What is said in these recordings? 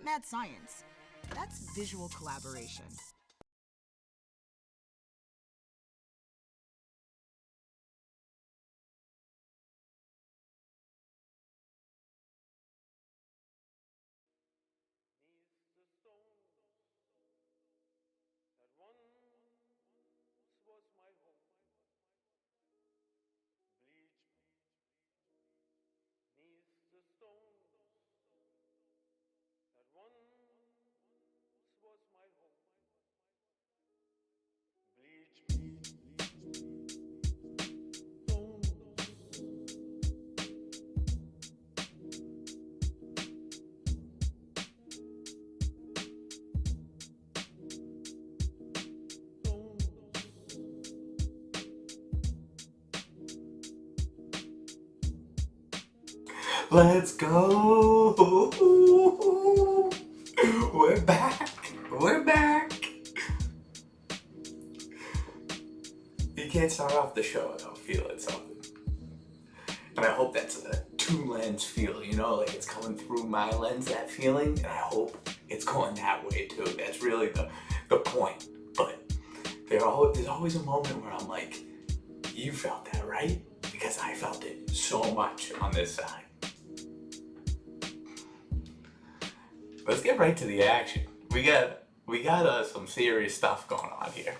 mad science. That's visual collaboration. Neath the stones that once was my home, bleach neath the stones that once was my home, bleach stones, stones. Let's go! We're back! We're back! You can't start off the show without feeling something. And I hope that's a two-lens feel, you know? Like it's coming through my lens, that feeling, and I hope it's going that way too. That's really the point. But there's always a moment where I'm like, you felt that, right? Because I felt it so much on this side. Let's get right to the action. We got some serious stuff going on here.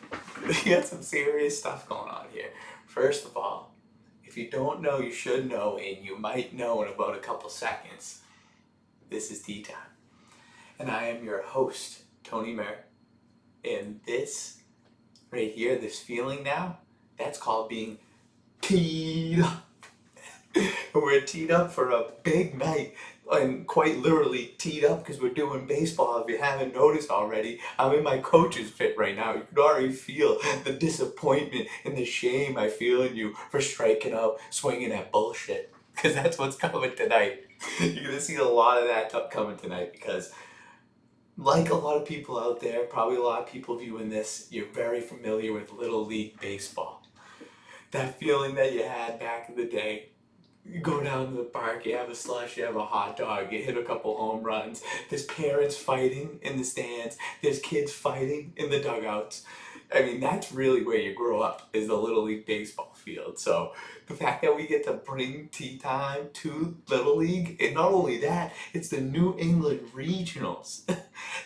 We got some serious stuff going on here. First of all, if you don't know, you should know, and you might know in about a couple seconds. This is Tea Time, and I am your host, Tony Mer. And this right here, this feeling now, that's called being teed up. We're teed up for a big night, and quite literally teed up because we're doing baseball. If you haven't noticed already, I'm in my coach's fit right now. You can already feel the disappointment and the shame I feel in you for striking out, swinging at bullshit, because that's what's coming tonight. You're gonna see a lot of that coming tonight because, like a lot of people out there, probably a lot of people viewing this, you're very familiar with Little League Baseball. That feeling that you had back in the day. You go down to the park, you have a slush, you have a hot dog, you hit a couple home runs. There's parents fighting in the stands. There's kids fighting in the dugouts. I mean, that's really where you grow up, is the Little League Baseball field. So the fact that we get to bring tea time to Little League, and not only that, it's the New England Regionals.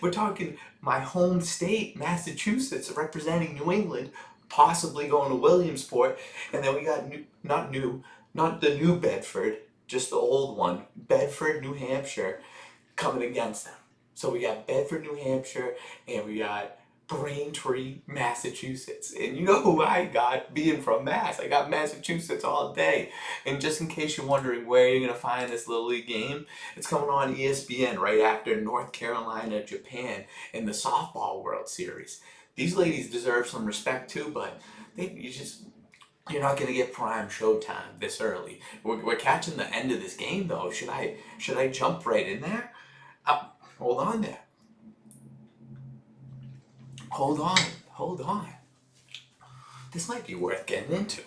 We're talking my home state, Massachusetts, representing New England, possibly going to Williamsport. And then we got not the New Bedford, just the old one, Bedford, New Hampshire, coming against them. So we got Bedford, New Hampshire, and we got Braintree, Massachusetts. And you know who I got being from Mass? I got Massachusetts all day. And just in case you're wondering where you're going to find this Little League game, it's coming on ESPN right after North Carolina, Japan in the Softball World Series. These ladies deserve some respect too, but you're not gonna get prime showtime this early. We're catching the end of this game though. Should I jump right in there? Hold on there. Hold on. This might be worth getting into.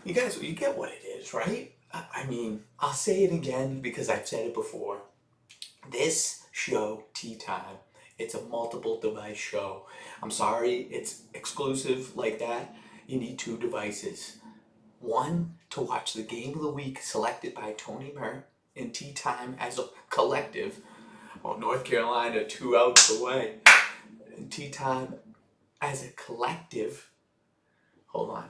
You guys, you get what it is, right? I mean, I'll say it again because I've said it before. This show, Tea Time, it's a multiple device show. I'm sorry, it's exclusive like that. You need two devices. One, to watch the game of the week selected by Tony Mer in Tea Time as a collective. Well, North Carolina 2 outs away. In Tea Time as a collective. Hold on.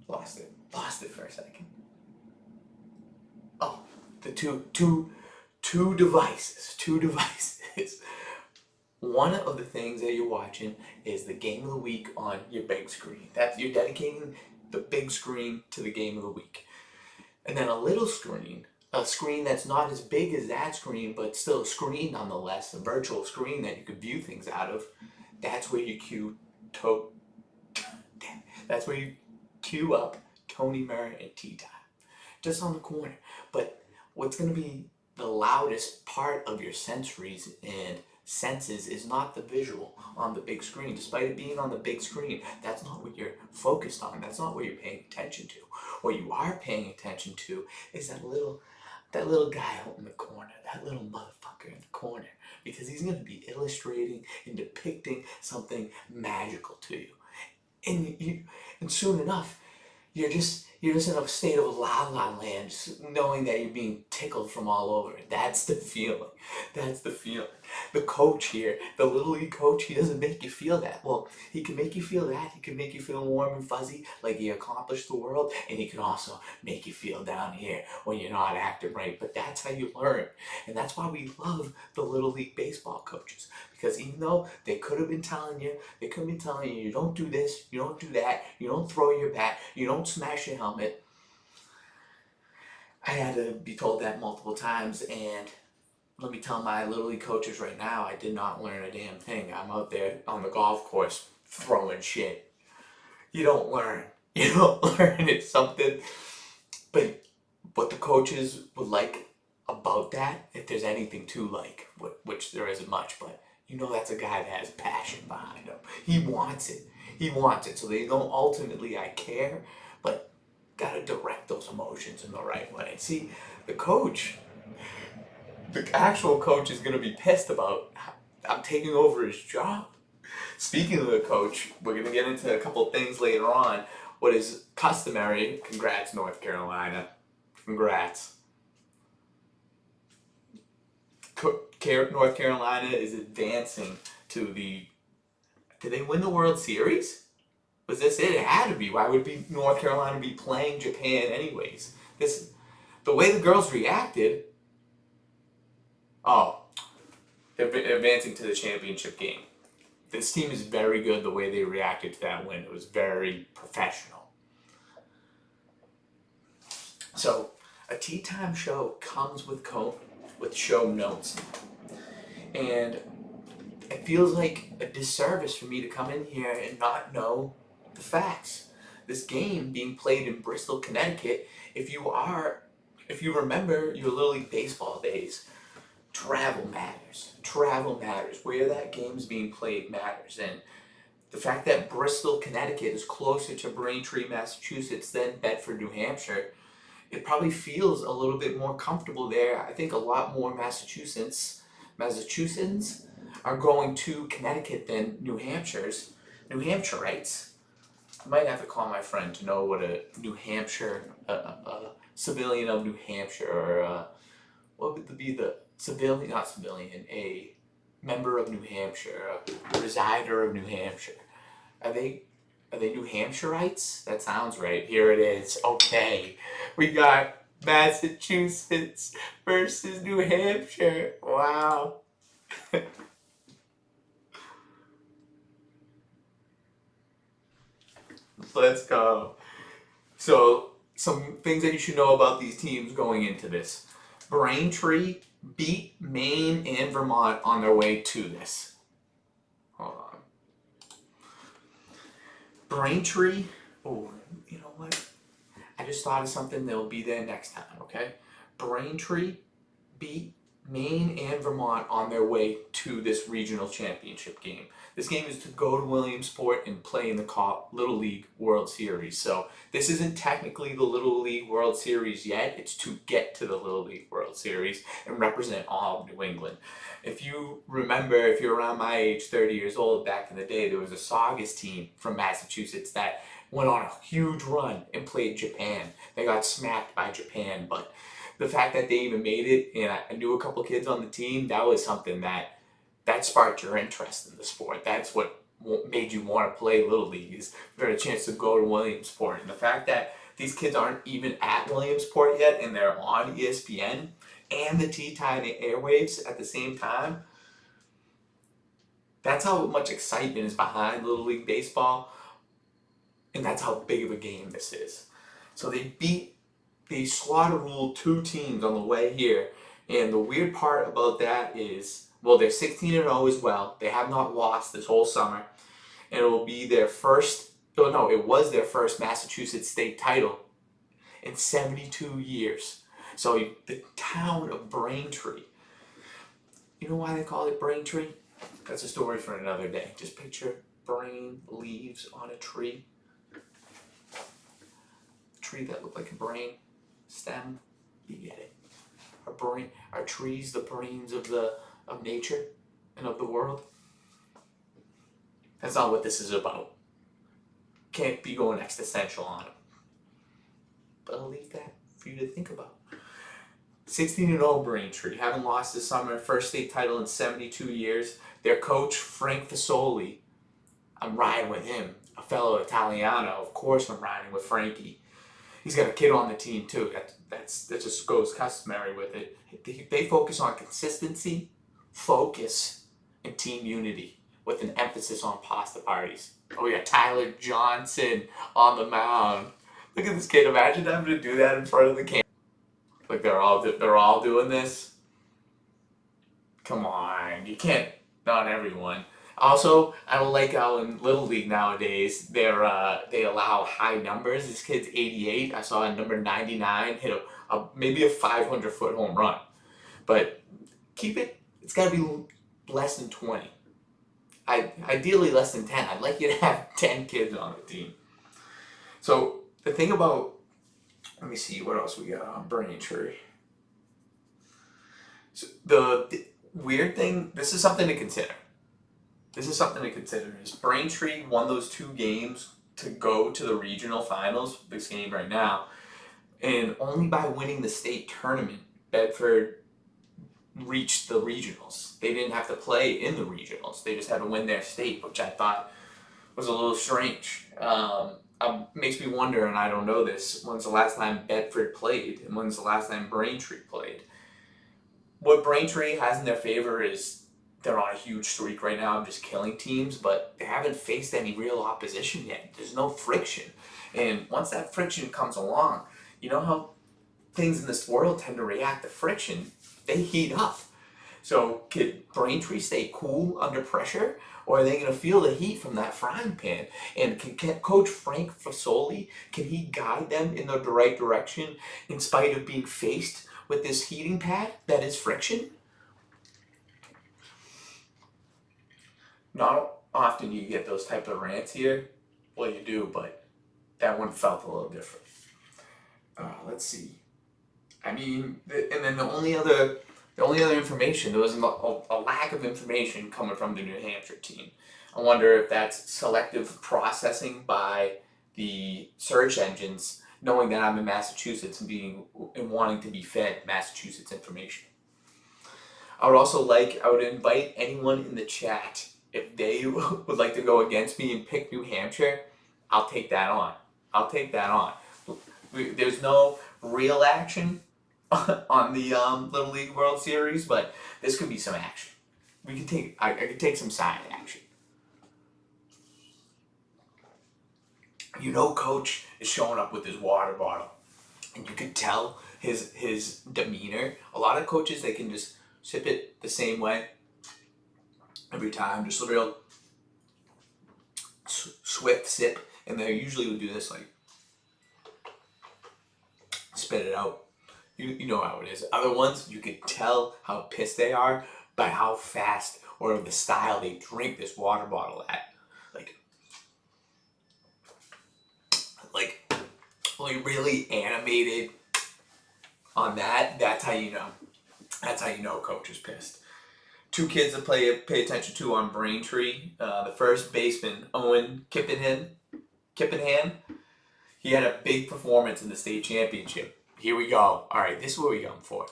Lost it for a second. Oh, the two devices. Two devices. One of the things that you're watching is the game of the week on your big screen. You're dedicating the big screen to the game of the week. And then a little screen, a screen that's not as big as that screen, but still a screen nonetheless, a virtual screen that you could view things out of. That's where you that's where you queue up Tony Mer and Tea Time. Just on the corner. But what's going to be the loudest part of your sensories and senses is not the visual on the big screen. Despite it being on the big screen, that's not what you're focused on. That's not what you're paying attention to. What you are paying attention to is that little that little guy out in the corner, that little motherfucker in the corner, because he's going to be illustrating and depicting something magical to you. And soon enough, you're just in a state of la la land, just knowing that you're being tickled from all over. That's the feeling. That's the feeling. The coach here, the little league coach, he doesn't make you feel that. Well, he can make you feel that. He can make you feel warm and fuzzy, like he accomplished the world, and he can also make you feel down here when you're not acting right. But that's how you learn, and that's why we love the little league baseball coaches, because even though they could have been telling you, you don't do this, you don't do that, you don't throw your bat, you don't smash your helmet. I had to be told that multiple times, and let me tell my little league coaches right now, I did not learn a damn thing. I'm out there on the golf course throwing shit. You don't learn. You don't learn. It's something. But what the coaches would like about that, if there's anything to like, which there isn't much, but you know that's a guy that has passion behind him. He wants it. He wants it. So they don't ultimately, I care, but gotta direct those emotions in the right way. See, the actual coach is gonna be pissed about I'm taking over his job. Speaking of the coach, we're gonna get into a couple things later on. What is customary? Congrats, North Carolina. Congrats. North Carolina is advancing to the. Did they win the World Series? Was this it? It had to be. Why would be North Carolina be playing Japan anyways? The way the girls reacted. Oh, they're advancing to the championship game. This team is very good. The way they reacted to that win, it was very professional. So, a tea time show comes with show notes, and it feels like a disservice for me to come in here and not know the facts. This game being played in Bristol, Connecticut. If you remember your Little League baseball days, travel matters. Travel matters. Where that game's being played matters. And the fact that Bristol, Connecticut is closer to Braintree, Massachusetts than Bedford, New Hampshire, it probably feels a little bit more comfortable there. I think a lot more Massachusetts are going to Connecticut than New Hampshirites. I might have to call my friend to know what a New Hampshire, a civilian of New Hampshire, or what would be the civilian, not civilian, a member of New Hampshire, a resider of New Hampshire. Are they New Hampshirites? That sounds right. Here it is. Okay. We got Massachusetts versus New Hampshire. Wow. Let's go. So, some things that you should know about these teams going into this. Braintree beat Maine and Vermont on their way to this. Hold on. Braintree, oh, you know what? I just thought of something that'll be there next time, okay? Braintree beat Maine and Vermont on their way to this regional championship game. This game is to go to Williamsport and play in the Little League World Series. So this isn't technically the Little League World Series yet. It's to get to the Little League World Series and represent all of New England. If you remember, if you're around my age, 30 years old, back in the day, there was a Saugus team from Massachusetts that went on a huge run and played Japan. They got smacked by Japan, but the fact that they even made it, and I knew a couple kids on the team, that was something that sparked your interest in the sport. That's what made you want to play Little League, is you had a chance to go to Williamsport. And the fact that these kids aren't even at Williamsport yet, and they're on ESPN and the Tea Time airwaves at the same time, that's how much excitement is behind Little League baseball, and that's how big of a game this is. So they slaughter ruled two teams on the way here, and the weird part about that is, well, they're 16-0 as well. They have not lost this whole summer, and it will be their first, it was their first Massachusetts state title in 72 years. So the town of Braintree, you know why they call it Braintree? That's a story for another day. Just picture brain leaves on a tree. A tree that looked like a brain stem. You get it. Are trees the brains of nature and of the world? That's not what this is about. Can't be going existential on it. But I'll leave that for you to think about. 16-0 Braintree, haven't lost this summer, first state title in 72 years. Their coach, Frank Fasoli, I'm riding with him. A fellow Italiano, of course I'm riding with Frankie. He's got a kid on the team too. That just goes customary with it. They focus on consistency, focus, and team unity with an emphasis on pasta parties. Oh yeah, Tyler Johnson on the mound. Look at this kid. Imagine having to do that in front of the camera. Like they're all doing this. Come on, you can't. Not everyone. Also, I don't like how in Little League nowadays they allow high numbers. This kid's 88. I saw a number 99 hit maybe a 500-foot home run. But keep it. It's got to be less than 20. Ideally less than 10. I'd like you to have 10 kids on the team. So the thing about, let me see what else we got on Braintree. So the weird thing. This is something to consider. Is Braintree won those 2 games to go to the regional finals, this game right now, and only by winning the state tournament, Bedford reached the regionals. They didn't have to play in the regionals. They just had to win their state, which I thought was a little strange. Makes me wonder, and I don't know this, when's the last time Bedford played, and when's the last time Braintree played? What Braintree has in their favor is they're on a huge streak right now of just killing teams, but they haven't faced any real opposition yet. There's no friction. And once that friction comes along, you know how things in this world tend to react to friction? They heat up. So can Braintree stay cool under pressure? Or are they going to feel the heat from that frying pan? And can Coach Frank Fasoli, can he guide them in the right direction in spite of being faced with this heating pad that is friction? Not often you get those type of rants here. Well, you do, but that one felt a little different. Let's see. I mean, and then the only other information, there was a lack of information coming from the New Hampshire team. I wonder if that's selective processing by the search engines, knowing that I'm in Massachusetts and wanting to be fed Massachusetts information. I would invite anyone in the chat, if they would like to go against me and pick New Hampshire, I'll take that on. There's no real action on the Little League World Series, but this could be some action. I could take some side action. You know, Coach is showing up with his water bottle, and you can tell his demeanor. A lot of coaches, they can just sip it the same way every time, just a real swift sip, and they usually would do this, like spit it out. You know how it is. Other ones, you could tell how pissed they are by how fast or the style they drink this water bottle at. Like really animated on that. That's how you know. That's how you know Coach is pissed. 2 kids to pay attention to on Braintree. The first baseman, Owen Kippenham. He had a big performance in the state championship. Here we go. All right, this is what we're going for.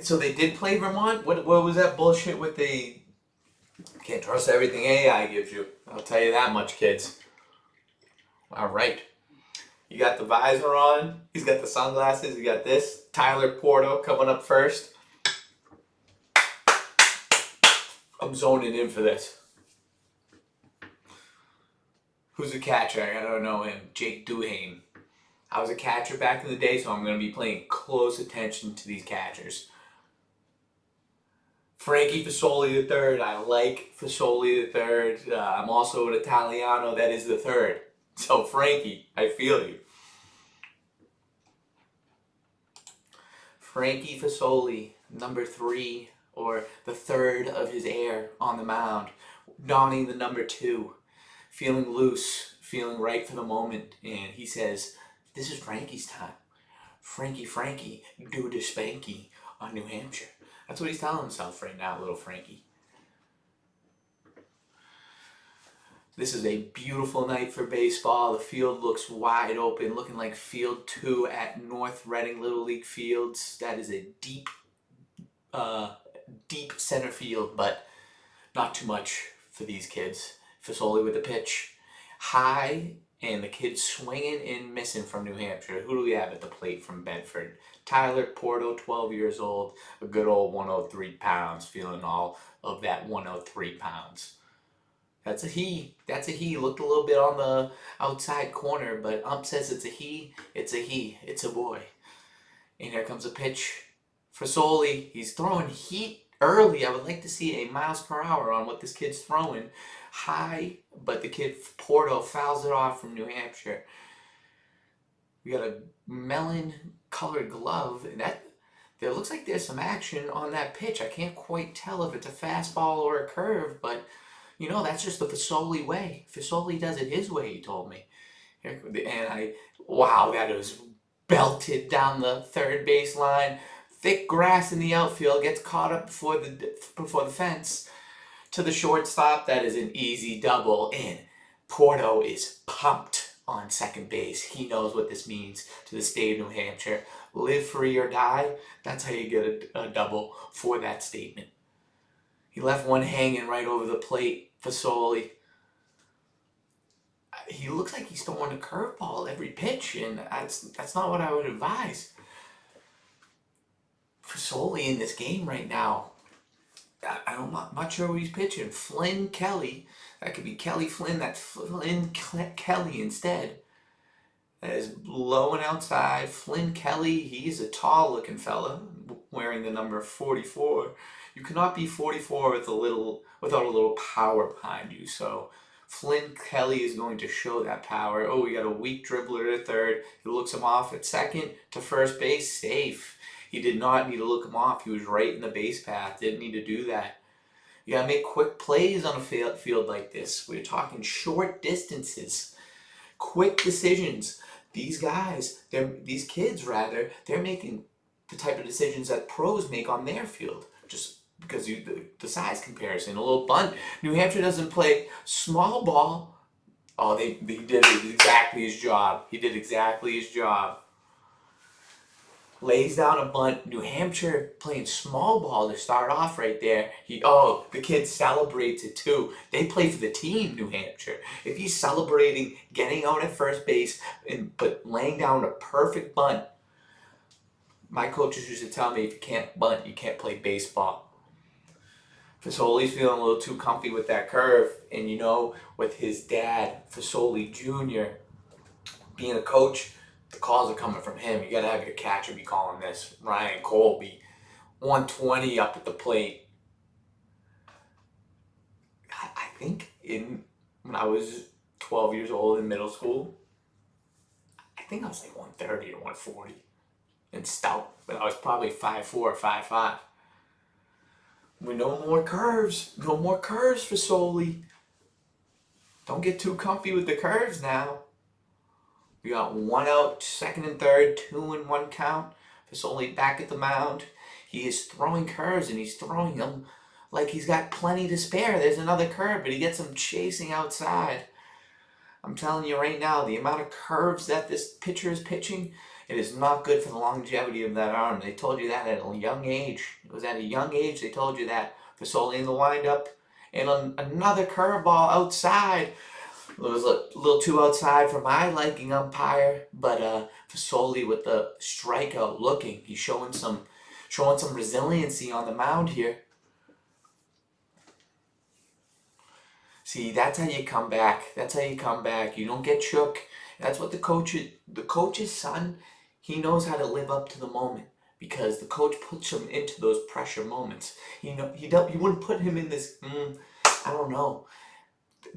So they did play Vermont? What was that bullshit with the can't trust everything AI gives you? I'll tell you that much, kids. All right. You got the visor on. He's got the sunglasses. You got this. Tyler Porto coming up first. I'm zoning in for this. Who's the catcher? I don't know him. Jake Duhane. I was a catcher back in the day, so I'm going to be paying close attention to these catchers. Frankie Fasoli III. I like Fasoli III. I'm also an Italiano. That is the third. So Frankie, I feel you. Frankie Fasoli, number 3, or the third of his heir on the mound, donning the number 2, feeling loose, feeling right for the moment, and he says, "This is Frankie's time. Frankie, do the spanky on New Hampshire." That's what he's telling himself right now, little Frankie. This is a beautiful night for baseball. The field looks wide open, looking like Field 2 at North Reading Little League Fields. That is a deep center field, but not too much for these kids. Fasoli with the pitch. High, and the kid swinging and missing from New Hampshire. Who do we have at the plate from Bedford? Tyler Porto, 12 years old, a good old 103 pounds, feeling all of that 103 pounds. That's a he. That's a he. Looked a little bit on the outside corner, but ump says it's a he. It's a he. It's a boy. And here comes a pitch for Soli. He's throwing heat early. I would like to see a miles per hour on what this kid's throwing. High, but the kid Porto fouls it off from New Hampshire. We got a melon-colored glove, and there looks like there's some action on that pitch. I can't quite tell if it's a fastball or a curve, but you know, that's just the Fasoli way. Fasoli does it his way, he told me. And wow, that was belted down the third base line. Thick grass in the outfield, gets caught up before the fence. To the shortstop, that is an easy double, and Porto is pumped on second base. He knows what this means to the state of New Hampshire. Live free or die, that's how you get a double for that statement. He left one hanging right over the plate. Fasoli. He looks like he's throwing a curveball every pitch, and that's not what I would advise. Fasoli in this game right now, I'm not sure what he's pitching. Flynn Kelly, that could be Kelly Flynn, that's Flynn Kelly instead. That is blowing outside. Flynn Kelly, he's a tall looking fella, wearing the number 44. You cannot be 44 without a little power behind you. So Flynn Kelly is going to show that power. Oh, we got a weak dribbler to third. He looks him off at second to first base, safe. He did not need to look him off. He was right in the base path. Didn't need to do that. You gotta make quick plays on a field like this. We're talking short distances, quick decisions. These guys, these kids rather, they're making the type of decisions that pros make on their field. Just because the size comparison, a little bunt. New Hampshire doesn't play small ball. Oh, he did exactly his job. He did exactly his job. Lays down a bunt. New Hampshire playing small ball to start off right there. The kid celebrates it too. They play for the team, New Hampshire. If he's celebrating getting out at first base but laying down a perfect bunt, my coaches used to tell me if you can't bunt, you can't play baseball. Fasoli's feeling a little too comfy with that curve, and you know, with his dad, Fasoli Jr., being a coach, the calls are coming from him. You gotta have your catcher be calling this. Ryan Colby, 120 up at the plate. I think when I was 12 years old in middle school, I think I was like 130 or 140 and stout, but I was probably 5'4" or 5'5". We no more curves. No more curves for Soli. Don't get too comfy with the curves now. We got 1 out, second and third, 2-1 count. Fasoli back at the mound. He is throwing curves, and he's throwing them like he's got plenty to spare. There's another curve, but he gets him chasing outside. I'm telling you right now, the amount of curves that this pitcher is pitching, it is not good for the longevity of that arm. They told you that at a young age. It was at a young age they told you that. Fasoli in the windup. And another curveball outside. It was a little too outside for my liking, umpire. But Fasoli with the strikeout looking. He's showing some resiliency on the mound here. See, that's how you come back. That's how you come back. You don't get shook. That's what the coach's son, he knows how to live up to the moment because the coach puts him into those pressure moments. He wouldn't put him in this, I don't know,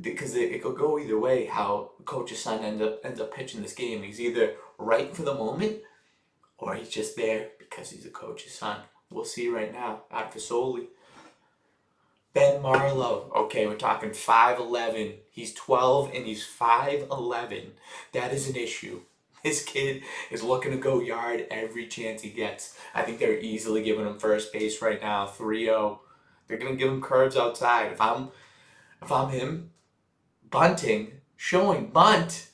because it could go either way how the coach's son ends up pitching this game. He's either right for the moment or he's just there because he's a coach's son. We'll see right now. Out of Fasoli. Ben Marlowe. Okay, we're talking 5'11". He's 12 and he's 5'11". That is an issue. This kid is looking to go yard every chance he gets. I think they're easily giving him first base right now, 3-0. They're gonna give him curves outside. If I'm him, bunting, showing bunt.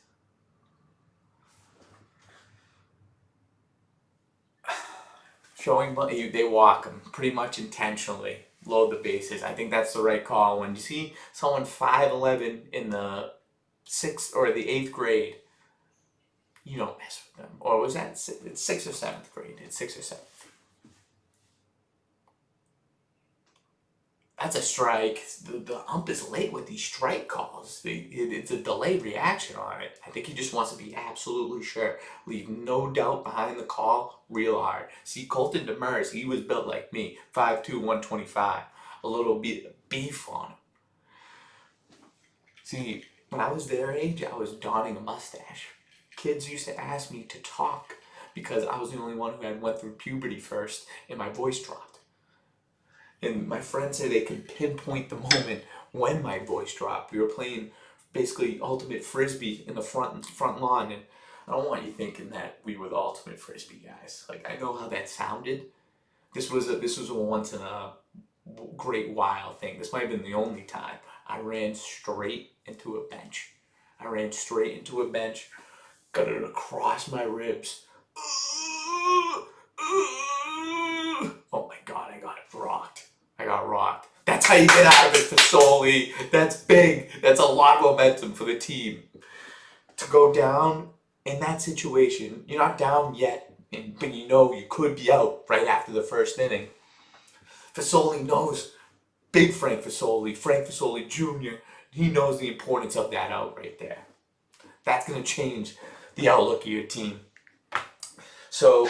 Showing bunt, they walk him pretty much intentionally. Load the bases. I think that's the right call. When you see someone 5'11" in the 6th or the 8th grade, you don't mess with them. Or was that it's 6th or 7th grade? It's 6th or 7th. That's a strike. The ump is late with these strike calls. It's a delayed reaction on it. I think he just wants to be absolutely sure. Leave no doubt behind the call real hard. See, Colton Demers, he was built like me. 5'2", 125. A little bit of beef on him. See, when I was their age, I was donning a mustache. Kids used to ask me to talk because I was the only one who had went through puberty first and my voice dropped. And my friends say they could pinpoint the moment when my voice dropped. We were playing basically ultimate frisbee in the front lawn, and I don't want you thinking that we were the ultimate frisbee guys. Like, I know how that sounded. This was a once in a great while thing. This might have been the only time I ran straight into a bench. Got it across my ribs. Oh my God, I got rocked. That's how you get out of it, Fasoli. That's big. That's a lot of momentum for the team. To go down in that situation, you're not down yet, but you know you could be out right after the first inning. Fasoli knows, big Frank Fasoli Jr., he knows the importance of that out right there. That's going to change the outlook of your team. So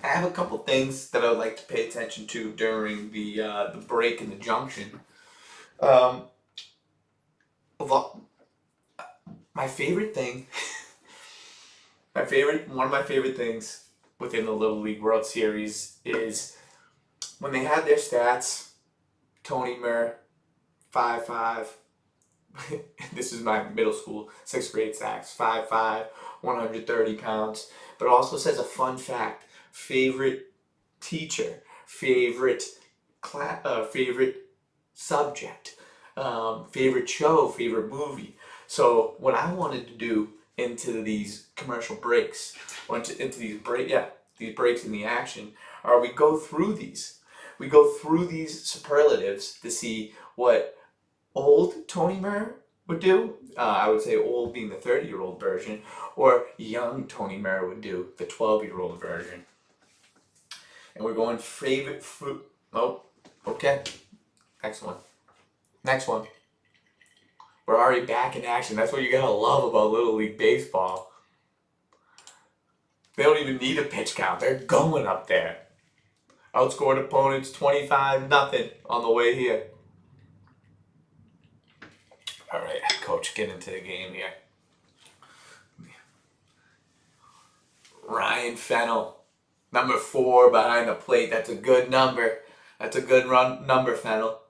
I have a couple things that I would like to pay attention to during the break in the junction. My favorite thing, one of my favorite things within the Little League World Series is when they had their stats. Tony Murr, 5'5". This is my middle school, 6th grade stats. 5'5", 130 pounds. But it also says a fun fact. Favorite teacher, favorite subject, favorite show, favorite movie. So what I wanted to do into these commercial breaks, or into these breaks in the action, are we go through these. We go through these superlatives to see what old Tony Murr would do. I would say old being the 30-year-old version, or young Tony Murr would do, the 12-year-old version. And we're going favorite fruit. Oh, okay. Next one. We're already back in action. That's what you gotta love about Little League Baseball. They don't even need a pitch count. They're going up there. Outscored opponents 25-0 on the way here. All right, coach, get into the game here. Ryan Fennell, number 4 behind the plate. That's a good number. That's a good number, Fennell.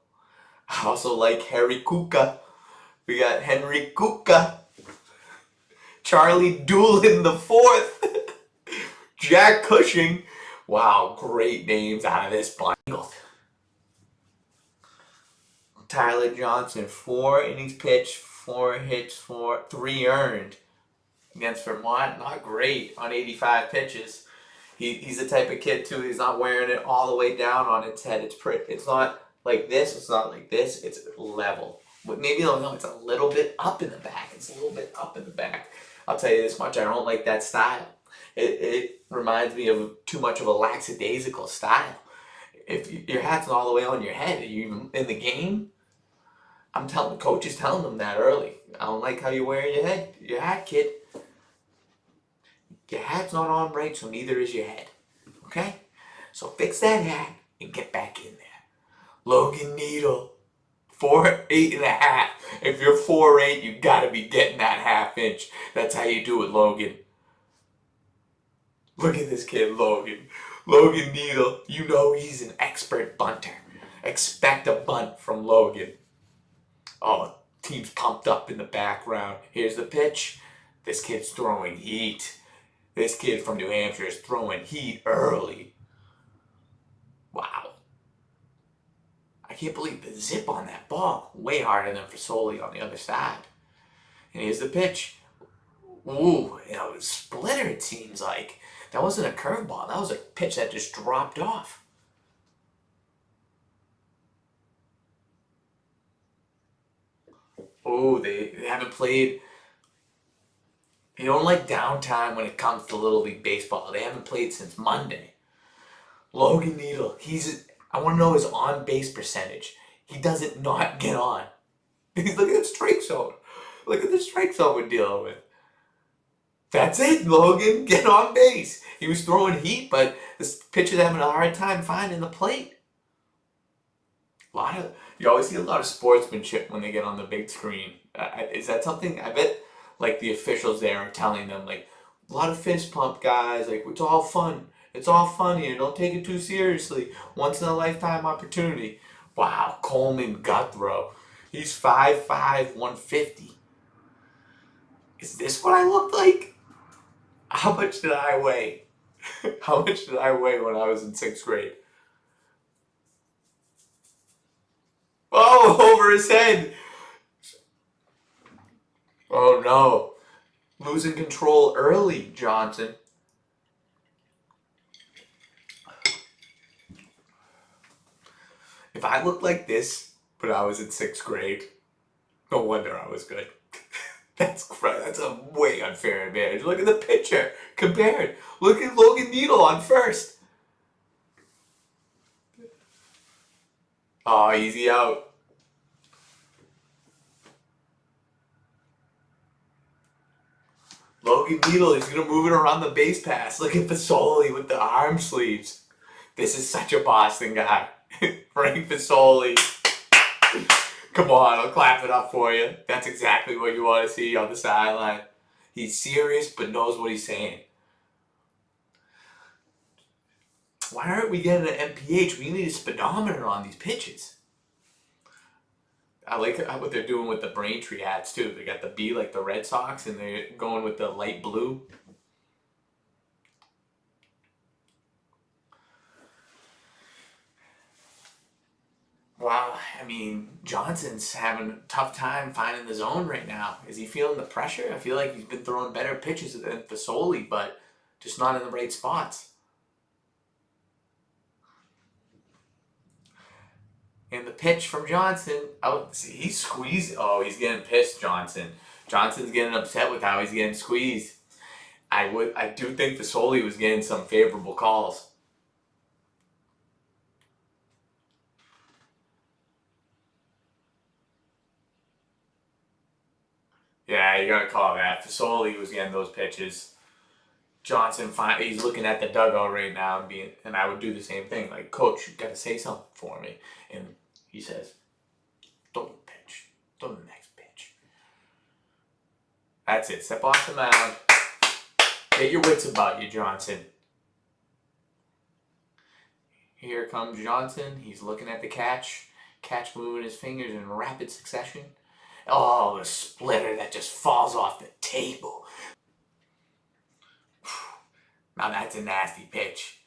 I also like Harry Kuka. We got Henry Kuka. Charlie Doolin the 4th. Jack Cushing. Wow, great names out of this bunch. Tyler Johnson, 4 innings pitched, 4 hits, 3 earned against Vermont. Not great on 85 pitches. He's the type of kid too. He's not wearing it all the way down on its head. It's not like this. It's not like this. It's level. But maybe it's a little bit up in the back. I'll tell you this much. I don't like that style. It reminds me of too much of a lackadaisical style. If your hat's not all the way on your head, are you in the game? I'm telling coaches telling them that early. I don't like how you wear your hat, kid. Your hat's not on right, so neither is your head. Okay? So fix that hat and get back in there. Logan Needle, 4'8.5". If you're 4'8", you gotta be getting that half inch. That's how you do it, Logan. Look at this kid, Logan. Logan Needle. You know he's an expert bunter. Expect a bunt from Logan. Oh, team's pumped up in the background. Here's the pitch. This kid's throwing heat. This kid from New Hampshire is throwing heat early. Wow. I can't believe the zip on that ball. Way harder than Fasoli on the other side. And here's the pitch. Ooh, it was splitter, it seems like. That wasn't a curveball. That was a pitch that just dropped off. Oh, they haven't played. They don't like downtime when it comes to Little League Baseball. They haven't played since Monday. Logan Needle, I want to know his on-base percentage. He doesn't not get on. Look at the strike zone. Look at the strike zone we're dealing with. That's it, Logan. Get on base. He was throwing heat, but this pitcher's having a hard time finding the plate. You always see a lot of sportsmanship when they get on the big screen. Is that something? I bet like the officials there are telling them like a lot of fist pump guys. Like it's all fun. It's all fun here. Don't take it too seriously. Once in a lifetime opportunity. Wow, Coleman Guthrow. He's 5'5", 150. Is this what I looked like? How much did I weigh? How much did I weigh when I was in 6th grade? Oh, over his head. Oh no. Losing control early, Johnson. If I looked like this when I was in 6th grade, no wonder I was good. That's a way unfair advantage. Look at the pitcher compared. Look at Logan Needle on first. Oh, easy out. Logan Needle is going to move it around the base pass. Look at Fasoli with the arm sleeves. This is such a Boston guy. Frank Fasoli. Come on, I'll clap it up for you. That's exactly what you want to see on the sideline. He's serious but knows what he's saying. Why aren't we getting an MPH? We need a speedometer on these pitches. I like what they're doing with the Braintree hats too. They got the B like the Red Sox and they're going with the light blue. Wow, I mean, Johnson's having a tough time finding the zone right now. Is he feeling the pressure? I feel like he's been throwing better pitches than Fasoli, but just not in the right spots. And the pitch from Johnson, he's squeezed. Oh, he's getting pissed, Johnson. Johnson's getting upset with how he's getting squeezed. I do think Fasoli was getting some favorable calls. Yeah, you gotta call that. Fasoli was getting those pitches. Johnson, he's looking at the dugout right now and I would do the same thing. Like, coach, you gotta say something for me. And he says, throw the pitch. Throw the next pitch. That's it. Step off the mound. Get your wits about you, Johnson. Here comes Johnson. He's looking at the catch. Catch moving his fingers in rapid succession. Oh, the splitter that just falls off the table. Now that's a nasty pitch.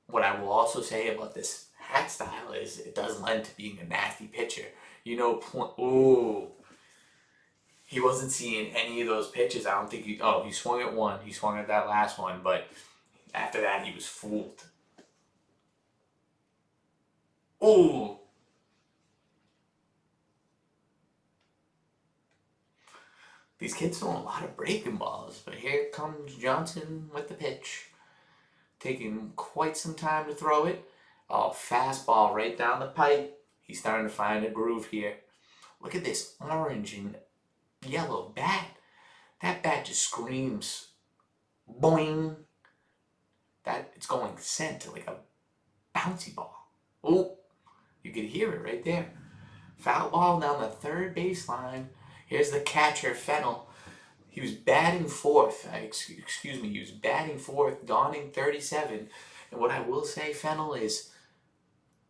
What I will also say about this hat style is it does lend to being a nasty pitcher. You know, he wasn't seeing any of those pitches. I don't think he swung at one. He swung at that last one, but after that he was fooled. Ooh. These kids throwing a lot of breaking balls, but here comes Johnson with the pitch. Taking quite some time to throw it. Oh, fastball right down the pipe. He's starting to find a groove here. Look at this orange and yellow bat. That bat just screams boing. It's going sent like a bouncy ball. Oh, you could hear it right there. Foul ball down the third baseline. Here's the catcher, Fennel. He was batting fourth. Excuse me. He was batting fourth, donning 37. And what I will say, Fennel, is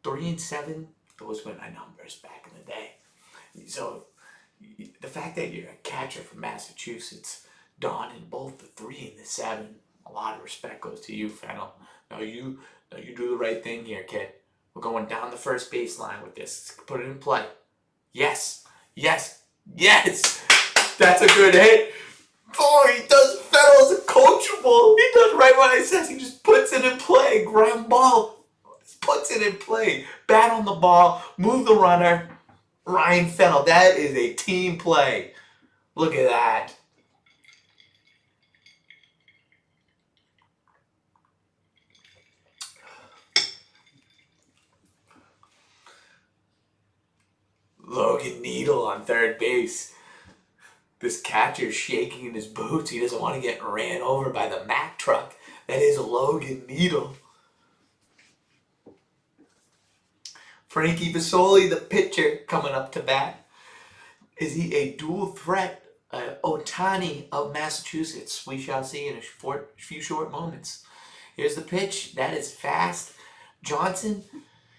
3-7. Those were my numbers back in the day. So the fact that you're a catcher from Massachusetts, donning both the 3 and the 7, a lot of respect goes to you, Fennel. No, you do the right thing here, kid. We're going down the first baseline with this. Let's put it in play. Yes, yes, yes. That's a good hit. Oh, he does. Fennel's coachable. He does right what I says. He just puts it in play. Ground ball. Just puts it in play. Bat on the ball. Move the runner. Ryan Fennel. That is a team play. Look at that. Logan Needle on third base. This catcher's shaking in his boots. He doesn't want to get ran over by the Mack truck. That is Logan Needle. Frankie Vasoli, the pitcher, coming up to bat. Is he a dual threat? Otani of Massachusetts. We shall see in a few short moments. Here's the pitch. That is fast. Johnson,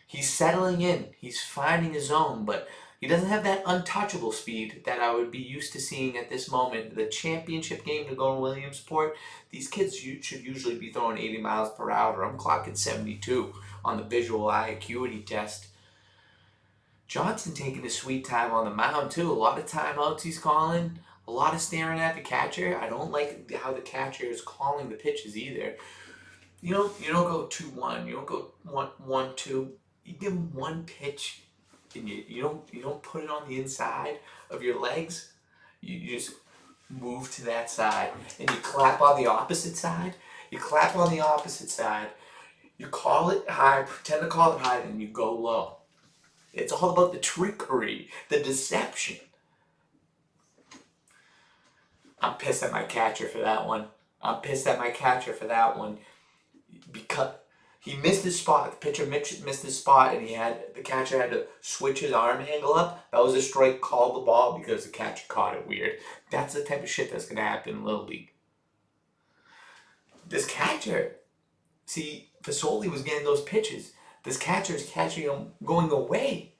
he's settling in. He's finding his zone, but he doesn't have that untouchable speed that I would be used to seeing at this moment. The championship game to go to Williamsport, these kids should usually be throwing 80 miles per hour. I'm clocking 72 on the visual eye acuity test. Johnson taking his sweet time on the mound too. A lot of timeouts he's calling. A lot of staring at the catcher. I don't like how the catcher is calling the pitches either. You don't go 2-1. You don't go 1-2. You give him one pitch, and you don't put it on the inside of your legs. You just move to that side, and you clap on the opposite side. You clap on the opposite side. You call it high, pretend to call it high, and you go low. It's all about the trickery, the deception. I'm pissed at my catcher for that one. Because he missed his spot. The pitcher missed his spot, and the catcher had to switch his arm angle up. That was a strike. Called the ball because the catcher caught it weird. That's the type of shit that's gonna happen in Little League. This catcher, see, Fasoli was getting those pitches. This catcher is catching him going away.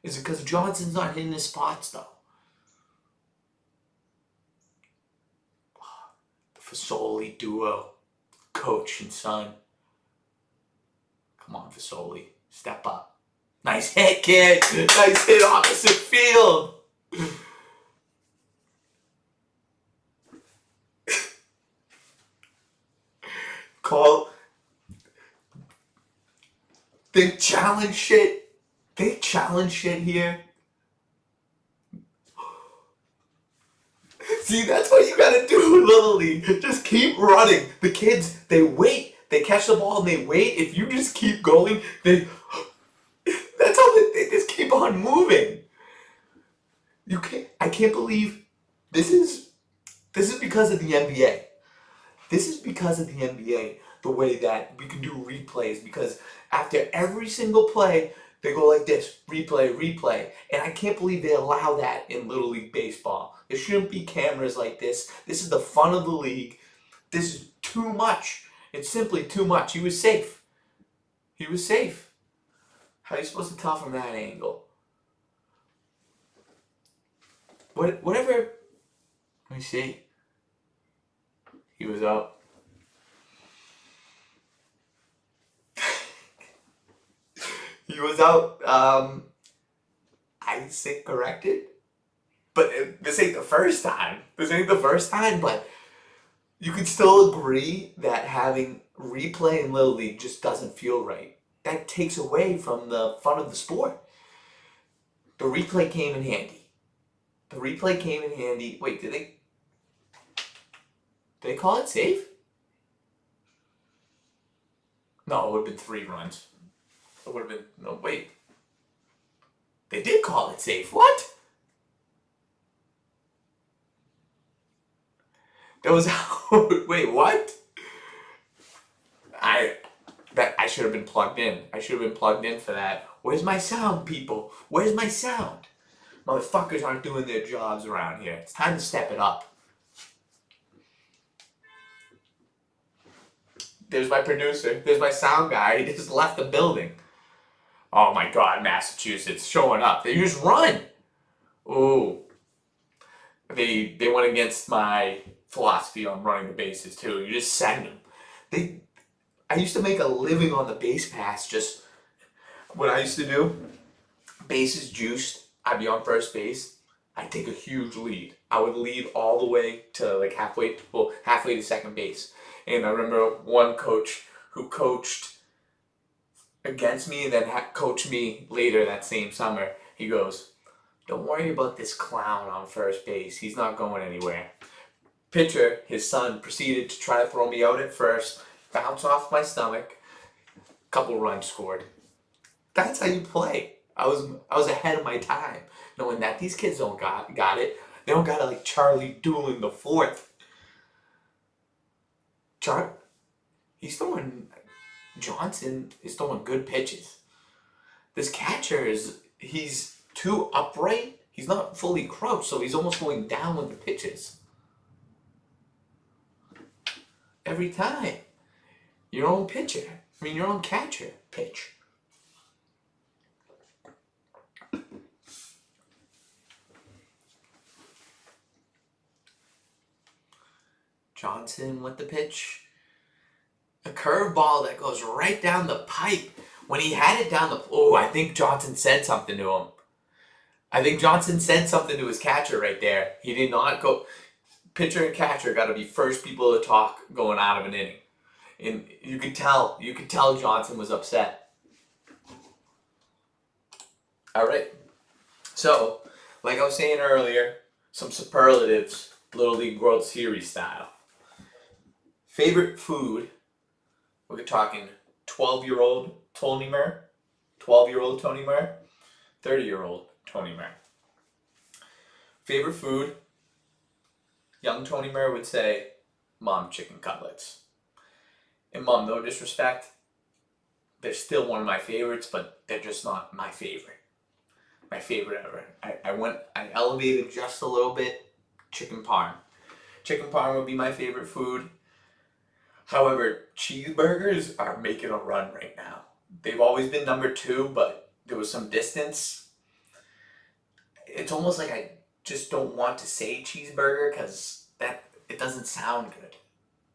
Is it because Johnson's not hitting his spots though? The Fasoli duo, coach and son. Come on, Fasoli, step up. Nice hit, kid. Nice hit opposite field. Call. They challenge shit. Here. See, that's what you gotta do, Little League. Just keep running. The kids, they wait. They catch the ball and they wait. If you just keep going, that's how they just keep on moving. I can't believe this is because of the NBA. This is because of the NBA, the way that we can do replays, because after every single play, they go like this, replay. And I can't believe they allow that in Little League Baseball. There shouldn't be cameras like this. This is the fun of the league. This is too much. It's simply too much. He was safe. How are you supposed to tell from that angle? Whatever. Let me see. He was out. He was out. I say corrected, but this ain't the first time. But you can still agree that having replay in Little League just doesn't feel right. That takes away from the fun of the sport. The replay came in handy. Wait, did they call it safe? No, it would have been 3 runs. It would have been, no, wait. They did call it safe. What? That was, wait, what? I should have been plugged in. I should have been plugged in for that. Where's my sound, people? Where's my sound? Motherfuckers aren't doing their jobs around here. It's time to step it up. There's my producer. There's my sound guy. He just left the building. Oh my God, Massachusetts showing up. They just run. Ooh. They went against my philosophy on running the bases too. You just send them. I used to make a living on the base pass. Just what I used to do, bases juiced. I'd be on first base. I'd take a huge lead. I would lead all the way to like halfway to second base. And I remember one coach who coached against me and then coached me later that same summer. He goes, "Don't worry about this clown on first base. He's not going anywhere." Pitcher, his son, proceeded to try to throw me out at first, bounce off my stomach, couple runs scored. That's how you play. I was ahead of my time, knowing that these kids don't got it. They don't got it like Charlie Doolin the fourth. Johnson is throwing good pitches. This catcher he's too upright. He's not fully crouched, so he's almost going down with the pitches. Every time. Your own your own catcher pitch. Johnson with the pitch. A curveball that goes right down the pipe. When he had it down I think Johnson said something to him. I think Johnson said something to his catcher right there. He did not go. Pitcher and catcher got to be first people to talk going out of an inning. And you could tell Johnson was upset. All right. So, like I was saying earlier, some superlatives, Little League World Series style. Favorite food, we're talking 12-year-old Tony Murr, 12-year-old Tony Murr, 30-year-old Tony Murr. Favorite food, young Tony Murr would say, Mom chicken cutlets. And Mom, no disrespect, they're still one of my favorites, but they're just not my favorite. My favorite ever. I elevated just a little bit, chicken parm. Chicken parm would be my favorite food. However, cheeseburgers are making a run right now. They've always been number 2, but there was some distance. It's almost like I just don't want to say cheeseburger because it doesn't sound good.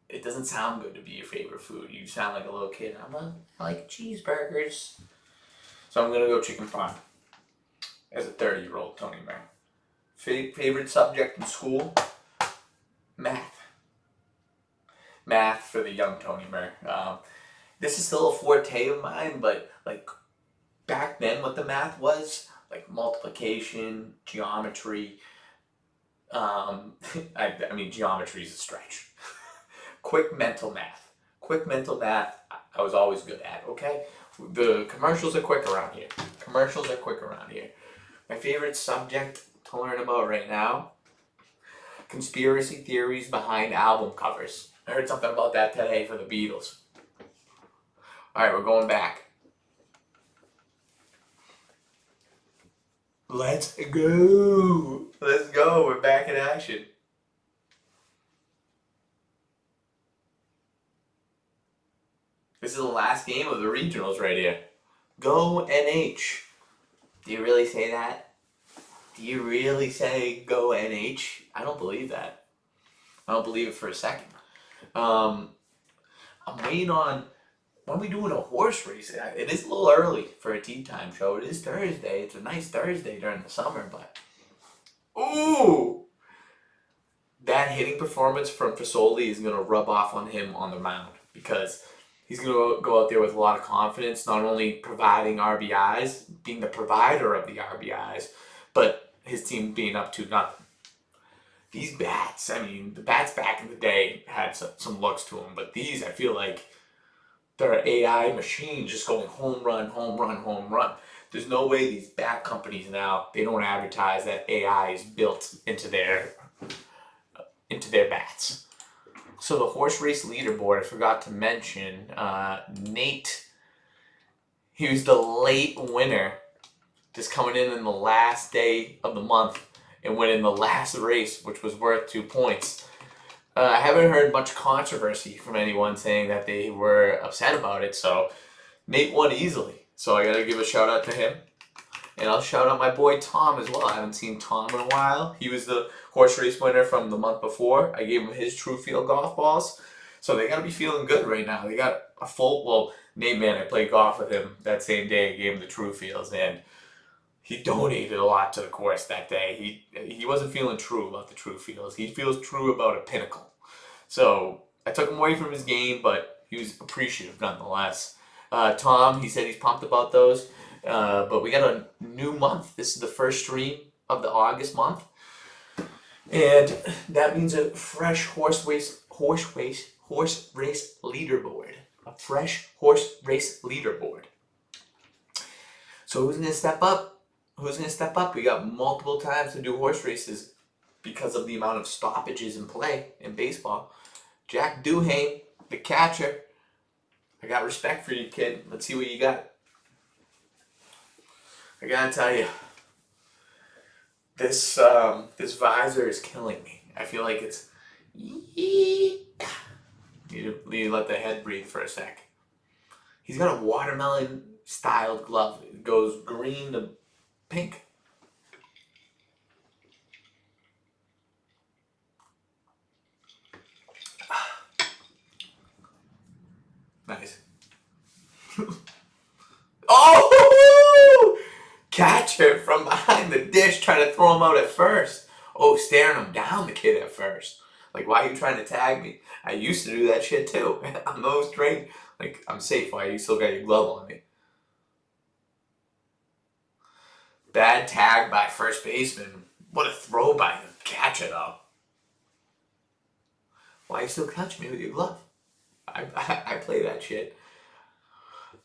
It doesn't sound good to be your favorite food. You sound like a little kid. I like cheeseburgers. So I'm going to go chicken parm as a 30-year-old Tony Murr. Favorite subject in school? Math. Math for the young Tony Murr. This is still a forte of mine, but like back then what the math was, like multiplication, geometry. Geometry is a stretch. Quick mental math. I was always good at, okay? The commercials are quick around here. My favorite subject to learn about right now, conspiracy theories behind album covers. I heard something about that today for the Beatles. Alright, we're going back. Let's go. We're back in action. This is the last game of the regionals right here. Go NH. Do you really say that? Do you really say go NH? I don't believe that. I don't believe it for a second. I'm waiting on, when we doing a horse race, it is a little early for a tea time show. It is Thursday. It's a nice Thursday during the summer, but ooh, that hitting performance from Fasoli is going to rub off on him on the mound because he's going to go out there with a lot of confidence, not only providing RBIs, being the provider of the RBIs, but his team being up 2-0. These bats, the bats back in the day had some looks to them, but these, I feel like they're AI machines just going home run, home run, home run. There's no way these bat companies now, they don't advertise that AI is built into their bats. So the horse race leaderboard, I forgot to mention, Nate, he was the late winner just coming in the last day of the month and winning the last race, which was worth 2 points. I haven't heard much controversy from anyone saying that they were upset about it, so Nate won easily. So I gotta give a shout out to him. And I'll shout out my boy Tom as well. I haven't seen Tom in a while. He was the horse race winner from the month before. I gave him his True Field golf balls. So they gotta be feeling good right now. They got a full, well, Nate, man, I played golf with him that same day. I gave him the True Fields, and he donated a lot to the course that day. He wasn't feeling true about the True Fields. He feels true about a Pinnacle. So I took him away from his game, but he was appreciative nonetheless. Tom, he said he's pumped about those. But we got a new month. This is the first stream of the August month. And that means a fresh horse race leaderboard. A fresh horse race leaderboard. So who's going to step up? Who's going to step up? We got multiple times to do horse races because of the amount of stoppages in play in baseball. Jack Duhane, the catcher. I got respect for you, kid. Let's see what you got. I gotta tell you, this visor is killing me. I feel like it's. You let the head breathe for a sec. He's got a watermelon styled glove. It goes green to pink. Nice. Oh! Catch it from behind the dish, trying to throw him out at first. Oh, staring him down, the kid at first. Like, why are you trying to tag me? I used to do that shit too. I'm those trained. Like, I'm safe. Why you still got your glove on me? Bad tag by first baseman. What a throw by the catcher, though. Why you still catch me with your glove? I play that shit.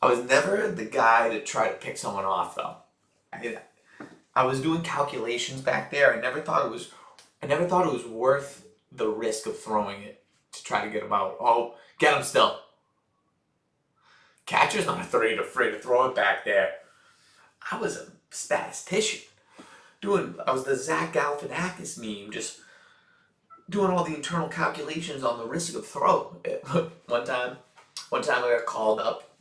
I was never the guy to try to pick someone off, though. I was doing calculations back there. I never thought it was worth the risk of throwing it to try to get him out. Oh, get him still. Catcher's not afraid to throw it back there. I was a statistician. I was the Zach Galifianakis meme, just doing all the internal calculations on the risk of throw. One time I got called up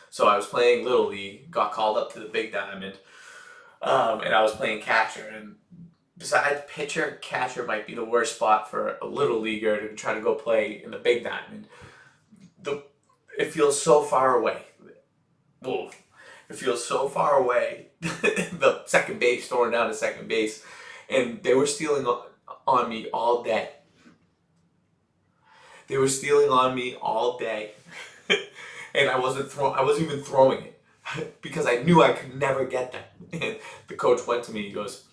so I was playing Little League, got called up to the Big Diamond, and I was playing catcher. And besides pitcher, catcher might be the worst spot for a Little Leaguer to try to go play in the Big Diamond. It feels so far away. Whoa. It feels so far away. The second base, throwing down to second base. And they were stealing on me all day. They were stealing on me all day. And I wasn't even throwing it. Because I knew I could never get them. And the coach went to me, he goes,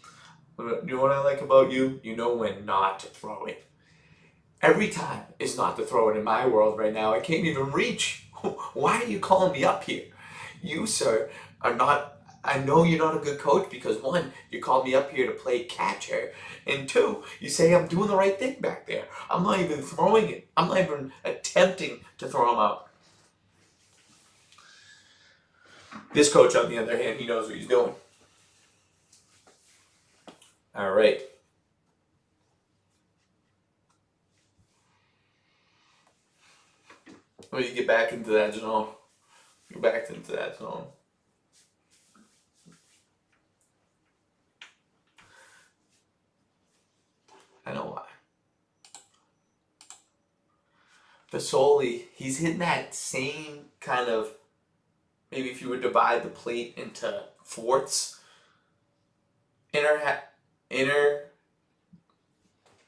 "You know what I like about you? You know when not to throw it. Every time is not to throw it in my world right now. I can't even reach. Why are you calling me up here? You, sir, are not. I know you're not a good coach because one, you called me up here to play catcher, and two, you say I'm doing the right thing back there. I'm not even throwing it. I'm not even attempting to throw him out." This coach, on the other hand, he knows what he's doing. All right. When you get back into that zone, I know why. Vasoli, he's hitting that same kind of, maybe if you would divide the plate into fourths, inner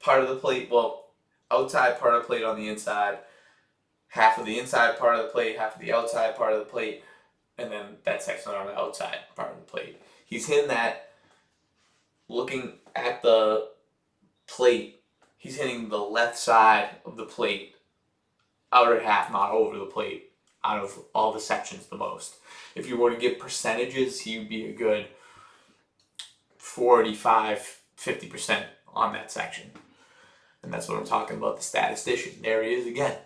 part of the plate, well, outside part of the plate on the inside, half of the inside part of the plate, half of the outside part of the plate, and then that section on the outside part of the plate. He's hitting that, looking at the plate, he's hitting the left side of the plate, outer half, not over the plate, out of all the sections the most. If you were to give percentages, he would be a good 45-50% on that section. And that's what I'm talking about, the statistician. There he is again,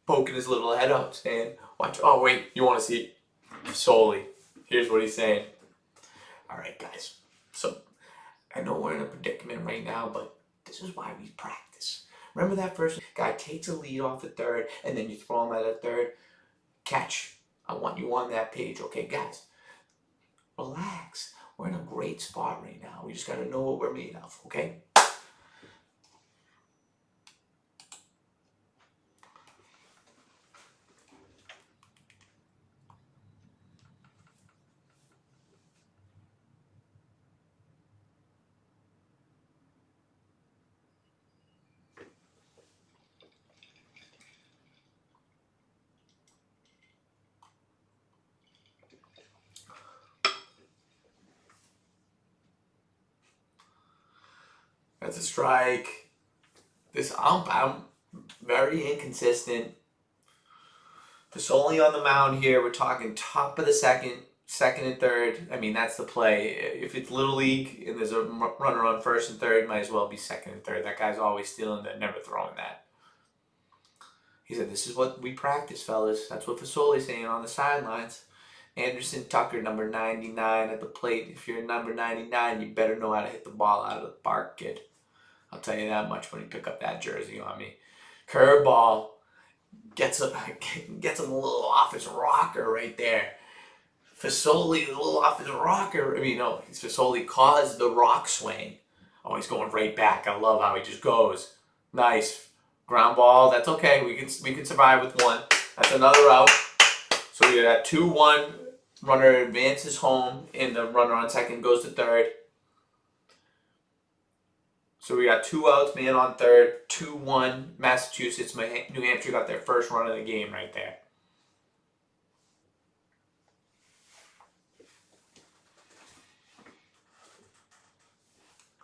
poking his little head out, saying, "Watch, oh wait, you want to see Soli." Here's what he's saying. All right, guys. So I know we're in a predicament right now, but this is why we practice. Remember that first guy takes a lead off the third, and then you throw him at a third? Catch. I want you on that page, okay, guys? Relax. We're in a great spot right now. We just got to know what we're made of, okay? That's a strike. This I'm very inconsistent. Fasoli on the mound here. We're talking top of the second and third. I mean, that's the play. If it's Little League and there's a runner on first and third, might as well be second and third. That guy's always stealing that, never throwing that. He said, this is what we practice, fellas. That's what Fasoli's saying on the sidelines. Anderson Tucker, number 99 at the plate. If you're number 99, you better know how to hit the ball out of the park, kid. I'll tell you that much when you pick up that jersey on me. Curveball. Gets him a little off his rocker right there. Fasoli a little off his rocker. I mean, no, Fasoli caused the rock swing. Oh, he's going right back. I love how he just goes. Nice. Ground ball. That's okay. We can survive with one. That's another out. So we got 2-1. Runner advances home, and the runner on second goes to third. So we got 2 outs, man on third, 2-1, Massachusetts. New Hampshire got their first run of the game right there.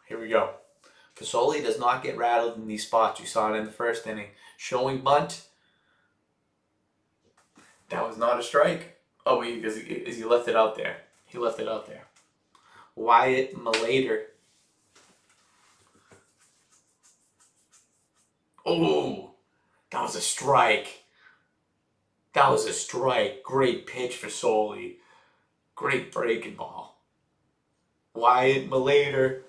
Here we go. Fasoli does not get rattled in these spots. You saw it in the first inning. Showing bunt. That was not a strike. Oh, wait, because he left it out there. He left it out there. Wyatt Malater. Oh, that was a strike. That was a strike. Great pitch for Soli. Great breaking ball. Wyatt Malater.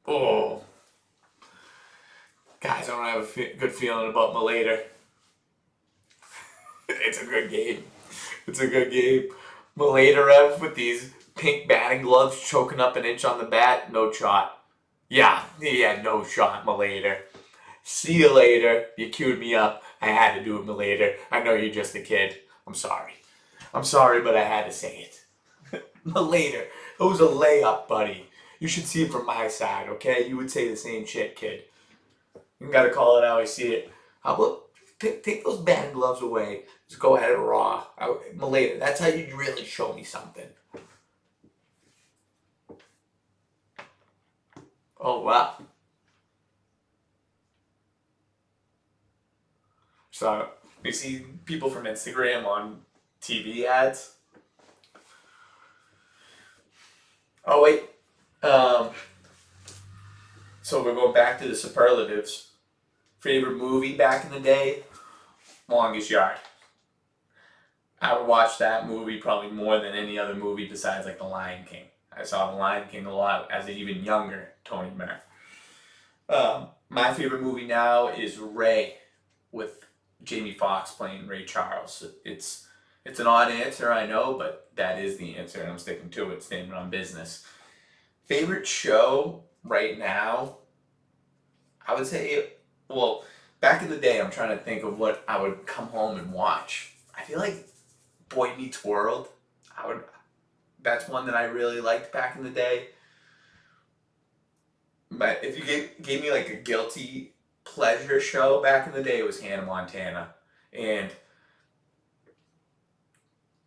Oh. Guys, I don't have a good feeling about Malater. It's a good game. It's a good game. Malater with these pink batting gloves choking up an inch on the bat. No shot. Yeah, no shot, Malater. See you later. You queued me up. I had to do it, Malater. I know you're just a kid. I'm sorry. I'm sorry, but I had to say it. Malater, it was a layup, buddy. You should see it from my side, okay? You would say the same shit, kid. You gotta call it how I see it. How about take those batting gloves away? Just go at it raw. Malater, that's how you really show me something. Oh, wow. So, you see people from Instagram on TV ads. Oh, wait. So we're going back to the superlatives. Favorite movie back in the day? Longest Yard. I would watch that movie probably more than any other movie besides like The Lion King. I saw The Lion King a lot as an even younger Tony Mer. My favorite movie now is Ray, with Jamie Foxx playing Ray Charles. It's an odd answer, I know, but that is the answer, and I'm sticking to it, standing on business. Favorite show right now, I would say, well, back in the day, I'm trying to think of what I would come home and watch. I feel like Boy Meets World. That's one that I really liked back in the day. But if you gave me like a guilty pleasure show back in the day, it was Hannah Montana. And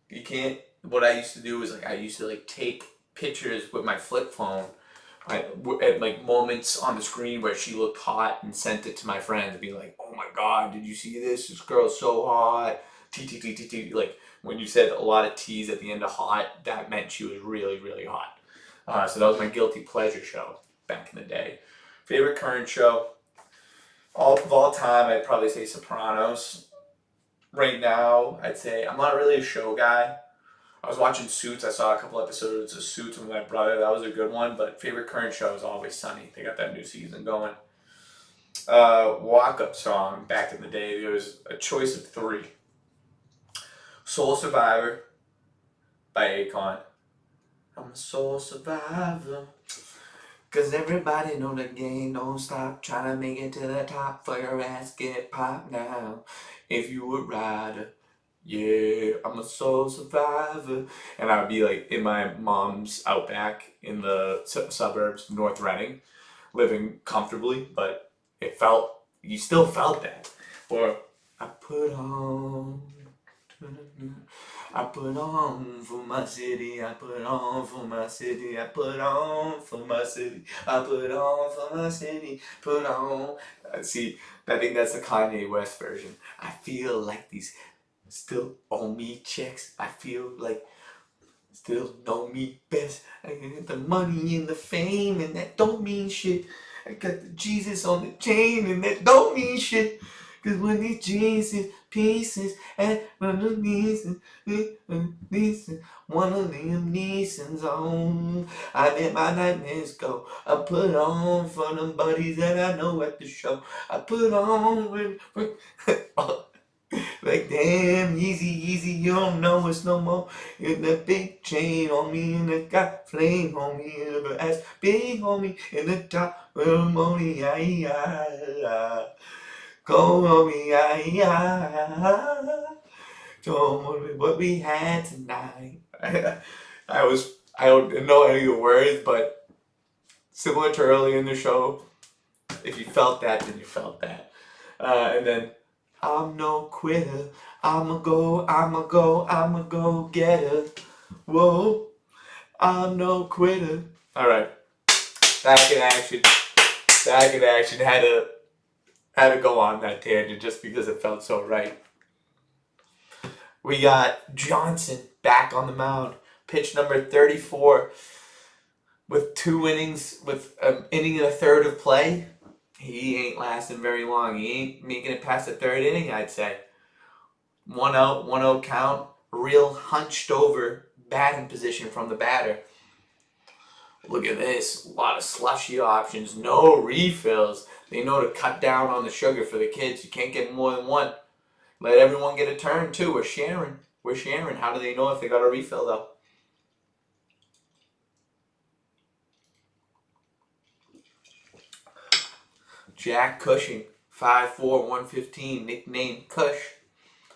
you can't, what I used to do is I used to take pictures with my flip phone at like moments on the screen where she looked hot and sent it to my friends and be like, oh my God, did you see this? This girl's so hot. T. Like when you said a lot of T's at the end of hot, that meant she was really, really hot. So that was my guilty pleasure show back in the day. Favorite current show? Of all time, I'd probably say Sopranos. right now, I'd say I'm not really a show guy. I was watching Suits. I saw a couple episodes of Suits with my brother. That was a good one. But favorite current show is Always Sunny. They got that new season going. Walk up song back in the day. There was a choice of three. Soul Survivor by Akon. I'm a soul survivor. Cause everybody know the game don't stop. Trying to make it to the top for your ass get popped now. If you a rider, yeah, I'm a soul survivor. And I would be like in my mom's outback in the suburbs, North Reading, living comfortably, but you still felt that. Or I put on. I put on for my city, I put on for my city, I put on for my city, I put on for my city, put on. See, I think that's the Kanye West version. I feel like these still owe me checks. I feel like still know me best. I get the money and the fame, and that don't mean shit. I got the Jesus on the chain, and that don't mean shit. Cause when these Jesus pieces and one of these one of them Neesons on, I let my nightmares go. I put on for them buddies that I know at the show. I put on like damn, easy, you don't know it's no more. In the big chain on me, and the got flame on me, and the ass big on me, in the top money, go on me, don't me what we had tonight. I don't know any of the words, but similar to early in the show, if you felt that, then you felt that. And then I'm no quitter. I'ma go getter. Whoa, I'm no quitter. Alright. Back in action. Had to go on that tangent just because it felt so right. We got Johnson back on the mound. Pitch number 34 with 2 innings, with an inning and a third of play. He ain't lasting very long. He ain't making it past the 3rd inning, I'd say. 1 out, 1-0 count. Real hunched over batting position from the batter. Look at this. A lot of slushy options. No refills. They know to cut down on the sugar for the kids. You can't get more than one. Let everyone get a turn, too. We're sharing. How do they know if they got a refill, though? Jack Cushing, 5'4", 115, nicknamed Cush.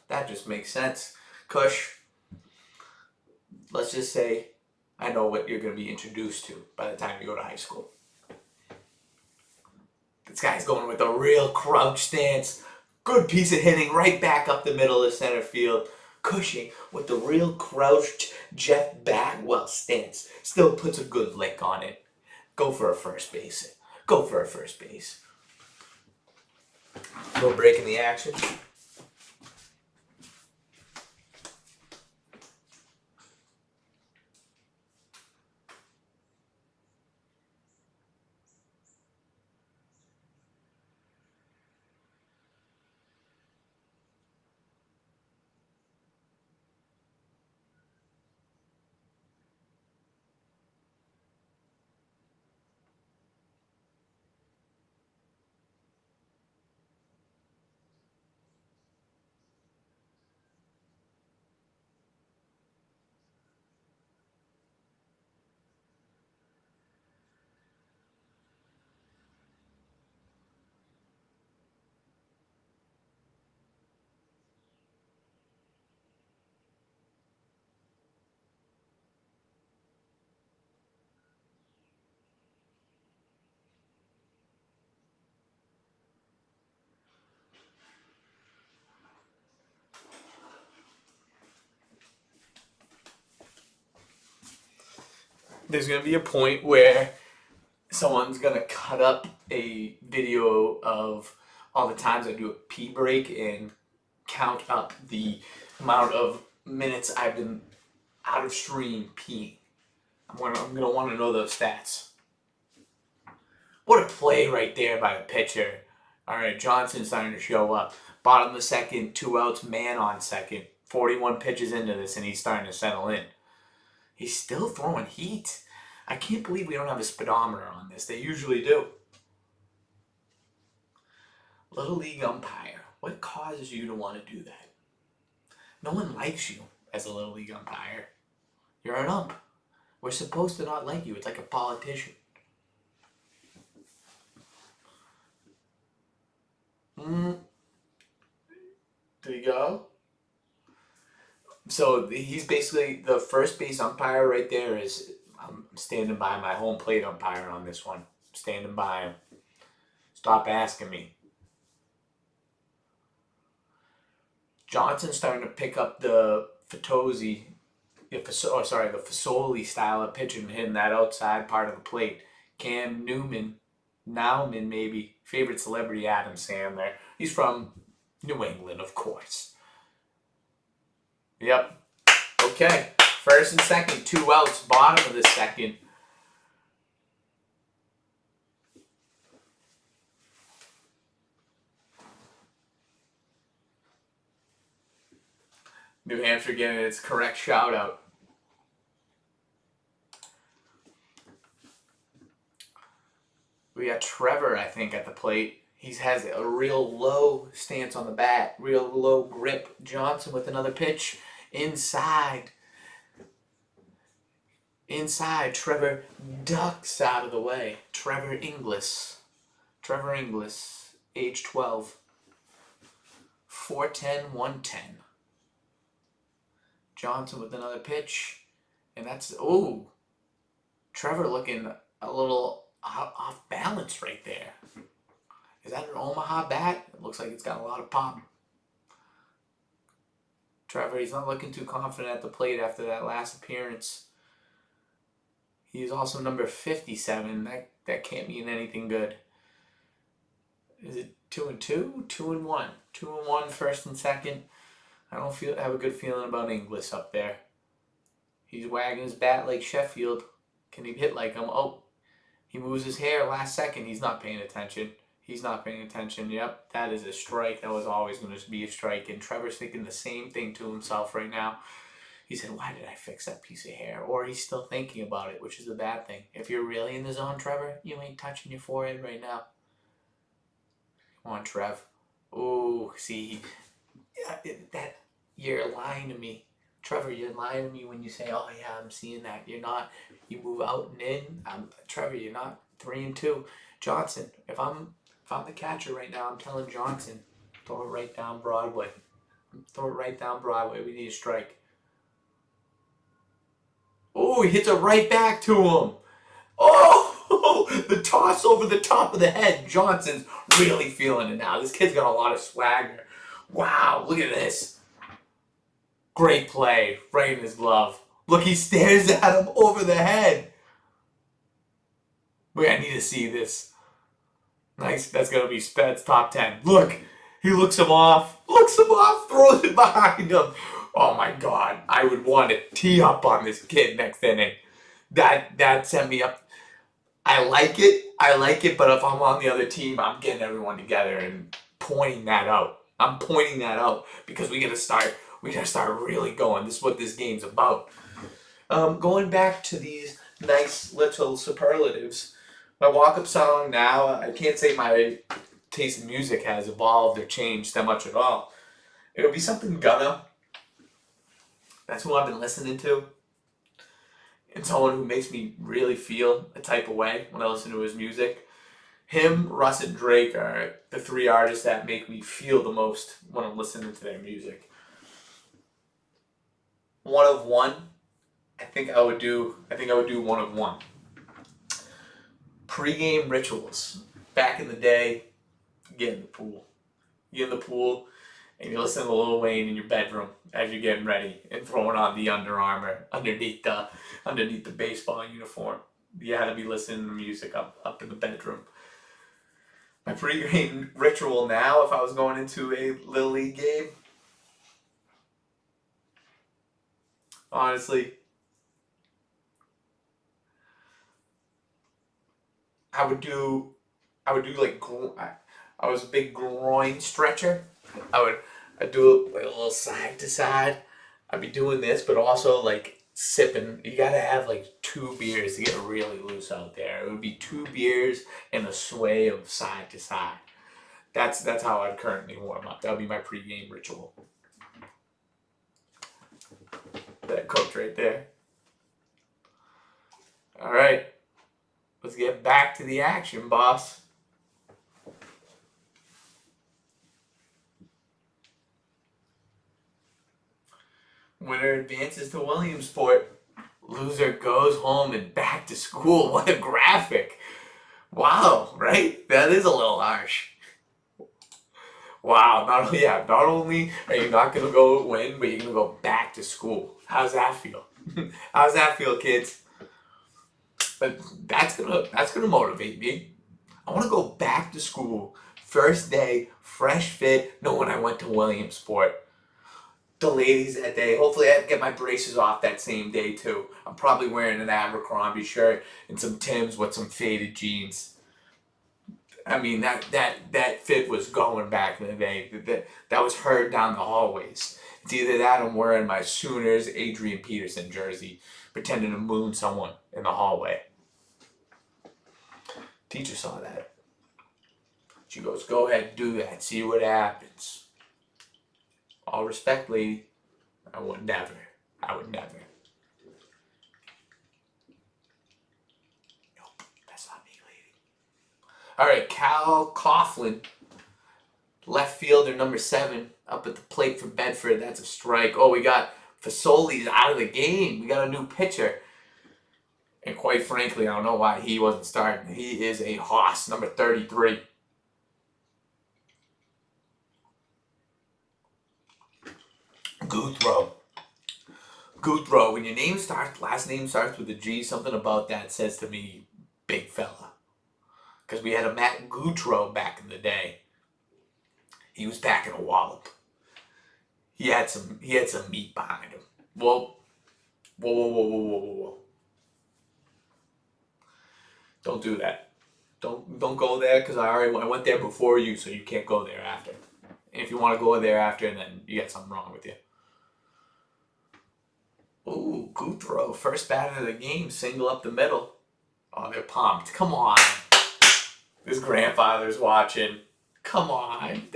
That just makes sense. Cush, let's just say I know what you're going to be introduced to by the time you go to high school. This guy's going with a real crouch stance. Good piece of hitting right back up the middle of center field. Cushing with the real crouched Jeff Bagwell stance. Still puts a good lick on it. Go for a first base. Little break in the action. There's going to be a point where someone's going to cut up a video of all the times I do a pee break and count up the amount of minutes I've been out of stream peeing. I'm going to want to know those stats. What a play right there by the pitcher. All right, Johnson's starting to show up. Bottom of the second, 2 outs, man on second. 41 pitches into this, and he's starting to settle in. He's still throwing heat. I can't believe we don't have a speedometer on this. They usually do. Little League umpire. What causes you to want to do that? No one likes you as a Little League umpire. You're an ump. We're supposed to not like you. It's like a politician. There you go. So he's basically the first base umpire right there. I'm standing by my home plate umpire on this one. Standing by him. Stop asking me. Johnson's starting to pick up the Fasoli style of pitching, hitting that outside part of the plate. Cam Nauman maybe, favorite celebrity Adam Sandler. He's from New England, of course. Yep. Okay. First and second, 2 outs, bottom of the second. New Hampshire getting its correct shout out. We got Trevor, I think, at the plate. He has a real low stance on the bat, real low grip. Johnson with another pitch. Inside. Trevor ducks out of the way. Trevor Inglis, age 12. 410, 110. Johnson with another pitch. And that's, Trevor looking a little off balance right there. Is that an Omaha bat? It looks like it's got a lot of pop. Trevor, he's not looking too confident at the plate after that last appearance. He's also number 57. That can't mean anything good. Is it 2-2? 2-1. 2-1 first and second. I don't have a good feeling about Inglis up there. He's wagging his bat like Sheffield. Can he hit like him? Oh, he moves his hair last second. He's not paying attention. Yep, that is a strike. That was always going to be a strike. And Trevor's thinking the same thing to himself right now. He said, why did I fix that piece of hair? Or he's still thinking about it, which is a bad thing. If you're really in the zone, Trevor, you ain't touching your forehead right now. Come on, Trev. Oh, see, you're lying to me. Trevor, you're lying to me when you say, oh, yeah, I'm seeing that. You're not. You move out and in. Trevor, you're not. 3-2. Johnson, if I'm the catcher right now, I'm telling Johnson, throw it right down Broadway. We need a strike. Oh, he hits it right back to him. Oh, the toss over the top of the head. Johnson's really feeling it now. This kid's got a lot of swagger. Wow, look at this. Great play, right in his glove. Look, he stares at him over the head. Wait, I need to see this. Nice, that's going to be Sped's top 10. Look, he looks him off, throws it behind him. Oh my God, I would want to tee up on this kid next inning. That sent me up. I like it, but if I'm on the other team, I'm getting everyone together and pointing that out. I'm pointing that out because we gotta start really going. This is what this game's about. Going back to these nice little superlatives, my walk-up song now, I can't say my taste in music has evolved or changed that much at all. It'll be something Gunna. That's who I've been listening to. And someone who makes me really feel a type of way when I listen to his music. Him, Russ, and Drake are the 3 artists that make me feel the most when I'm listening to their music. One of one. I think I would do one of one. Pre-game rituals. Back in the day, get in the pool. You get in the pool and you listen to Lil Wayne in your bedroom as you're getting ready and throwing on the Under Armour underneath the baseball uniform. You had to be listening to music up in the bedroom. My pre-game ritual now, if I was going into a Little League game, honestly, I was a big groin stretcher. I'd do it like a little side to side. I'd be doing this, but also like sipping. You gotta have like 2 beers to get really loose out there. It would be 2 beers and a sway of side to side. That's how I'd currently warm up. That would be my pregame ritual. That coach right there. All right, let's get back to the action, boss. Winner advances to Williamsport. Loser goes home and back to school. What a graphic. Wow, right? That is a little harsh. Wow, not only are you not gonna go win, but you're gonna go back to school. How's that feel? How's that feel, kids? But that's gonna motivate me. I wanna go back to school. First day, fresh fit, knowing I went to Williamsport. The ladies that day. Hopefully I get my braces off that same day too. I'm probably wearing an Abercrombie shirt and some Timbs with some faded jeans. I mean, that fit was going back in the day. That was heard down the hallways. It's either that or I'm wearing my Sooners Adrian Peterson jersey, pretending to moon someone in the hallway. Teacher saw that. She goes, go ahead, do that. See what happens. All respect, lady. I would never. Nope, that's not me, lady. All right, Cal Coughlin, left fielder, number 7, up at the plate for Bedford. That's a strike. Oh, we got Fasoli's out of the game. We got a new pitcher. And quite frankly, I don't know why he wasn't starting. He is a hoss, number 33. Guthro. When your last name starts with a G, something about that says to me, big fella. Because we had a Matt Guthro back in the day. He was packing a wallop. He had some meat behind him. Whoa. Don't do that. Don't go there because I went there before you, so you can't go there after. And if you want to go there after, then you got something wrong with you. Ooh, Guthro, first batter of the game, single up the middle. Oh, they're pumped. Come on. His grandfather's watching. Come on.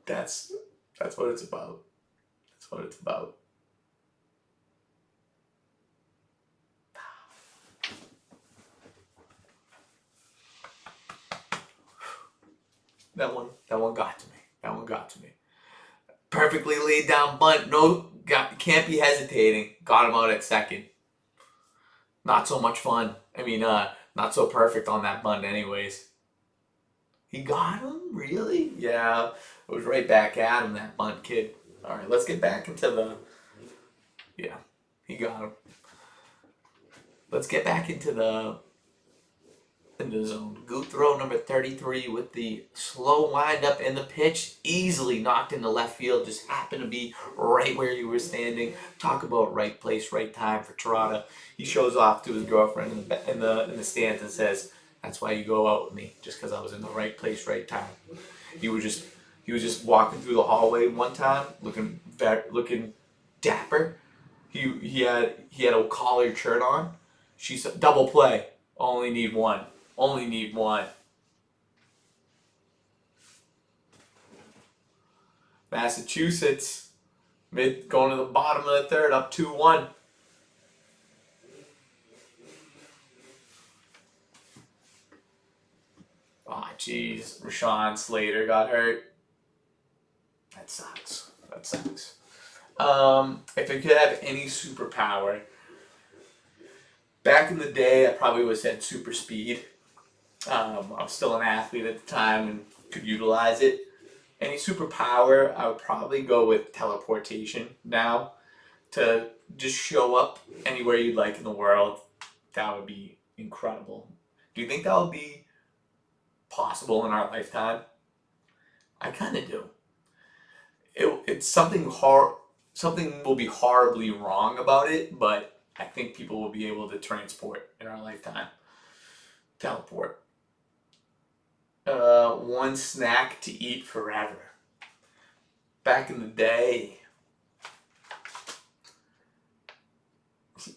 That's what it's about. That's what it's about. That one got to me. Perfectly laid down bunt. Can't be hesitating. Got him out at second. Not so much fun. I mean, not so perfect on that bunt anyways. He got him? Really? Yeah. It was right back at him, that bunt kid. All right, let's get back into the... Yeah, he got him. Let's get back into the zone. Guthro, number 33, with the slow windup and the pitch easily knocked into left field. Just happened to be right where you were standing. Talk about right place, right time for Tirada. He shows off to his girlfriend in the stands and says, "That's why you go out with me, just because I was in the right place, right time." He was just walking through the hallway one time, looking dapper. He had a collared shirt on. She said, "Double play. Only need one. Only need one." Massachusetts, going to the bottom of the third, up 2-1. Oh, jeez. Rashawn Slater got hurt. That sucks. If I could have any superpower, back in the day, I probably would have said super speed. I was still an athlete at the time and could utilize it. Any superpower, I would probably go with teleportation now, to just show up anywhere you'd like in the world. That would be incredible. Do you think that would be possible in our lifetime? I kind of do. It's something will be horribly wrong about it, but I think people will be able to transport in our lifetime. Teleport. One snack to eat forever. Back in the day,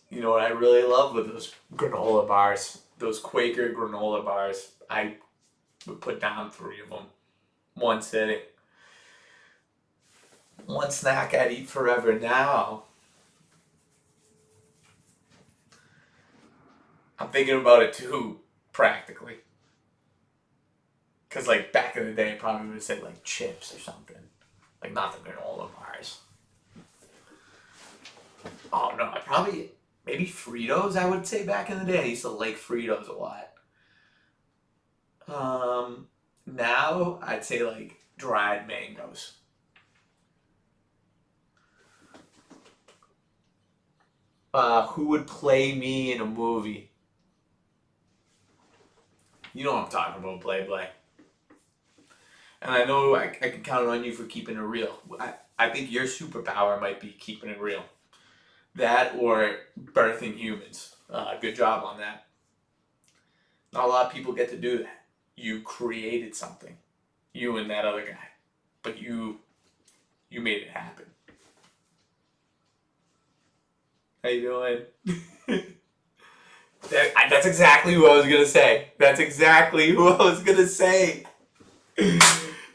you know what I really love with those granola bars, those Quaker granola bars. I would put down 3 of them, one sitting. One snack I'd eat forever. Now, I'm thinking about it too, practically. Because, like, back in the day, I probably would have said, like, chips or something. Like, not the granola bars. Oh, no, I probably, maybe Fritos, I would say, back in the day. I used to like Fritos a lot. Now, I'd say, like, dried mangoes. Who would play me in a movie? You know what I'm talking about, Play. And I know I can count on you for keeping it real. I think your superpower might be keeping it real. That or birthing humans. Good job on that. Not a lot of people get to do that. You created something. You and that other guy. But you made it happen. How you doing? That's exactly who I was going to say. That's exactly who I was going to say.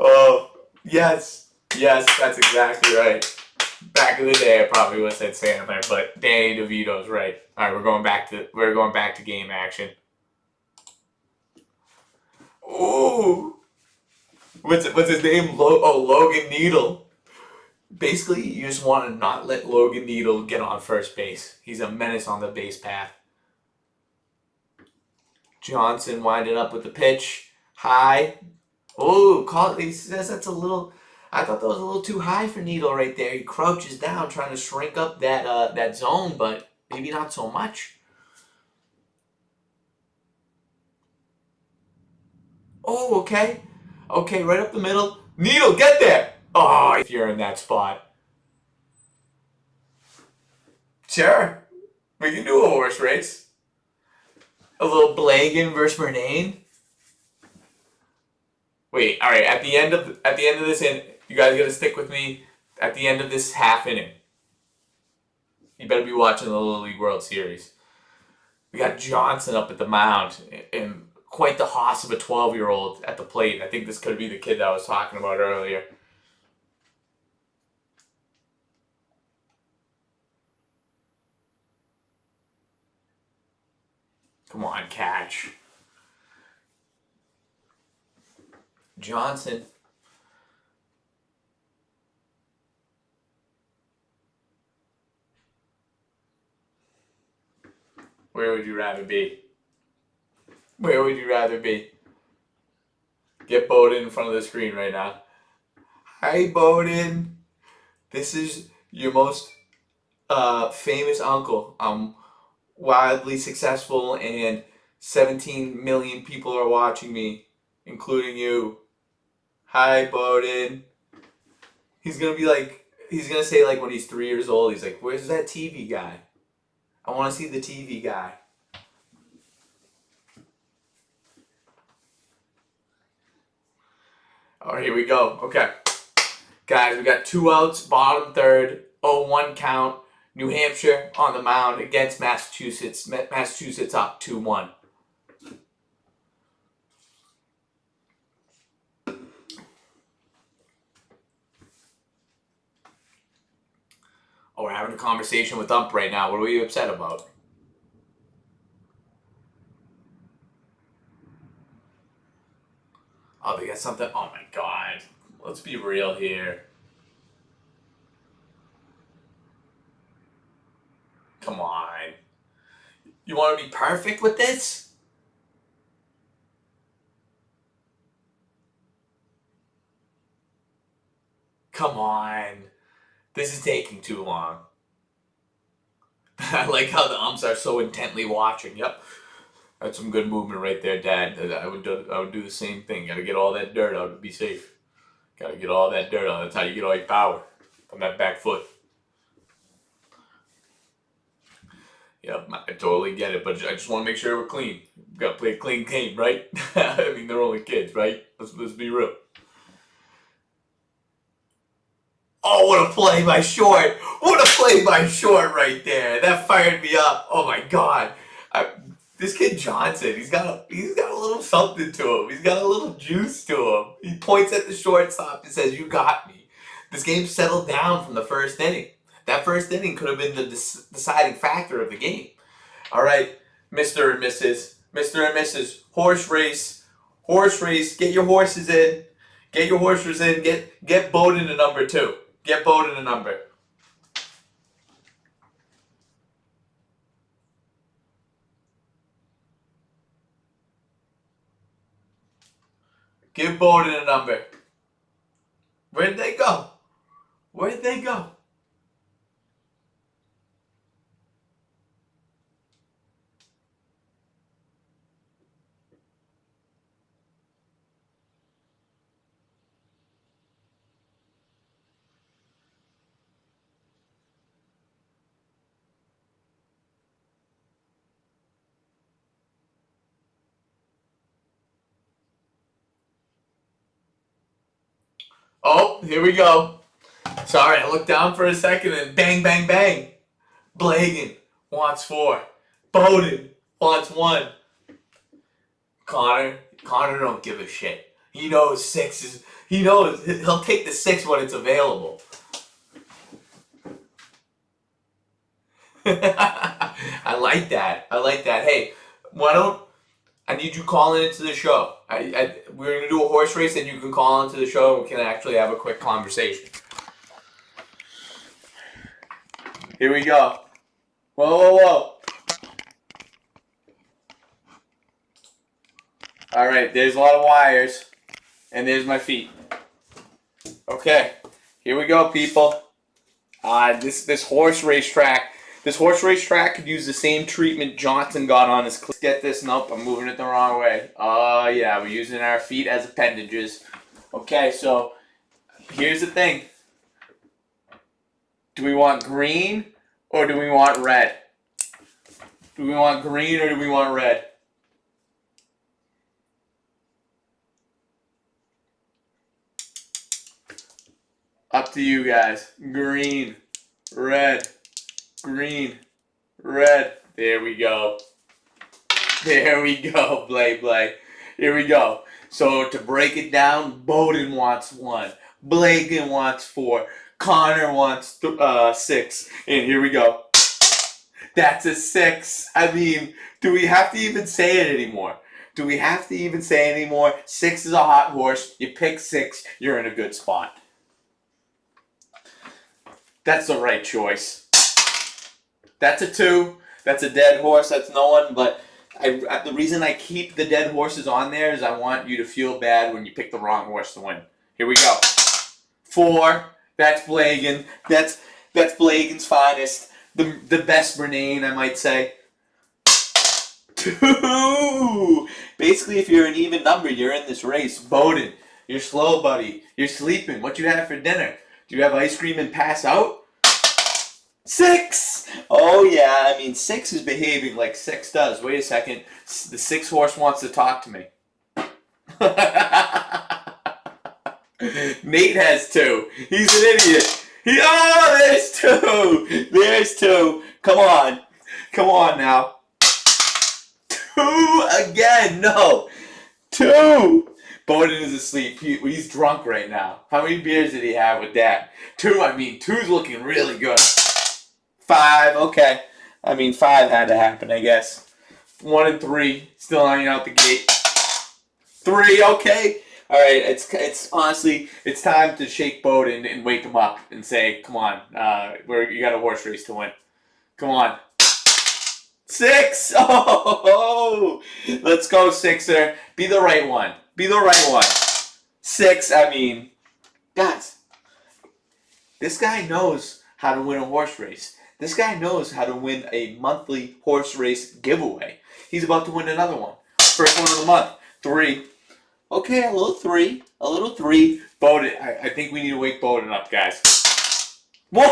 Oh, yes, that's exactly right. Back in the day, I probably would have said Sandler, but Danny DeVito's right. All right, we're going back to game action. Ooh, what's his name? Logan Needle. Basically, you just want to not let Logan Needle get on first base. He's a menace on the base path. Johnson winding up with the pitch. High. Oh, he says that's a little. I thought that was a little too high for Needle right there. He crouches down, trying to shrink up that zone, but maybe not so much. Oh, okay, right up the middle. Needle, get there! Oh, if you're in that spot, sure, we can do a horse race. A little Blangan versus Murnane. Wait, all right. At the end of this you guys gotta stick with me. At the end of this half inning, you better be watching the Little League World Series. We got Johnson up at the mound and quite the hoss of a 12-year-old at the plate. I think this could be the kid that I was talking about earlier. Come on, catch. Johnson. Where would you rather be? Where would you rather be? Get Bowden in front of the screen right now. Hi, Bowden. This is your most famous uncle. I'm wildly successful and 17 million people are watching me, including you. Hi, Bowden. He's gonna say like when he's 3 years old, he's like, where's that TV guy? I want to see the TV guy. All right, here we go. Okay. Guys, we got 2 outs, bottom third, 0-1 count. New Hampshire on the mound against Massachusetts. Massachusetts up 2-1. Oh, we're having a conversation with Ump right now. What are you upset about? Oh, they got something. Oh my God. Let's be real here. Come on. You want to be perfect with this? Come on. This is taking too long. I like how the umps are so intently watching. Yep. That's some good movement right there, Dad. I would do the same thing. Gotta get all that dirt out to be safe. Gotta get all that dirt out. That's how you get all your power from that back foot. Yep, I totally get it, but I just want to make sure we're clean. We gotta play a clean game, right? I mean, they're only kids, right? Let's be real. Oh, what a play by Short! What a play by Short right there! That fired me up. Oh my God, this kid Johnson, he's got a little something to him. He's got a little juice to him. He points at the shortstop and says, "You got me." This game settled down from the first inning. That first inning could have been the deciding factor of the game. All right, Mr. and Mrs. Horse race. Get your horses in. Get your horses in. Get Bowden to number 2. Get Bowden a number. Give Bowden a number. Where'd they go? Where'd they go? Oh, here we go. Sorry, I looked down for a second and bang, bang, bang. Blagan wants 4. Bowden wants 1. Connor don't give a shit. He knows 6 is, he'll take the 6 when it's available. I like that. Hey, I need you calling into the show. We're going to do a horse race and you can call into the show and we can actually have a quick conversation. Here we go. Whoa. All right, there's a lot of wires and there's my feet. Okay, here we go, people. This horse race track. This horse race track could use the same treatment Johnson got on his. Let's get this. Nope, I'm moving it the wrong way. Oh yeah, we're using our feet as appendages. Okay, so here's the thing. Do we want green or do we want red? Do we want green or do we want red? Up to you guys. Green, red. Green, red. There we go. Blay. Here we go. So to break it down, Bowden wants 1. Blagan wants 4. Connor wants 6. And here we go. That's a 6. I mean, do we have to even say it anymore? 6 is a hot horse. You pick 6, you're in a good spot. That's the right choice. That's a 2. That's a dead horse. That's no one. But the reason I keep the dead horses on there is I want you to feel bad when you pick the wrong horse to win. Here we go. 4. That's Blagan. That's Blagan's finest. The best Bernane, I might say. 2. Basically, if you're an even number, you're in this race. Bowden, you're slow, buddy. You're sleeping. What you have for dinner? Do you have ice cream and pass out? 6! Oh yeah, I mean 6 is behaving like 6 does. Wait a second. The 6 horse wants to talk to me. Nate has 2. He's an idiot. There's 2! There's 2. Come on now. 2 again. No. 2. Bowden is asleep. He's drunk right now. How many beers did he have with that? 2, I mean 2's looking really good. 5, okay. I mean 5 had to happen, I guess. 1 and 3, still hanging out the gate. 3, okay. All right, it's honestly, it's time to shake Bowden and wake him up and say, come on, you got a horse race to win. Come on. 6, oh, let's go, Sixer. Be the right one. 6, I mean, guys, this guy knows how to win a horse race. This guy knows how to win a monthly horse race giveaway. He's about to win another one. First one of the month. 3. Okay, a little 3. Bowden, I think we need to wake Bowden up, guys. 1!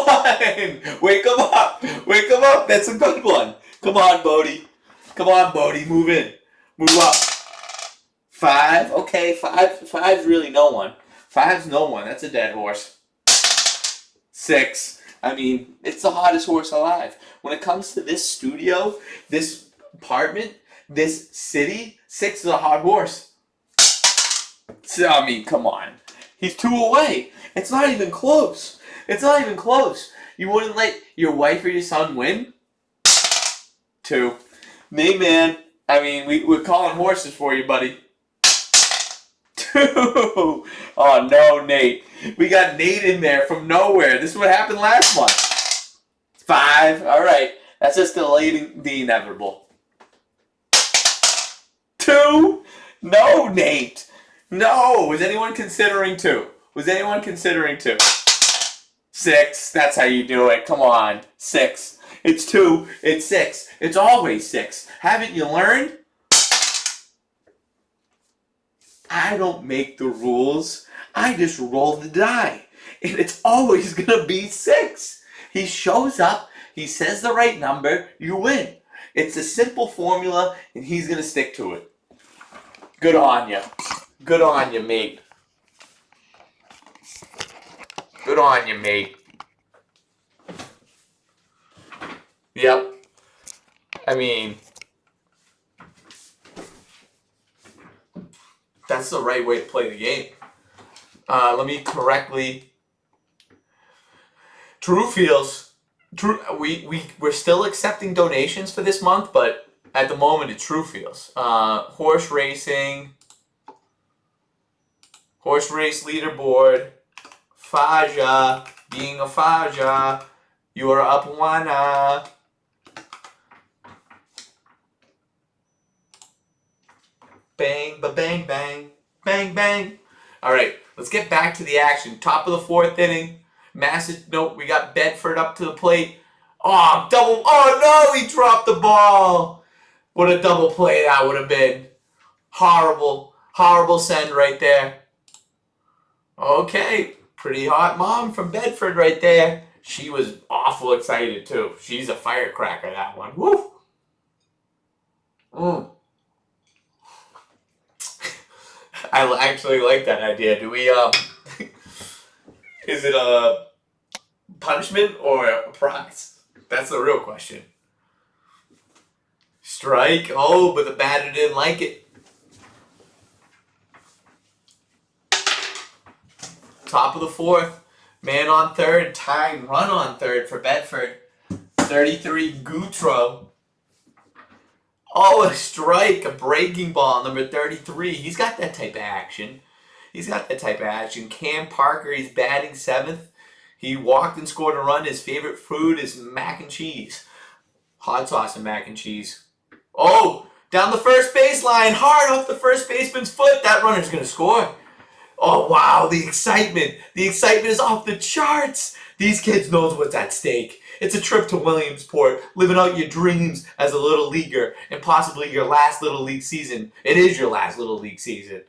Wake him up. That's a good one. Come on, Bodie. Come on, Bodie. Move in. Move up. 5. Okay, five's really no one. 5's no one. That's a dead horse. 6. I mean, it's the hottest horse alive. When it comes to this studio, this apartment, this city, 6 is a hot horse. So, I mean, come on. He's 2 away. It's not even close. It's not even close. You wouldn't let your wife or your son win? 2. Me, man. I mean, we're calling horses for you, buddy. 2. Oh, no, Nate. We got Nate in there from nowhere. This is what happened last month. 5. All right. That's just delaying the inevitable. 2. No, Nate. No. Was anyone considering 2? Was anyone considering 2? 6. That's how you do it. Come on. 6. It's 2. It's 6. It's always 6. Haven't you learned? I don't make the rules. I just roll the die. And it's always going to be 6. He shows up. He says the right number. You win. It's a simple formula, and he's going to stick to it. Good on you. Good on you, mate. Good on you, mate. Yep. I mean, that's the right way to play the game. Let me correctly. We're still accepting donations for this month, but at the moment it's TrueFeels. Horse race leaderboard. Faja, being a Faja, you are up 1. Bang, ba-bang, bang, bang, bang. All right, let's get back to the action. Top of the 4th inning. We got Bedford up to the plate. Oh, double. Oh, no, he dropped the ball. What a double play that would have been. Horrible, horrible send right there. Okay, pretty hot mom from Bedford right there. She was awful excited, too. She's a firecracker, that one. Woo! I actually like that idea. Do we, is it a punishment or a prize? That's the real question. Strike. Oh, but the batter didn't like it. Top of the 4th. Man on third. Tying run on third for Bedford. 33 Goutreau. Oh, a strike. A breaking ball. Number 33. He's got that type of action. Cam Parker, he's batting 7th. He walked and scored a run. His favorite food is mac and cheese. Hot sauce and mac and cheese. Oh, down the first baseline. Hard off the first baseman's foot. That runner's going to score. Oh, wow, the excitement. The excitement is off the charts. These kids knows what's at stake. It's a trip to Williamsport, living out your dreams as a little leaguer, and possibly your last little league season. It is your last little league season.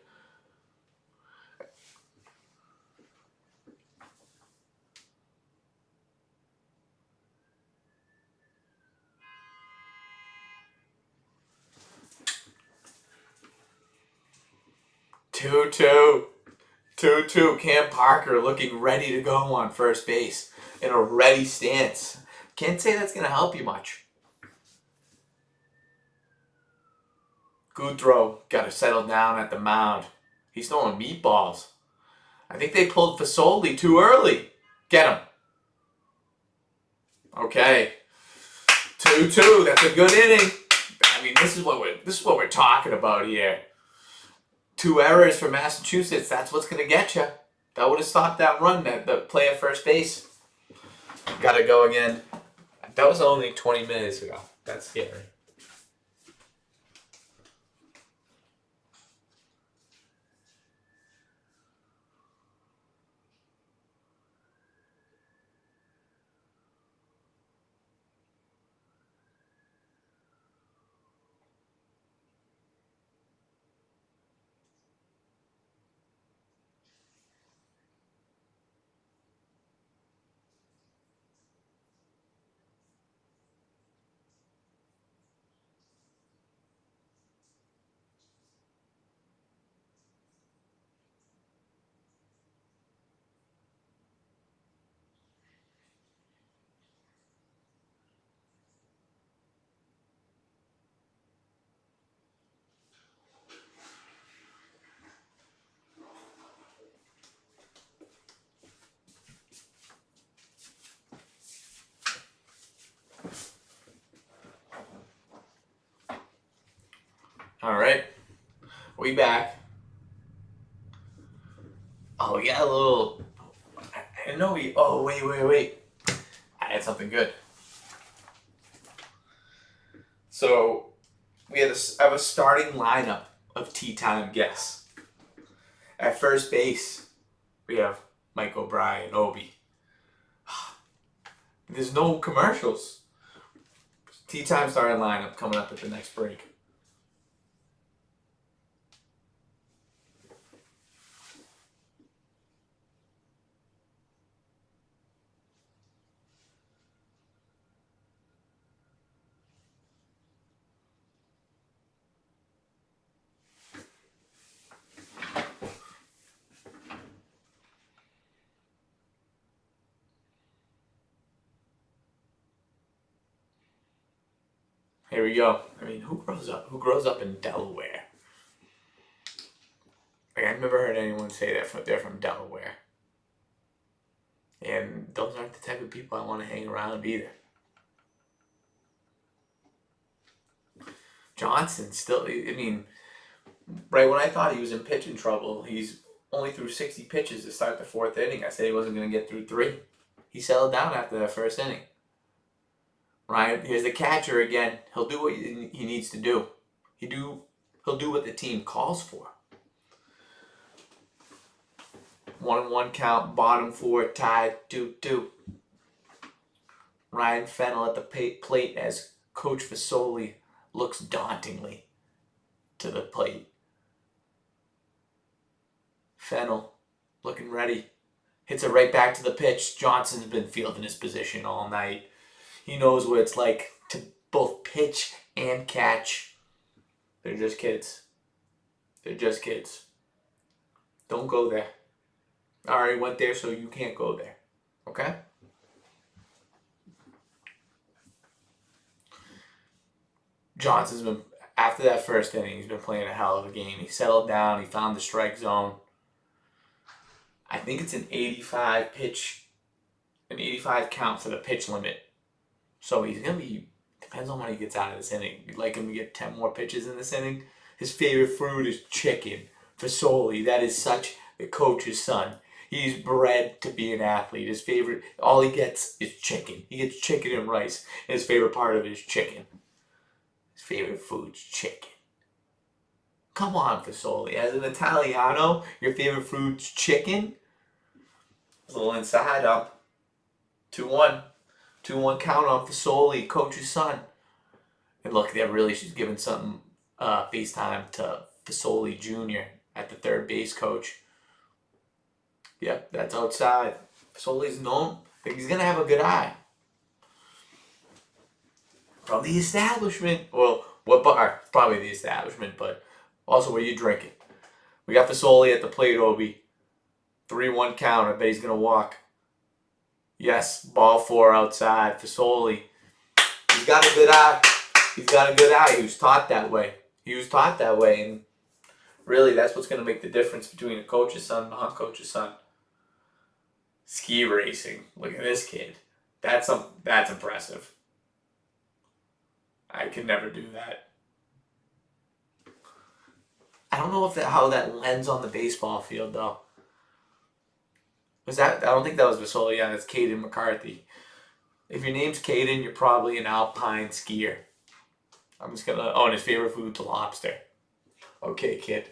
Two. Cam Parker looking ready to go on first base in a ready stance. Can't say that's going to help you much. Goutreau got to settle down at the mound. He's throwing meatballs. I think they pulled Fasoli too early. Get him. Okay. 2-2. That's a good inning. I mean, this is what we're talking about here. 2 errors for Massachusetts. That's what's going to get you. That would have stopped that run, that play at first base. Got to go again. That was only 20 minutes ago. That's scary. All right, we back. Oh, we got a little. I didn't know we. Oh, wait. I had something good. So we have a starting lineup of tea time guests. At first base, we have Mike O'Brien, Obi. There's no commercials. Tea time starting lineup coming up at the next break. Here we go. I mean, who grows up in Delaware? Like, I've never heard anyone say that they're from Delaware. And those aren't the type of people I want to hang around either. Johnson still, I mean, right when I thought he was in pitching trouble, he's only threw 60 pitches to start the fourth inning. I said he wasn't going to get through 3. He settled down after that first inning. Right, here's the catcher again. He'll do what he needs to do. He'll do what the team calls for. 1-1 count, bottom 4, tied, 2-2. Ryan Fennell at the plate as Coach Fasoli looks dauntingly to the plate. Fennell looking ready. Hits it right back to the pitch. Johnson's been fielding his position all night. He knows what it's like to both pitch and catch. They're just kids. Don't go there. I already went there, so you can't go there. Okay? Johnson's been, after that first inning, he's been playing a hell of a game. He settled down. He found the strike zone. I think it's an 85 count for the pitch limit. So he's going to be, depends on when he gets out of this inning. You'd like him to get 10 more pitches in this inning. His favorite fruit is chicken. Fasoli, that is such the coach's son. He's bred to be an athlete. His favorite, all he gets is chicken. He gets chicken and rice. And his favorite part of it is chicken. His favorite food's chicken. Come on, Fasoli. As an Italiano, your favorite food's chicken? A little inside up. 2-1. 2-1 count on Fasoli, coach's son. And look, they're really, she's giving some FaceTime to Fasoli Jr. at the third base coach. Yep, that's outside. Fasoli's known. I think he's going to have a good eye. From the establishment. Well, what bar? Probably the establishment, but also where you drinking. We got Fasoli at the plate, Obi. 3-1 count. I bet he's going to walk. Yes, ball 4 outside. Fasoli. He's got a good eye. He was taught that way. And really, that's what's going to make the difference between a coach's son and a non-coach's son. Ski racing. Look at this kid. That's impressive. I could never do that. I don't know how that lens on the baseball field, though. I don't think that was Fasoli. Yeah, that's Caden McCarthy. If your name's Caden, you're probably an alpine skier. I'm just gonna. Oh, and his favorite food's lobster. Okay, kid.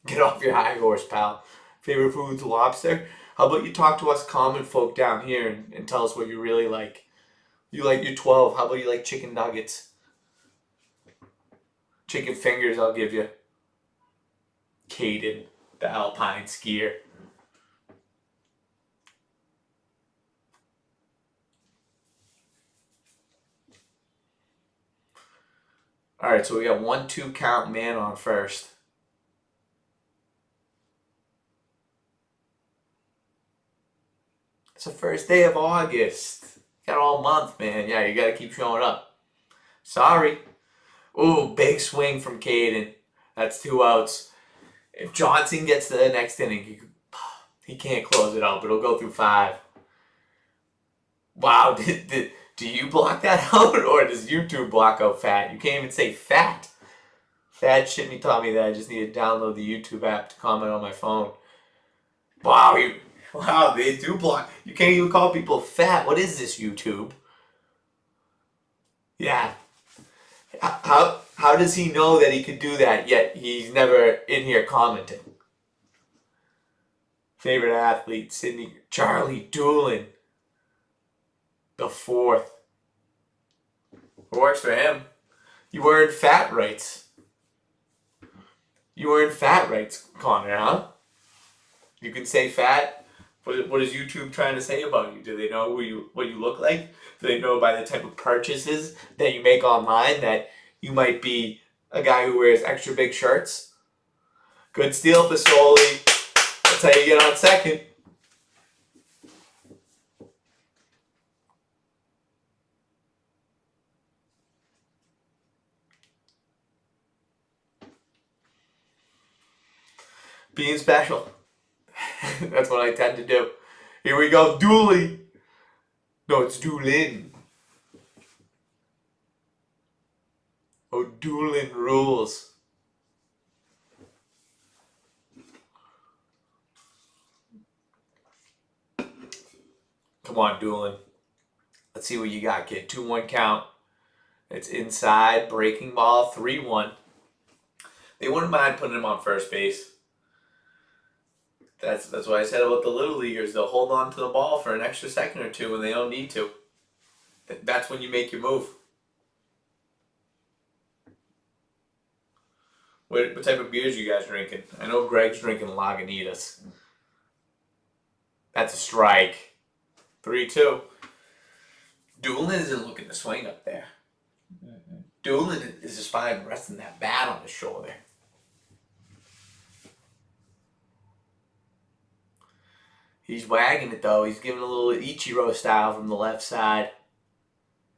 Get off your high horse, pal. Favorite food's lobster? How about you talk to us common folk down here and tell us what you really like? You like your 12. How about you like chicken nuggets? Chicken fingers, I'll give you. Caden, the alpine skier. All right, so we got 1-2 count, man on first. It's the first day of August. You got all month, man. Yeah, you got to keep showing up. Sorry. Ooh, big swing from Caden. That's 2 outs. If Johnson gets to the next inning, he can't close it out, but he'll go through 5. Wow, do you block that out, or does YouTube block out fat? You can't even say fat. Fat Shitney taught me that I just need to download the YouTube app to comment on my phone. Wow, wow, they do block. You can't even call people fat. What is this, YouTube? Yeah. How does he know that he could do that, yet he's never in here commenting? Favorite athlete, Charlie Doolin. The fourth. It works for him. You weren't fat rights. You weren't fat rights, Connor, huh? You can say fat. What is YouTube trying to say about you? Do they know what you look like? Do they know by the type of purchases that you make online that you might be a guy who wears extra big shirts? Good steal, Fasoli. That's how you get on second. Being special. That's what I tend to do. Here we go, Dooley. No, it's Doolin. Oh, Doolin rules. Come on, Doolin. Let's see what you got, kid. 2-1 count. It's inside. Breaking ball. 3-1. They wouldn't mind putting him on first base. That's what I said about the little leaguers. They'll hold on to the ball for an extra second or two when they don't need to. That's when you make your move. What type of beers are you guys drinking? I know Greg's drinking Lagunitas. That's a strike. 3-2. Doolin isn't looking to swing up there. Doolin is just fine resting that bat on his shoulder. He's wagging it though. He's giving a little Ichiro style from the left side.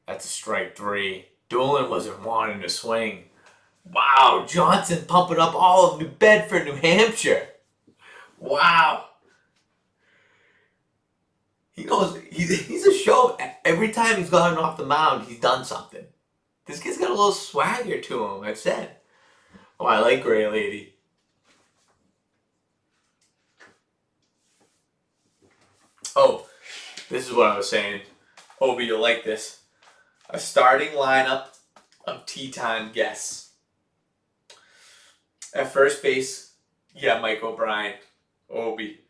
That's a strike 3. Doolin wasn't wanting to swing. Wow, Johnson pumping up all of New Bedford, New Hampshire. Wow. He knows he's a show. Every time he's gotten off the mound, he's done something. This kid's got a little swagger to him, I've said. Oh, I like Gray Lady. Oh, this is what I was saying. Obi, you'll like this. A starting lineup of tea time guests. At first base, yeah, Mike O'Brien. Obi.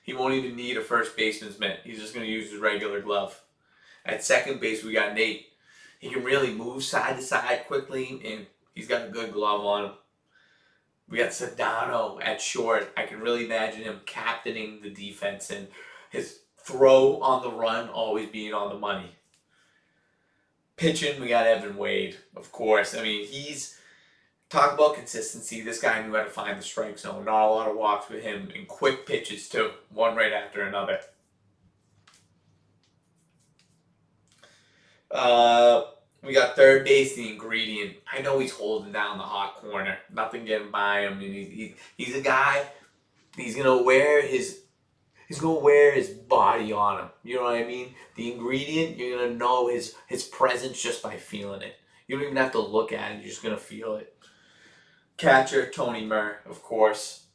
He won't even need a first baseman's mitt. He's just going to use his regular glove. At second base, we got Nate. He can really move side to side quickly, and he's got a good glove on him. We got Sedano at short. I can really imagine him captaining the defense and his throw on the run always being on the money. Pitching, we got Evan Wade, of course. I mean, talk about consistency. This guy knew how to find the strike zone. Not a lot of walks with him, and quick pitches too. One right after another. We got third base, the ingredient. I know he's holding down the hot corner. Nothing getting by him. And he's a guy. He's gonna wear his body on him. You know what I mean? The ingredient, you're gonna know his presence just by feeling it. You don't even have to look at it. You're just gonna feel it. Catcher, Tony Murr, of course.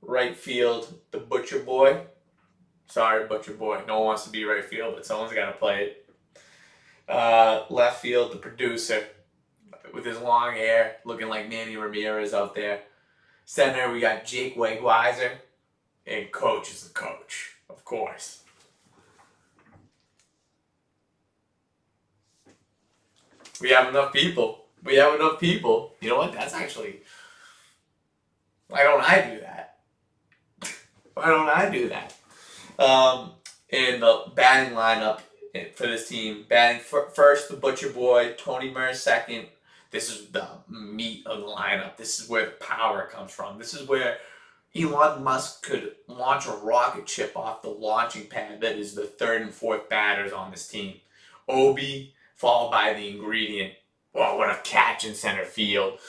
Right field, the Butcher Boy. Sorry, Butcher Boy. No one wants to be right field, but someone's got to play it. Left field, the producer. With his long hair, looking like Manny Ramirez out there. Center, we got Jake Wegweiser. And coach is the coach, of course. We have enough people. You know what? That's actually... Why don't I do that? In the batting lineup for this team, batting first, the Butcher Boy, Tony Murr second. This is the meat of the lineup. This is where the power comes from. This is where Elon Musk could launch a rocket ship off the launching pad that is the third and fourth batters on this team. Obi, followed by the ingredient. Well, what a catch in center field.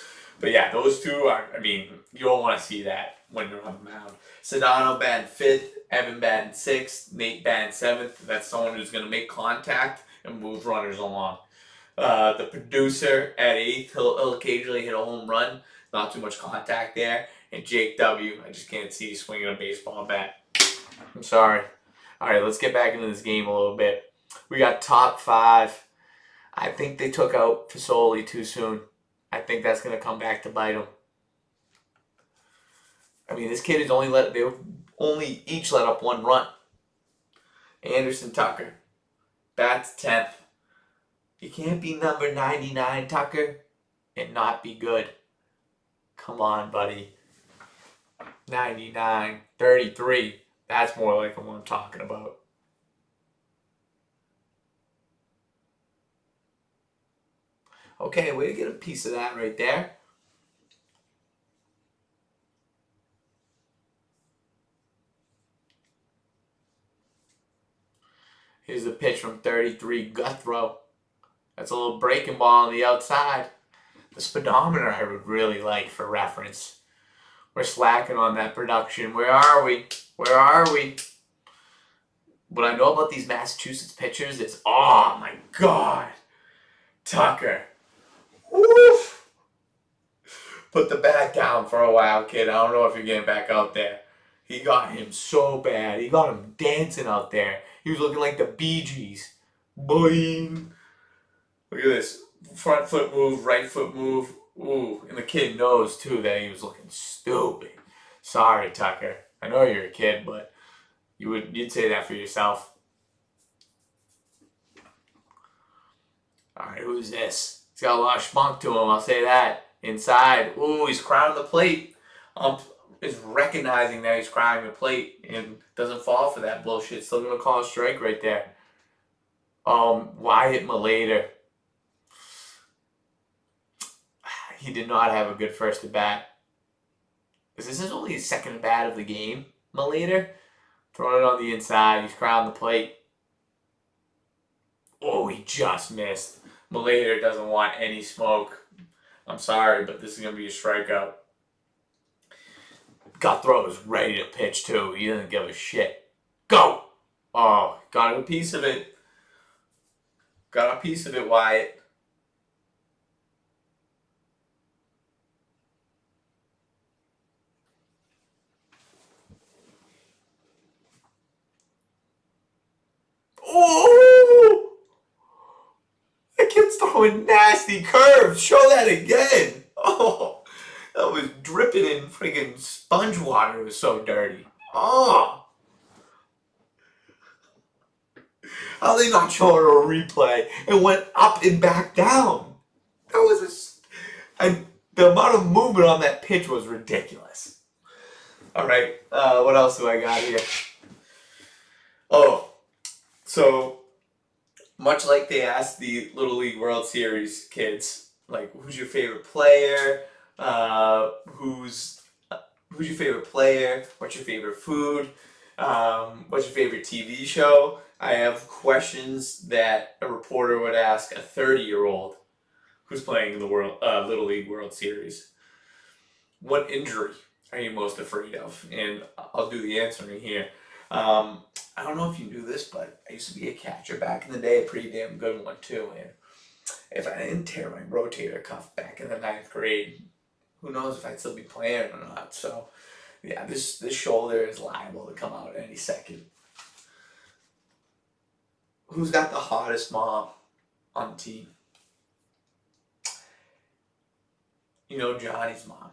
But yeah, those two are, you don't want to see that when you're on the mound. Sedano batting 5th, Evan batting 6th, Nate batting 7th. That's someone who's going to make contact and move runners along. The producer at 8th, he'll occasionally hit a home run. Not too much contact there. And Jake W, I just can't see swinging a baseball bat. I'm sorry. All right, let's get back into this game a little bit. We got top 5. I think they took out Fasoli too soon. I think that's going to come back to bite them. I mean, this kid is they only each let up 1 run. Anderson Tucker, bats 10th. You can't be number 99, Tucker, and not be good. Come on, buddy. 99, 33. That's more like what I'm talking about. Okay, way to get a piece of that right there. Here's the pitch from 33, gut throw. That's a little breaking ball on the outside. The speedometer I would really like for reference. We're slacking on that production. Where are we? Where are we? What I know about these Massachusetts pitchers is, oh my God, Tucker. Woof. Put the bat down for a while, kid. I don't know if you're getting back out there. He got him so bad. He got him dancing out there. He was looking like the Bee Gees. Boing. Look at this. Front foot move, right foot move. Ooh, and the kid knows, too, that he was looking stupid. Sorry, Tucker. I know you're a kid, but you'd say that for yourself. All right, who's this? He's got a lot of spunk to him, I'll say that. Inside. Ooh, he's crowding the plate. Is recognizing that he's crowding the plate and doesn't fall for that bullshit. Still going to call a strike right there. Wyatt Malater. He did not have a good first at bat. This is only his second at bat of the game. Malater throwing it on the inside. He's crowding the plate. Oh, he just missed. Malater doesn't want any smoke. I'm sorry, but this is going to be a strikeout. Gut throw is ready to pitch too. He doesn't give a shit. Go! Oh, got a piece of it. Got a piece of it, Wyatt. Oh! That kid's throwing nasty curves. Show that again. Oh, that was dripping in freaking sponge water. It was so dirty. Oh. How they not show her a replay? It went up and back down. That was the amount of movement on that pitch was ridiculous. All right, what else do I got here? Oh, so much like they asked the Little League World Series kids, like, who's your favorite player? Who's your favorite player? What's your favorite food? What's your favorite TV show? I have questions that a reporter would ask a 30-year-old who's playing in the Little League World Series. What injury are you most afraid of? And I'll do the answering here. I don't know if you knew this, but I used to be a catcher back in the day, a pretty damn good one too. And if I didn't tear my rotator cuff back in the 9th grade, who knows if I'd still be playing or not. So, yeah, this shoulder is liable to come out any second. Who's got the hottest mom on the team? You know, Johnny's mom.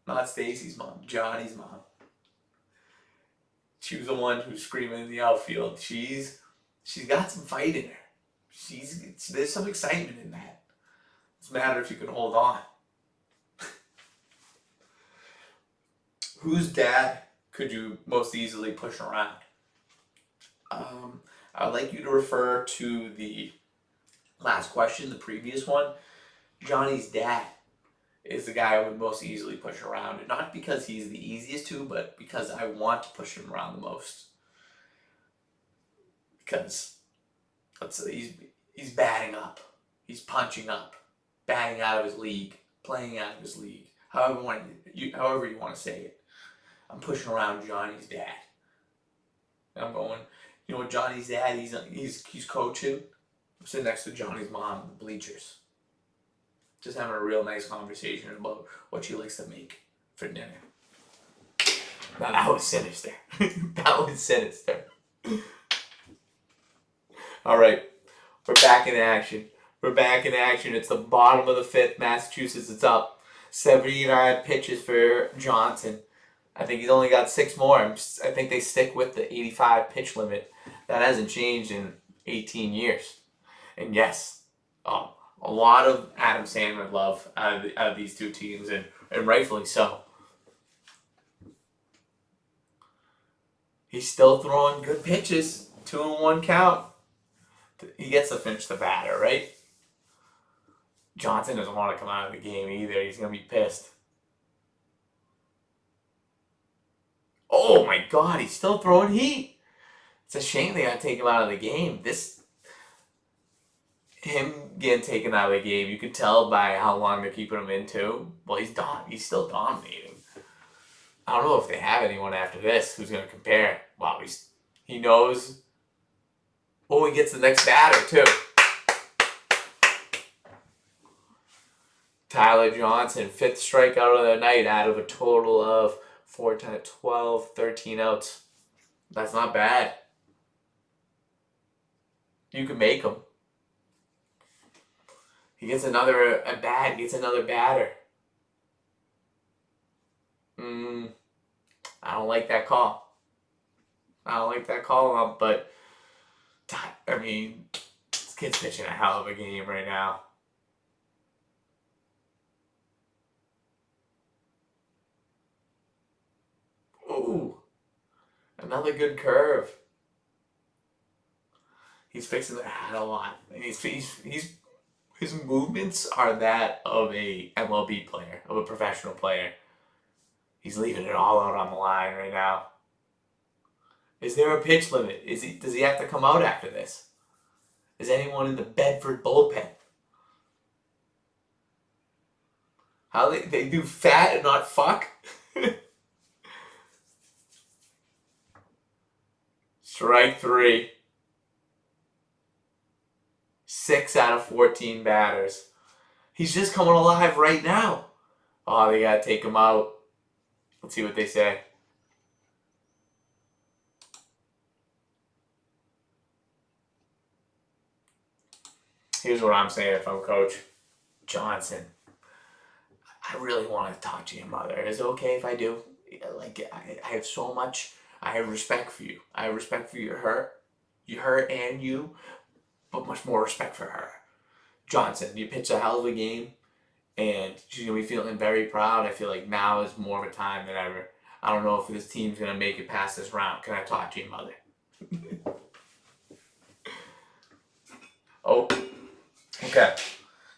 Not Stacy's mom, Johnny's mom. She was the one who's screaming in the outfield. She's got some fight in her. There's some excitement in that. It's a matter if you can hold on. Whose dad could you most easily push around? I would like you to refer to the last question, the previous one. Johnny's dad is the guy I would most easily push around. And not because he's the easiest to, but because I want to push him around the most. Because he's batting up. He's punching up. Batting out of his league. Playing out of his league. However you want to say it. I'm pushing around Johnny's dad. And I'm going, you know what, Johnny's dad, he's coaching. I'm sitting next to Johnny's mom in the bleachers. Just having a real nice conversation about what she likes to make for dinner. Now that was sinister. That was sinister. All right, we're back in action. We're back in action. It's the bottom of the fifth. Massachusetts is up. 79 pitches for Johnson. I think he's only got 6 more. I think they stick with the 85 pitch limit. That hasn't changed in 18 years. And yes, a lot of Adam Sandler love out of these two teams, and rightfully so. He's still throwing good pitches. 2-1 count. He gets to finish the batter, right? Johnson doesn't want to come out of the game either. He's going to be pissed. Oh my God, he's still throwing heat. It's a shame they got to take him out of the game. Him getting taken out of the game, you can tell by how long they're keeping him in too. Well, he's still dominating. I don't know if they have anyone after this who's going to compare. Wow, he knows. Oh, he gets the next batter too. Tyler Johnson, 5th strikeout of the night out of a total of 4 times 12, 13 outs. That's not bad. You can make them. He gets another at bat, gets another batter. I don't like that call. But I mean, this kid's pitching a hell of a game right now. Ooh, another good curve. He's fixing the hat a lot. His movements are that of a MLB player, of a professional player. He's leaving it all out on the line right now. Is there a pitch limit? Does he have to come out after this? Is anyone in the Bedford bullpen? How they do fat and not fuck? Strike 3. 6 out of 14 batters. He's just coming alive right now. Oh, they gotta take him out. Let's see what they say. Here's what I'm saying if I'm Coach Johnson. I really want to talk to your mother. Is it okay if I do? Like, I have so much. I have respect for you. I have respect for her and you, but much more respect for her. Johnson, you pitched a hell of a game, and she's going to be feeling very proud. I feel like now is more of a time than ever. I don't know if this team's going to make it past this round. Can I talk to your mother? Oh, okay.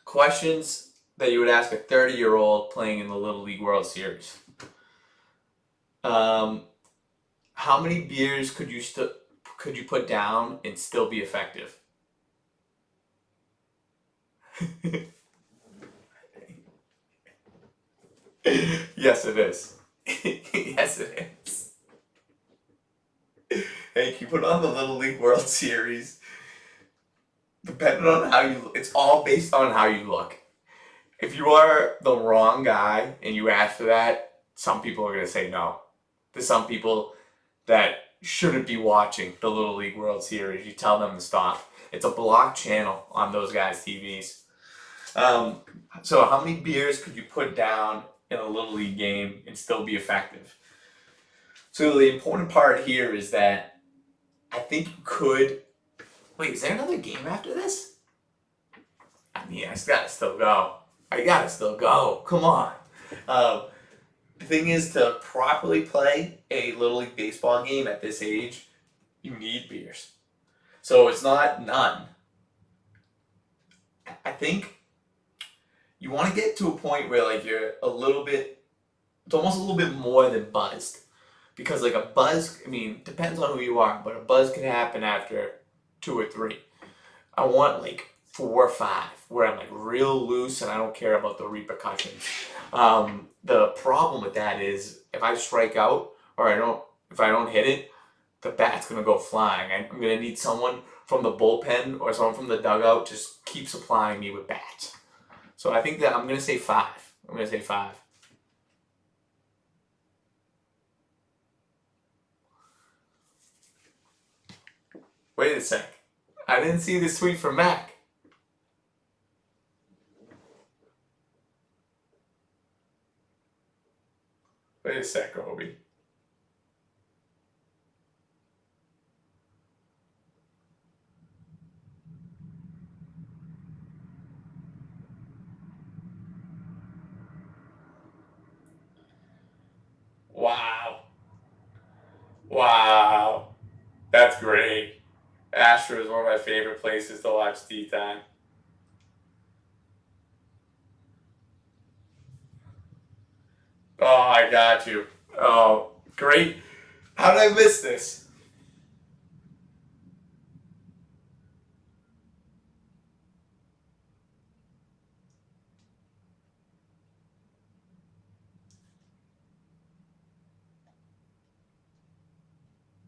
Questions that you would ask a 30-year-old playing in the Little League World Series. How many beers could you put down and still be effective? Yes, it is. Yes, it is. Hey, can you put on the Little League World Series? Depending on how it's all based on how you look. If you are the wrong guy and you ask for that, some people are going to say no. There's some people that shouldn't be watching the Little League World Series. You tell them to stop. It's a blocked channel on those guys' TVs. So how many beers could you put down in a Little League game and still be effective? So the important part here is that I think you could... Wait, is there another game after this? I mean, I gotta still go. Come on. The thing is, to properly play a Little League baseball game at this age, you need beers. So it's not none. I think you want to get to a point where like you're a little bit, it's almost a little bit more than buzzed. Because like a buzz, I mean, depends on who you are, but a buzz can happen after 2 or 3. I want like 4 or 5 where I'm like real loose and I don't care about the repercussions. The problem with that is if I strike out or if I don't hit it, the bat's gonna go flying. I'm gonna need someone from the bullpen or someone from the dugout just keep supplying me with bats. So I think that I'm going to say 5. I'm going to say 5. Wait a sec. I didn't see this tweet from Mac. Wait a sec, Obi. Wow. Wow. That's great. Astro is one of my favorite places to watch tea time. Oh, I got you. Oh, great. How did I miss this?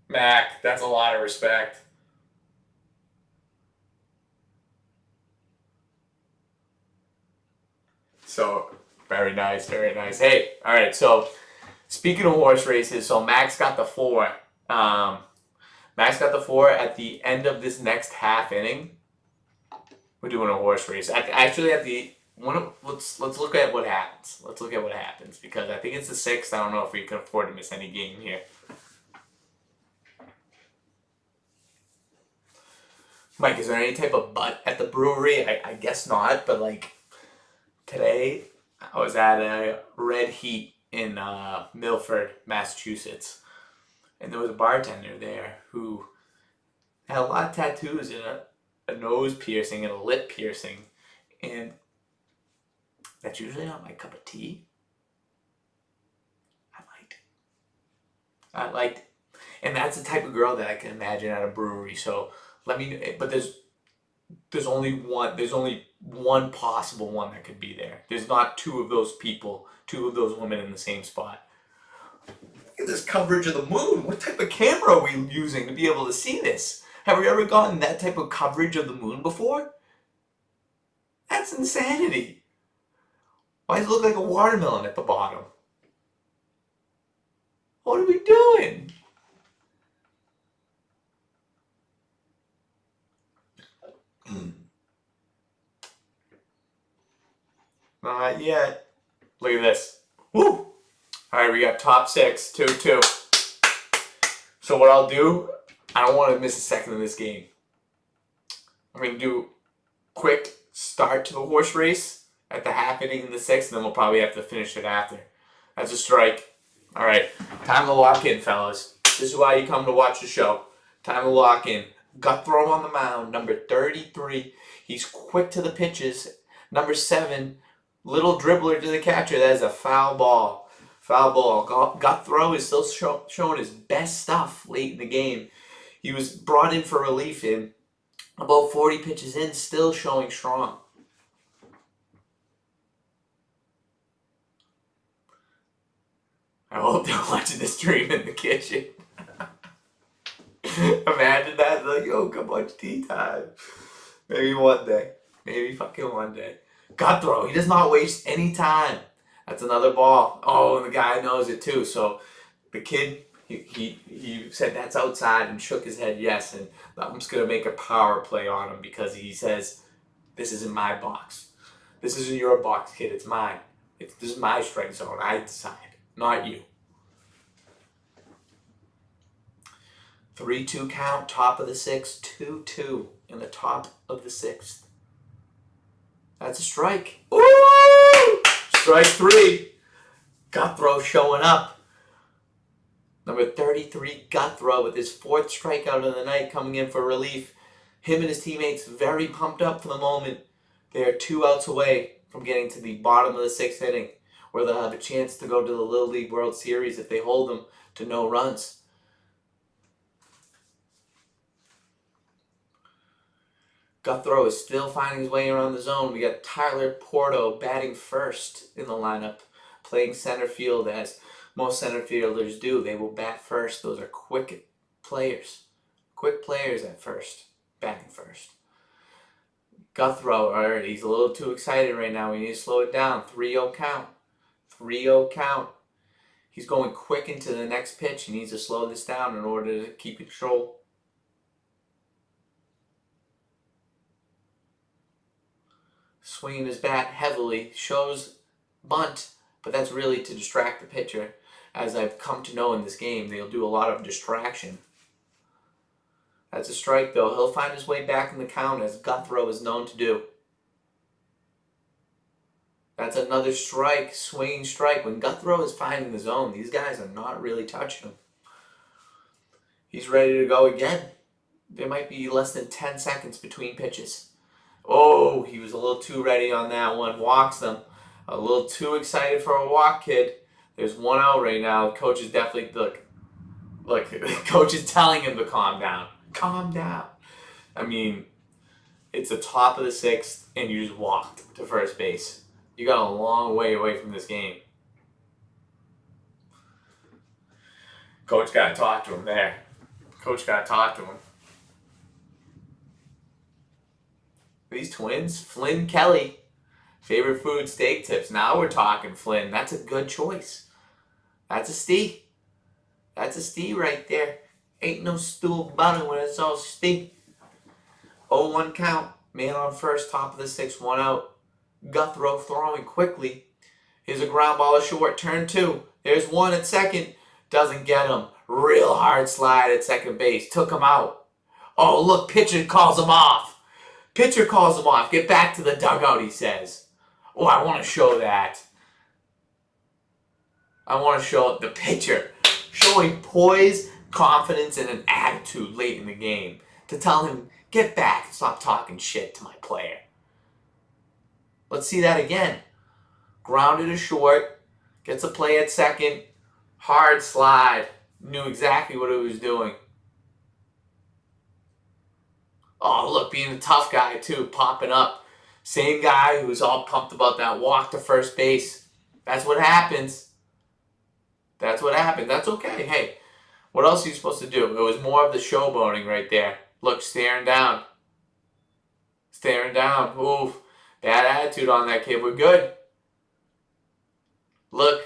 Mac, that's a lot of respect. So, very nice, very nice. Hey, all right, so speaking of horse races, so Max got the 4. Max got the 4 at the end of this next half inning. We're doing a horse race. Actually, at the let's look at what happens. Let's look at what happens because I think it's the 6th. I don't know if we can afford to miss any game here. Mike, is there any type of butt at the brewery? I guess not, but like today I was at a Red Heat in Milford, Massachusetts, and there was a bartender there who had a lot of tattoos and a nose piercing and a lip piercing, and that's usually not my cup of tea. I liked it. And that's the type of girl that I can imagine at a brewery. So let me, but there's only one possible one that could be there. There's not 2 of those people, 2 of those women in the same spot. Look at this coverage of the moon. What type of camera are we using to be able to see this? Have we ever gotten that type of coverage of the moon before? That's insanity. Why does it look like a watermelon at the bottom? What are we doing? Not yet. Look at this. Woo! Alright, we got top 6, 2-2. So what I'll do, I don't want to miss a second of this game. I'm going to do quick start to the horse race at the half inning in the 6th, and then we'll probably have to finish it after. That's a strike. Alright, time to lock in, fellas. This is why you come to watch the show. Time to lock in. Gut throw on the mound, number 33. He's quick to the pitches. Number 7, little dribbler to the catcher. That is a foul ball. Foul ball. Gut throw is still showing his best stuff late in the game. He was brought in for relief in about 40 pitches in, still showing strong. I hope they're watching this stream in the kitchen. Imagine that, like, yo, come watch tea time. Maybe one day. Maybe fucking one day. Gut throw. He does not waste any time. That's another ball. Oh, and the guy knows it too. So the kid, he said that's outside and shook his head yes. And I'm just going to make a power play on him because he says, this isn't my box. This isn't your box, kid. It's mine. This is my strike zone. I decide, not you. 3-2 count, top of the 6th, 2-2 in the top of the 6th. That's a strike. Ooh! Strike 3. Guthrow showing up. Number 33, Guthrow, with his 4th strikeout of the night, coming in for relief. Him and his teammates very pumped up for the moment. They are 2 outs away from getting to the bottom of the 6th inning, where they'll have a chance to go to the Little League World Series if they hold them to no runs. Guthrow is still finding his way around the zone. We got Tyler Porto batting first in the lineup, playing center field as most center fielders do. They will bat first. Those are quick players. Quick players at first. back in first. Guthrow, alright, he's a little too excited right now. We need to slow it down. 3-0 count. 3-0 count. He's going quick into the next pitch. He needs to slow this down in order to keep control. Swinging his bat heavily. Shows bunt, but that's really to distract the pitcher. As I've come to know in this game, they'll do a lot of distraction. That's a strike, though. He'll find his way back in the count, as Guthrow is known to do. That's another strike, swinging strike. When Guthrow is finding the zone, these guys are not really touching him. He's ready to go again. There might be less than 10 seconds between pitches. Oh, he was a little too ready on that one. Walks them. A little too excited for a walk, kid. There's 1 out right now. Coach is definitely, look, coach is telling him to calm down. Calm down. I mean, it's the top of the 6th, and you just walked to first base. You got a long way away from this game. Coach got to talk to him there. Coach got to talk to him. These twins, Flynn Kelly, favorite food, steak tips. Now we're talking, Flynn. That's a good choice. That's a Steve. That's a Steve right there. Ain't no stool about it when it's all Steve. 0-1 count. Man on first, top of the 6th, 1 out. Guthrow throwing quickly. Here's a ground ball short. Turn 2. There's 1 at second. Doesn't get him. Real hard slide at second base. Took him out. Oh, look, pitcher calls him off. Pitcher calls him off. Get back to the dugout, he says. Oh, I want to show that. I want to show the pitcher showing poise, confidence, and an attitude late in the game to tell him, get back and stop talking shit to my player. Let's see that again. Grounded to short. Gets a play at second. Hard slide. Knew exactly what he was doing. Oh, look, being a tough guy, too. Popping up. Same guy who was all pumped about that walk to first base. That's what happens. That's what happened. That's okay. Hey, what else are you supposed to do? It was more of the showboating right there. Look, staring down. Staring down. Oof. Bad attitude on that kid. We're good. Look.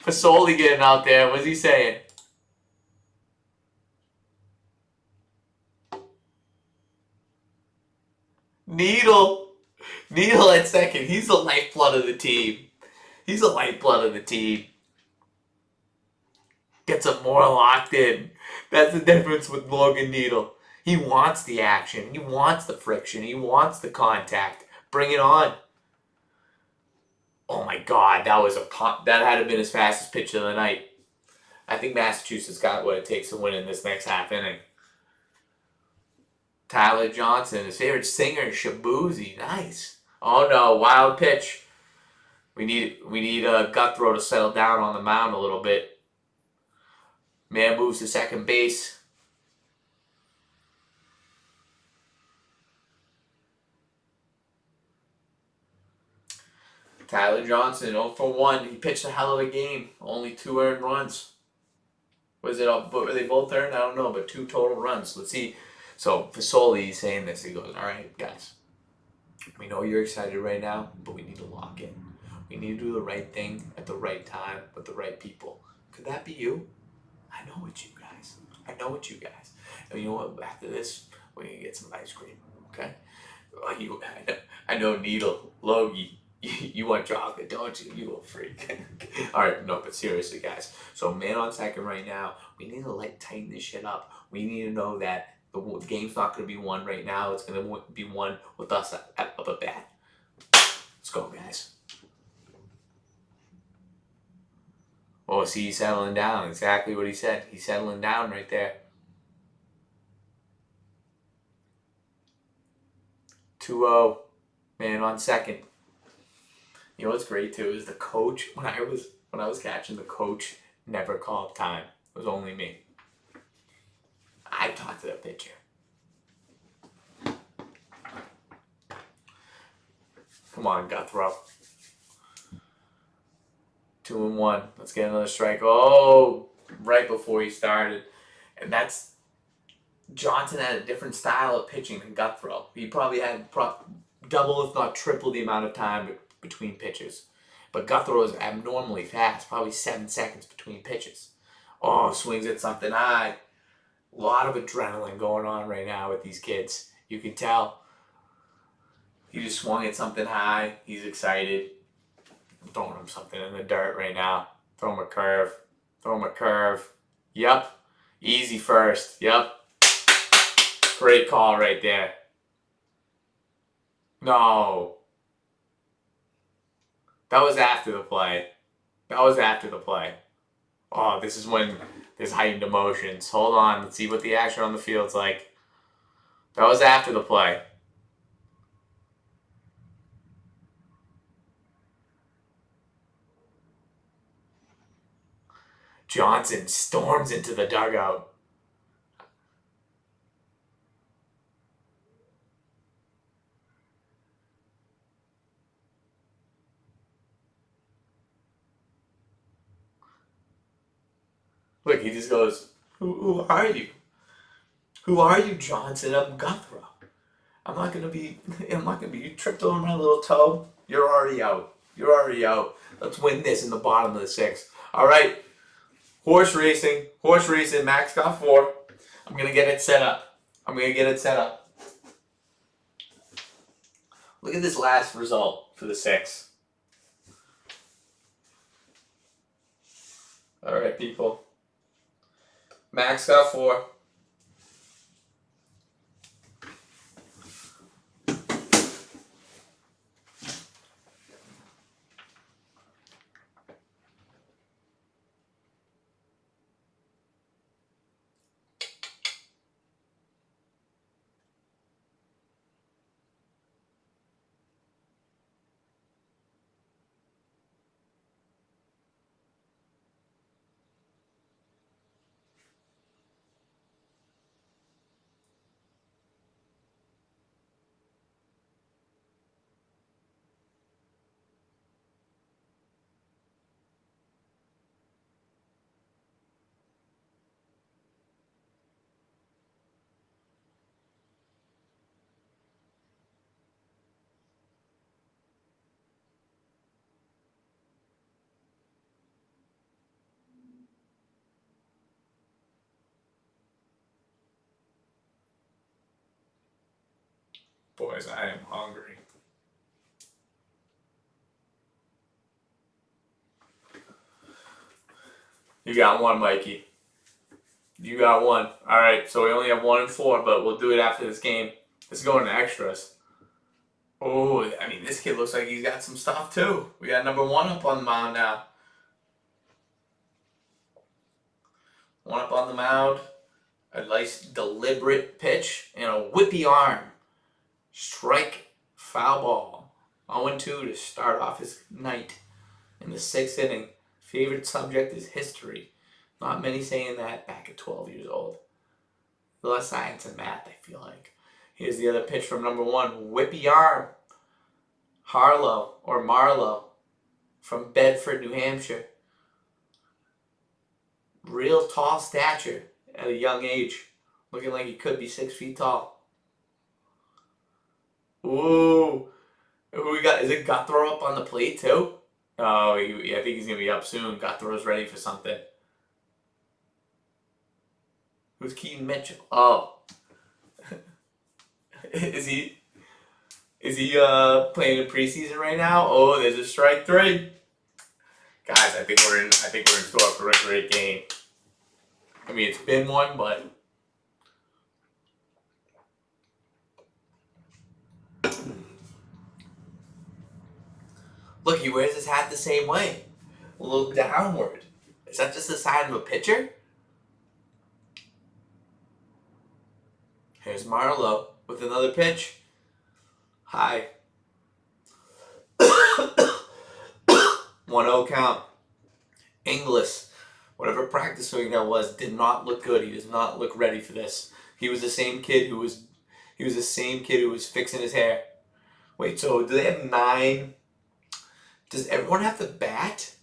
Fasoli getting out there. What's he saying? Needle at second. He's the lifeblood of the team. He's the lifeblood of the team. Gets him more locked in. That's the difference with Logan Needle. He wants the action. He wants the friction. He wants the contact. Bring it on. Oh my God, that was a pump. That had to have been his fastest pitch of the night. I think Massachusetts got what it takes to win in this next half inning. Tyler Johnson, his favorite singer, Shabuzi. Nice. Oh no, wild pitch. We need Guthrow to settle down on the mound a little bit. Man moves to second base. Tyler Johnson, 0 for 1. He pitched a hell of a game. Only 2 earned runs. Was it all? Were they both earned? I don't know, but 2 total runs. Let's see. So Fasoli is saying this. He goes, all right, guys. We know you're excited right now, but we need to lock in. We need to do the right thing at the right time with the right people. Could that be you? I know it's you guys. I know it's you guys. And you know what? After this, we're going to get some ice cream, okay? I know Needle, Logie, you want chocolate, don't you? You little freak. All right, no, but seriously, guys. So man on second right now. We need to tighten this shit up. We need to know that the game's not going to be won right now. It's going to be won with us up at bat. Let's go, guys. Oh, see, he's settling down. Exactly what he said. He's settling down right there. 2-0. Man on second. You know what's great too is the coach. When I was catching, the coach never called time. It was only me. I talked to the pitcher. Come on, Guthrow. 2-1. Let's get another strike. Oh, right before he started. And that's Johnson had a different style of pitching than Guthrow. He probably had double, if not triple, the amount of time between pitches. But Guthrow is abnormally fast, probably 7 seconds between pitches. Oh, swings at something high. A lot of adrenaline going on right now with these kids. You can tell. He just swung at something high. He's excited. I'm throwing him something in the dirt right now. Throw him a curve. Throw him a curve. Yep. Easy first. Yep. Great call right there. No. That was after the play. That was after the play. Oh, this is when there's heightened emotions. Hold on. Let's see what the action on the field's like. That was after the play. Johnson storms into the dugout. Look, he just goes, who are you? Who are you, Johnson? I'm Guthrow. I'm not gonna be, you tripped over my little toe. You're already out. You're already out. Let's win this in the bottom of the sixth. All right. Horse racing. Max got 4. I'm gonna get it set up. Look at this last result for the 6th. All right, people. Max got 4. Boys, I am hungry. You got 1, Mikey. You got 1. All right, so we only have 1 and 4, but we'll do it after this game. This is going to extras. Oh, I mean, this kid looks like he's got some stuff too. We got number 1 up on the mound now. 1 up on the mound. A nice deliberate pitch and a whippy arm. Strike, foul ball. 0-2 to start off his night in the 6th inning. Favorite subject is history. Not many saying that back at 12 years old. A lot of science and math, I feel like. Here's the other pitch from number 1. Whippy arm. Harlow or Marlowe from Bedford, New Hampshire. Real tall stature at a young age. Looking like he could be 6 feet tall. Ooh. Who we got? Is it Guthrow up on the plate too? Oh, I think he's going to be up soon. Guthrow's ready for something. Who's Keaton Mitchell? Oh. Is he playing in preseason right now? Oh, there's a strike 3. Guys, I think we're in store for a great game. I mean, it's been one, but look, he wears his hat the same way. A little downward. Is that just the sign of a pitcher? Here's Marlowe with another pitch. High. 1-0 count. Inglis, whatever practice swing that was, did not look good. He does not look ready for this. He was the same kid who was fixing his hair. Wait, so do they have 9? Does everyone have to bat?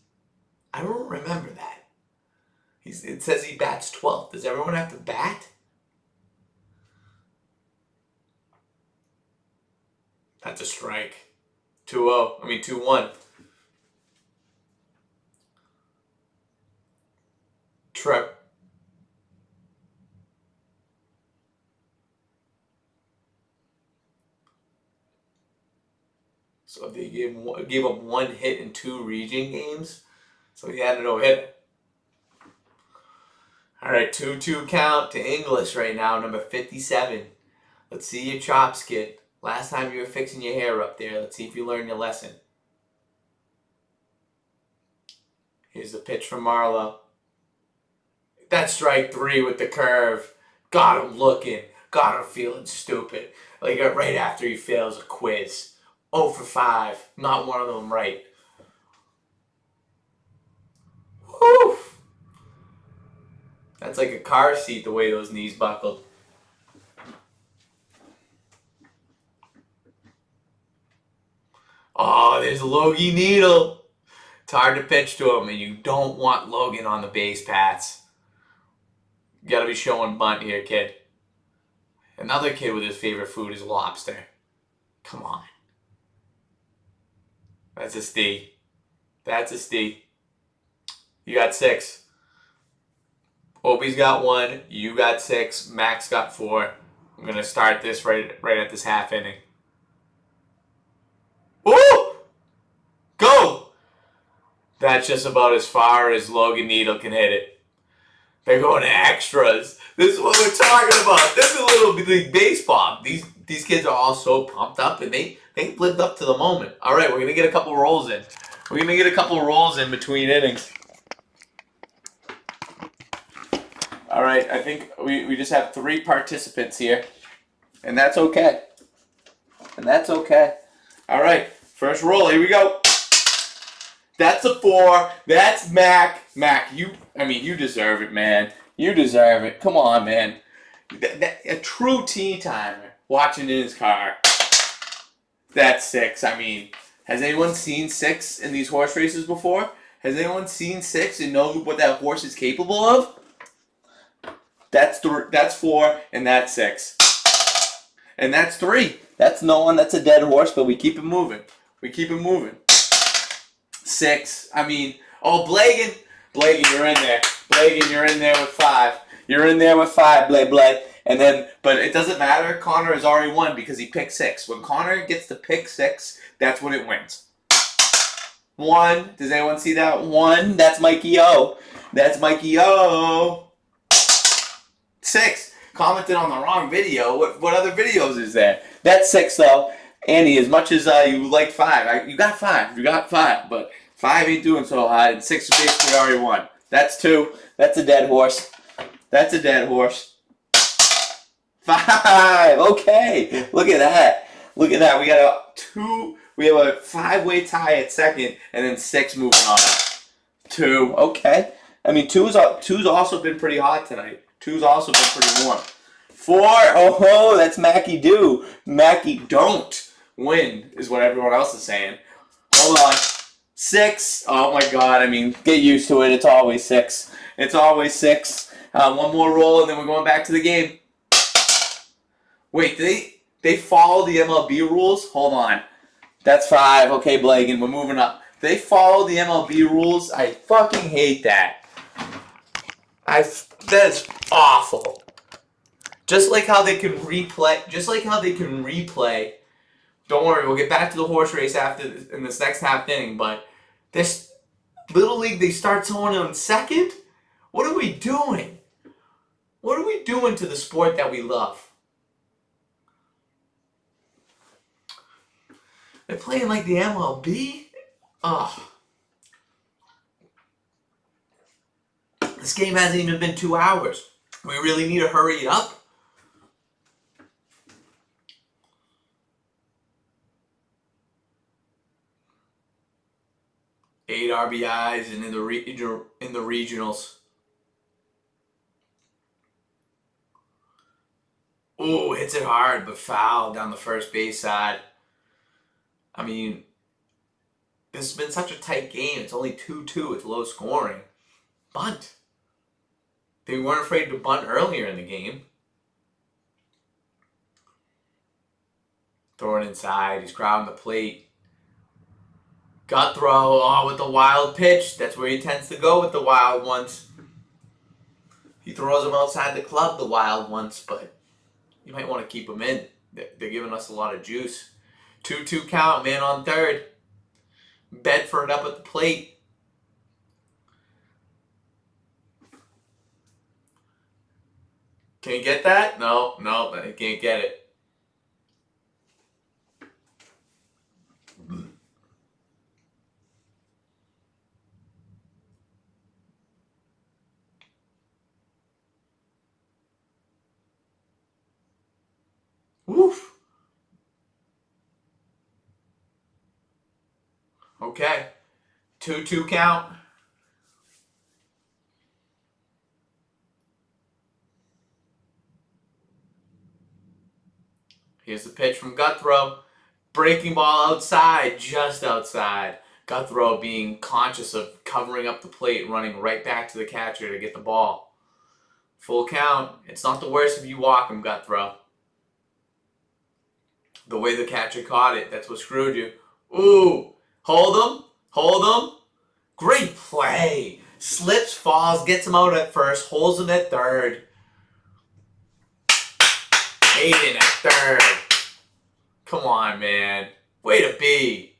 I don't remember that. It says he bats 12th. Does everyone have to bat? That's a strike. 2-0. 2-1. Trip. So they gave up 1 hit in 2 region games. So he had a no-hitter. All right, 2-2 count to English right now, number 57. Let's see your chops, kid. Last time you were fixing your hair up there. Let's see if you learned your lesson. Here's the pitch from Marlowe. That's strike 3 with the curve. Got him looking. Got him feeling stupid. Like right after he fails a quiz. 0 for 5. Not one of them right. Whew. That's like a car seat the way those knees buckled. Oh, there's Logie Needle. It's hard to pitch to him, and you don't want Logan on the base paths. You gotta be showing bunt here, kid. Another kid with his favorite food is lobster. Come on. That's a D. That's a D. You got 6. Opie's got 1. You got 6. Max got 4. I'm gonna start this right at this half inning. Ooh! Go! That's just about as far as Logan Needle can hit it. They're going to extras. This is what we're talking about. This is Little League Baseball. These kids are all so pumped up, and they lived up to the moment. All right, we're going to get a couple rolls in. We're going to get a couple rolls in between innings. All right, I think we just have 3 participants here, and that's okay. And that's okay. All right, first roll. Here we go. That's a 4. That's Mac. Mac, you deserve it, man. You deserve it. Come on, man. A true tea timer watching in his car. That's 6. Has anyone seen 6 in these horse races before? Has anyone seen 6 and know what that horse is capable of? That's 4, and that's 6. And that's 3. That's no one. That's a dead horse, but we keep it moving. We keep it moving. 6. Blagan. Blagan, you're in there. Blagan, you're in there with 5. You're in there with 5, Blade. And then, but it doesn't matter. Connor has already won because he picked 6. When Connor gets to pick 6, that's when it wins. 1. Does anyone see that? 1. That's Mikey O. That's Mikey O. 6. Commented on the wrong video. What other videos is there? That's 6 though. Annie, as much as you like 5, you got 5. You got 5, but 5 ain't doing so hot, and 6 is basically already won. That's 2. That's a dead horse. That's a dead horse. 5. Okay. Look at that. Look at that. We got a 2. We have a 5-way tie at second, and then 6 moving on up. 2. Okay. 2's also been pretty hot tonight. 2's also been pretty warm. 4. Oh, that's Mackie do. Mackie don't win is what everyone else is saying. Hold on. 6. Oh my God. Get used to it. It's always 6. It's always 6. One more roll, and then we're going back to the game. Wait, they follow the MLB rules? Hold on. That's 5. Okay, Blagan, we're moving up. They follow the MLB rules? I fucking hate that. That's awful. Just like how they can replay. Don't worry, we'll get back to the horse race in this next half inning. But this Little League, they start someone on second. What are we doing? What are we doing to the sport that we love? They're playing like the MLB. Ugh. This game hasn't even been 2 hours. We really need to hurry it up. Eight RBIs and in the regionals. Oh, hits it hard, but foul down the first base side. This has been such a tight game. It's only 2-2. It's low scoring. Bunt. They weren't afraid to bunt earlier in the game. Throwing inside. He's crowding the plate. Gut throw. Oh, with the wild pitch. That's where he tends to go with the wild ones. He throws them outside the club, the wild ones, but you might want to keep them in. They're giving us a lot of juice. 2-2 count, man on third. Bedford up at the plate. Can you get that? No, he can't get it. Woof. Okay. 2-2 count. Here's the pitch from Guthrow. Breaking ball outside, just outside. Guthrow being conscious of covering up the plate and running right back to the catcher to get the ball. Full count. It's not the worst if you walk him, Guthrow. The way the catcher caught it, that's what screwed you. Ooh. Hold him. Great play. Slips, falls, gets him out at first, holds him at third. Hayden at third. Come on, man. Way to be.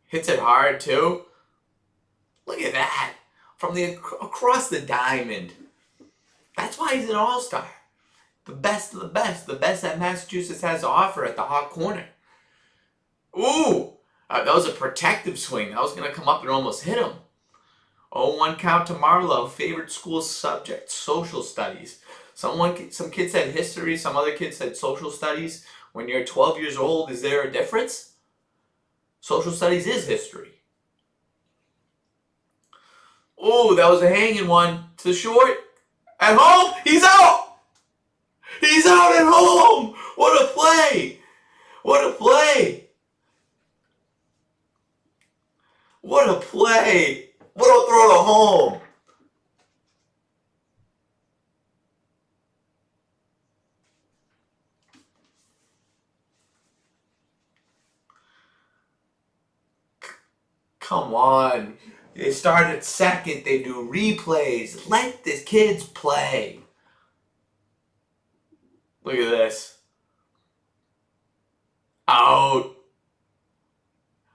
Hits it hard, too. Look at that. From across the diamond. That's why he's an all-star. The best of the best. The best that Massachusetts has to offer at the hot corner. Ooh. That was a protective swing. That was going to come up and almost hit him. 0-1 count to Marlowe. Favorite school subject, social studies. Some kids said history. Some other kids said social studies. When you're 12 years old, is there a difference? Social studies is history. Oh, that was a hanging one. To short. At home. He's out. He's out at home. What a play. What a play. What a play. What a throw to home. Come on. They start at second. They do replays. Let the kids play. Look at this. Out.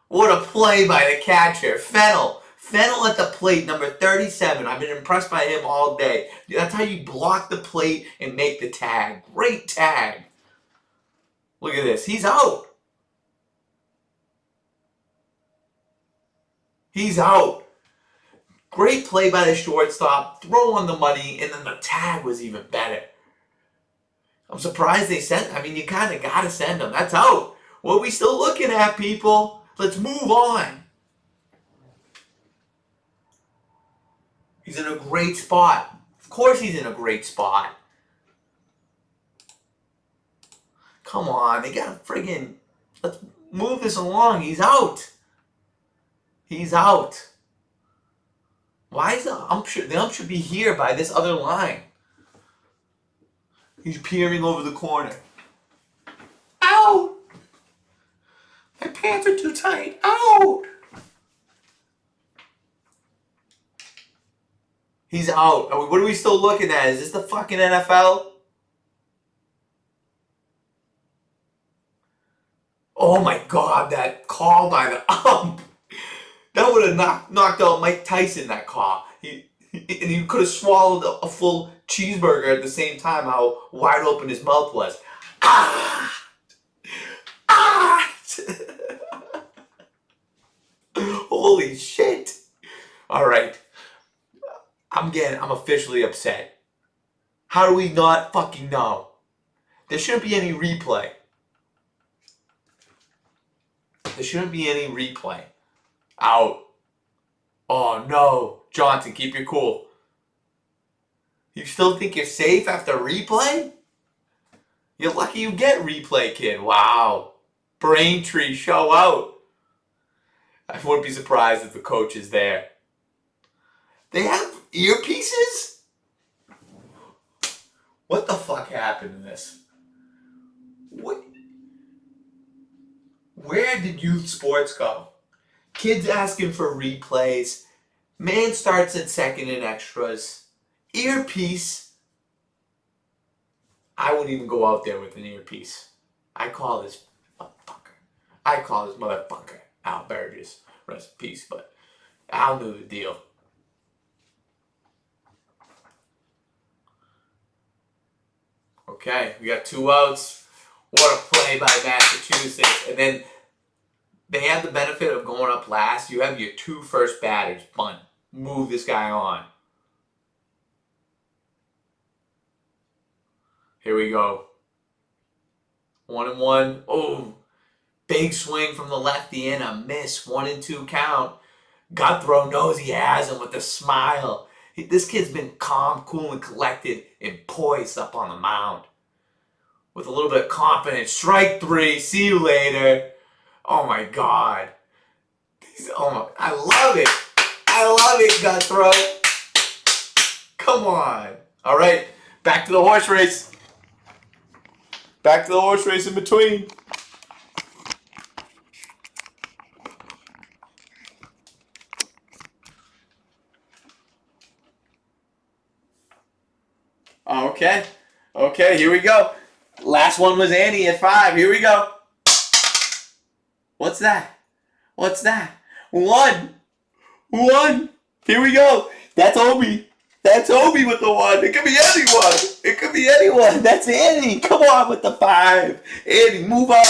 What a play by the catcher. Fennell. Fennell at the plate, number 37. I've been impressed by him all day. That's how you block the plate and make the tag. Great tag. Look at this. He's out. He's out. Great play by the shortstop. Throw on the money, and then the tag was even better. I'm surprised they sent. I mean, you kind of got to send him. That's out. What are we still looking at, people? Let's move on. He's in a great spot. Of course he's in a great spot. Come on. They got to friggin'... Let's move this along. He's out. He's out. Why is the ump? The ump should be here by this other line. He's peering over the corner. Out! My pants are too tight. Out! He's out. What are we still looking at? Is this the fucking NFL? Oh my God, that call by the ump. That would have knocked out Mike Tyson, that call. And he could have swallowed a full cheeseburger at the same time, how wide open his mouth was. Ah! Ah! Holy shit. All right. I'm officially upset. How do we not fucking know? There shouldn't be any replay. There shouldn't be any replay. Out. Oh no. Johnson, keep your cool. You still think you're safe after replay? You're lucky you get replay, kid. Wow. Braintree, show out. I wouldn't be surprised if the coach is there. They have earpieces? What the fuck happened to this? Where did youth sports go? Kids asking for replays. Man starts at second in extras. Earpiece. I wouldn't even go out there with an earpiece. I call this motherfucker Al Burgess. Rest in peace, but Al knew the deal. Okay, we got 2 outs. What a play by Massachusetts. And then they have the benefit of going up last. You have your 2 first batters. Bunt. Move this guy on. Here we go. 1-1. Oh, big swing from the lefty in. A miss. 1-2 count. Guthrow knows he has him with a smile. This kid's been calm, cool, and collected and poised up on the mound. With a little bit of confidence. Strike 3. See you later. Oh my God. I love it. I love it, Guthrow. Come on. All right. Back to the horse race. Back to the horse race in between. Okay. Okay, here we go. Last one was Annie at 5. Here we go. What's that? What's that? 1. Here we go. That's Obi. That's Obi with the 1. It could be anyone. It could be anyone. That's Annie. Come on with the 5. Annie, move up.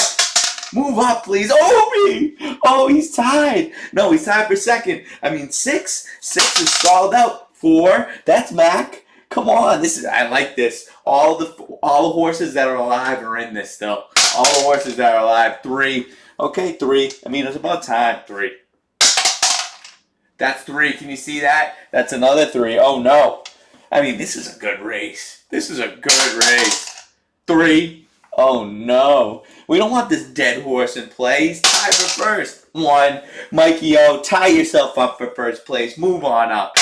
Move up, please. Obi. Oh, he's tied. No, he's tied for second. 6. 6 is stalled out. 4. That's Mac. Come on. I like this. All the horses that are alive are in this still. All the horses that are alive. 3. Okay, 3. It's about time. 3. That's 3. Can you see that? That's another 3. Oh, no. This is a good race. This is a good race. 3. Oh, no. We don't want this dead horse in play. He's tied for first. 1. Mikey O, tie yourself up for first place. Move on up.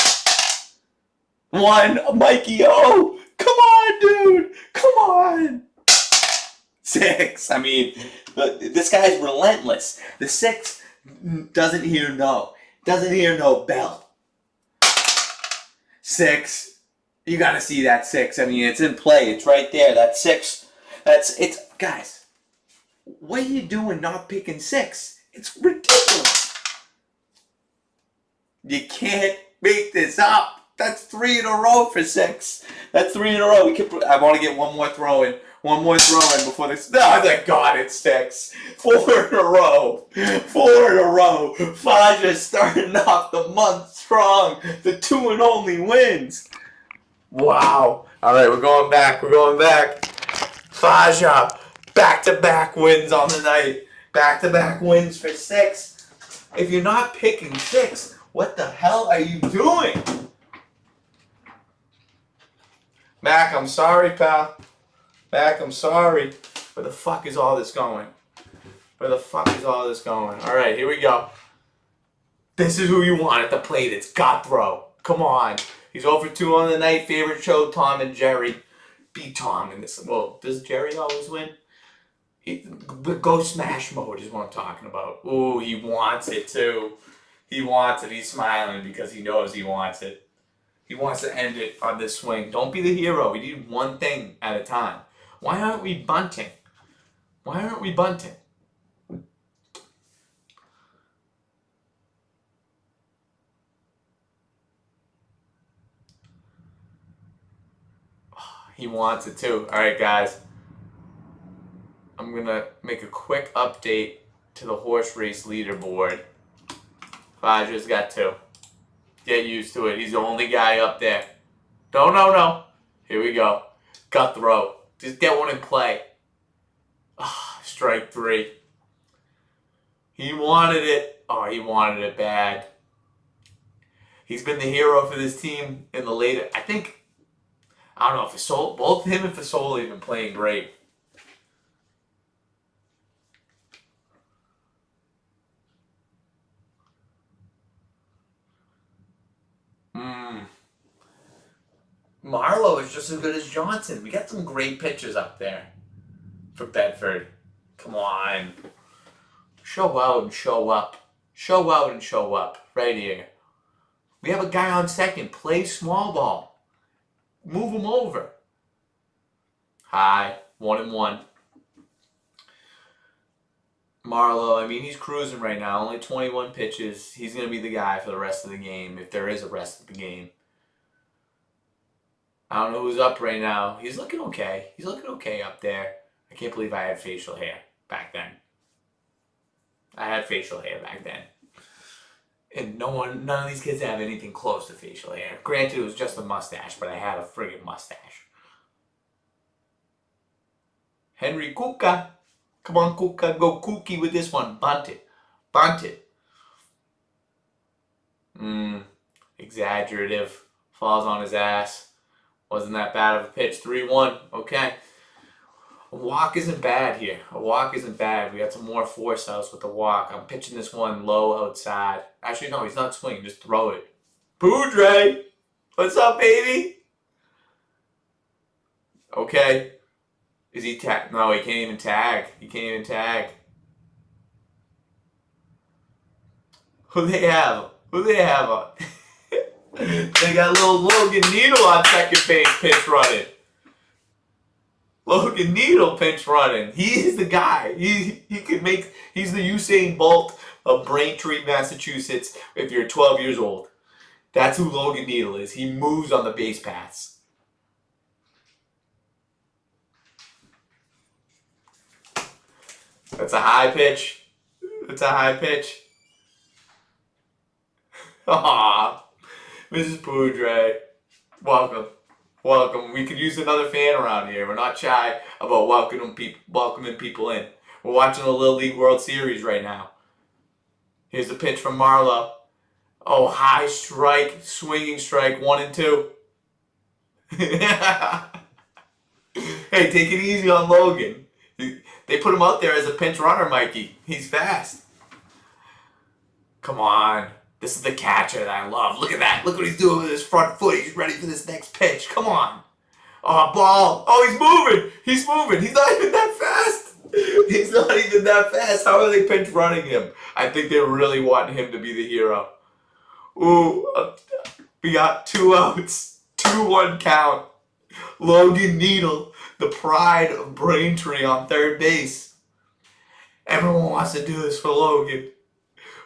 1. Mikey O. Come on, dude. Come on. 6. This guy's relentless. The 6 doesn't hear no. Doesn't hear no bell. 6. You gotta see that 6. It's in play. It's right there. That 6. Guys, what are you doing not picking 6? It's ridiculous. You can't make this up. That's 3 in a row for 6. That's 3 in a row. I want to get one more throw in. One more throw in before this. Oh, thank God it's 6. 4 in a row. 4 in a row. Faja starting off the month strong. The 2 and only wins. Wow. All right, we're going back. We're going back. Faja. Back-to-back wins on the night. Back-to-back wins for 6. If you're not picking 6, what the hell are you doing? Mac, I'm sorry, pal. Mac, I'm sorry. Where the fuck is all this going? Where the fuck is all this going? All right, here we go. This is who you want at the plate. It's Guthrow. Come on. He's over 2 on the night. Favorite show, Tom and Jerry. Beat Tom in this. Well, does Jerry always win? Go smash mode is what I'm talking about. Ooh, he wants it too. He wants it. He's smiling because he knows he wants it. He wants to end it on this swing. Don't be the hero. We need one thing at a time. Why aren't we bunting? Why aren't we bunting? He wants it too. All right, guys. I'm going to make a quick update to the horse race leaderboard. Faja's got 2. Get used to it. He's the only guy up there. No. Here we go. Guthrow. Just get one in play. Strike 3. He wanted it. Oh, he wanted it bad. He's been the hero for this team in the later. I don't know if both him and Fasoli have been playing great. Marlowe is just as good as Johnson. We got some great pitchers up there for Bedford. Come on. Show out and show up. Show out and show up. Right here. We have a guy on second. Play small ball. Move him over. High. 1-1. Marlowe, I mean, he's cruising right now. Only 21 pitches. He's going to be the guy for the rest of the game, if there is a rest of the game. I don't know who's up right now. He's looking okay. He's looking okay up there. I can't believe I had facial hair back then. I had facial hair back then. And none of these kids have anything close to facial hair. Granted, it was just a mustache, but I had a friggin' mustache. Henry Kuka. Come on, Kuka. Go kooky with this one. Bunt it. Bunt it. Exaggerative. Falls on his ass. Wasn't that bad of a pitch. 3-1. Okay. A walk isn't bad here. A walk isn't bad. We got some more force outs with the walk. I'm pitching this one low outside. Actually, no, he's not swinging. Just throw it. Boudre! What's up, baby? Okay. Is he tag? No, he can't even tag. He can't even tag. Who they have? Who they have? They got little Logan Needle on second base pinch running. Logan Needle pinch running. He's the guy. He could make. He's the Usain Bolt of Braintree, Massachusetts. If you're 12 years old, that's who Logan Needle is. He moves on the base paths. That's a high pitch. That's a high pitch. Aww. Mrs. Boudre. Welcome. Welcome. We could use another fan around here. We're not shy about welcoming people in. We're watching the Little League World Series right now. Here's the pitch from Marlowe. Oh, high strike. Swinging strike. 1-2. Hey, take it easy on Logan. They put him out there as a pinch runner, Mikey. He's fast. Come on. This is the catcher that I love. Look at that. Look what he's doing with his front foot. He's ready for this next pitch. Come on. Oh, ball. Oh, he's moving. He's moving. He's not even that fast. He's not even that fast. How are they pinch running him? I think they're really wanting him to be the hero. Ooh. We got 2 outs. 2-1 count. Logan Needle, the pride of Braintree on third base. Everyone wants to do this for Logan.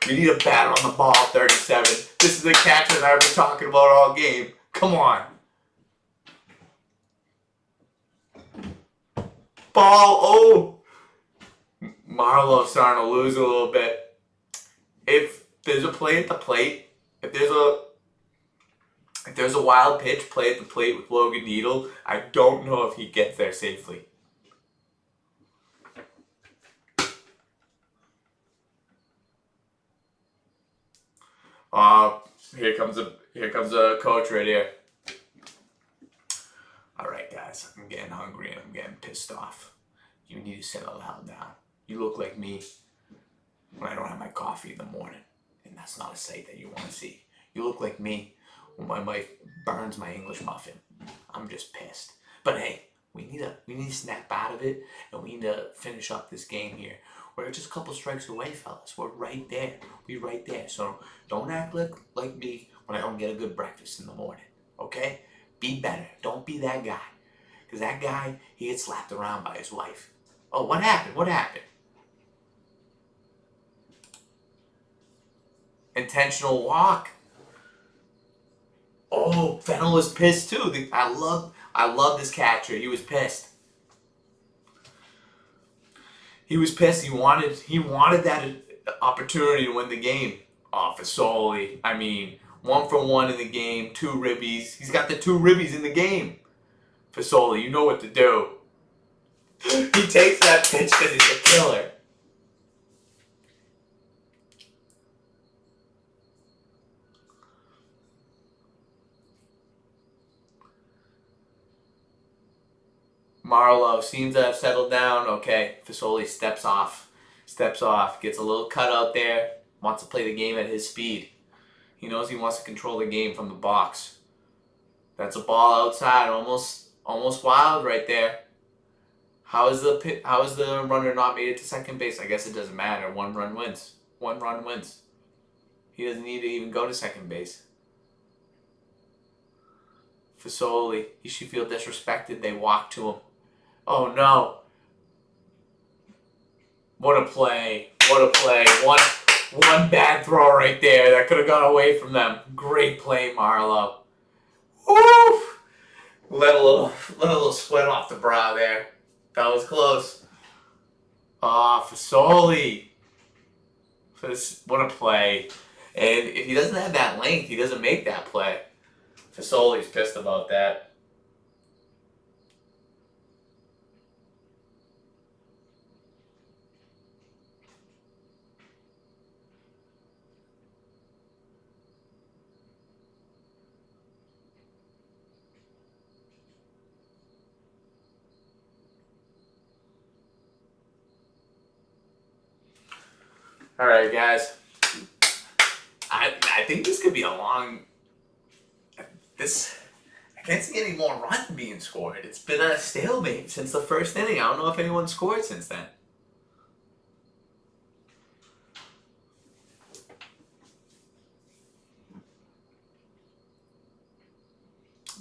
We need a batter on the ball, 37. This is the catcher that I've been talking about all game. Come on. Ball, oh. Marlowe's starting to lose a little bit. If there's a play at the plate, if there's a wild pitch, play at the plate with Logan Needle, I don't know if he gets there safely. Here comes a coach right here. All right, guys, I'm getting hungry and I'm getting pissed off. You need to settle the hell down. You look like me when I don't have my coffee in the morning, and that's not a sight that you want to see. You look like me when my wife burns my English muffin. I'm just pissed. But hey, we need to snap out of it, and we need to finish up this game here. We're just a couple strikes away, fellas. We're right there. We're right there. So don't act like me when I don't get a good breakfast in the morning. Okay? Be better. Don't be that guy. Because that guy, he gets slapped around by his wife. Oh, what happened? What happened? Intentional walk. Oh, Fennel was pissed too. I love this catcher. He was pissed. He was pissed. He wanted that opportunity to win the game. Oh, Fasoli. I mean, 1 for 1 in the game, 2 ribbies. He's got the 2 ribbies in the game. Fasoli, you know what to do. He takes that pitch because he's a killer. Marlowe seems to have settled down. Okay, Fasoli steps off, gets a little cut out there, wants to play the game at his speed. He knows he wants to control the game from the box. That's a ball outside, almost wild right there. How is the runner not made it to second base? I guess it doesn't matter. One run wins. One run wins. He doesn't need to even go to second base. Fasoli, he should feel disrespected. They walk to him. Oh no. What a play. What a play. One bad throw right there that could have gone away from them. Great play, Marlowe. Woo! Let a little sweat off the brow there. That was close. Fasoli. What a play. And if he doesn't have that length, he doesn't make that play. Fasoli's pissed about that. All right, guys. I think this could be a long. I can't see any more runs being scored. It's been a stalemate since the first inning. I don't know if anyone scored since then.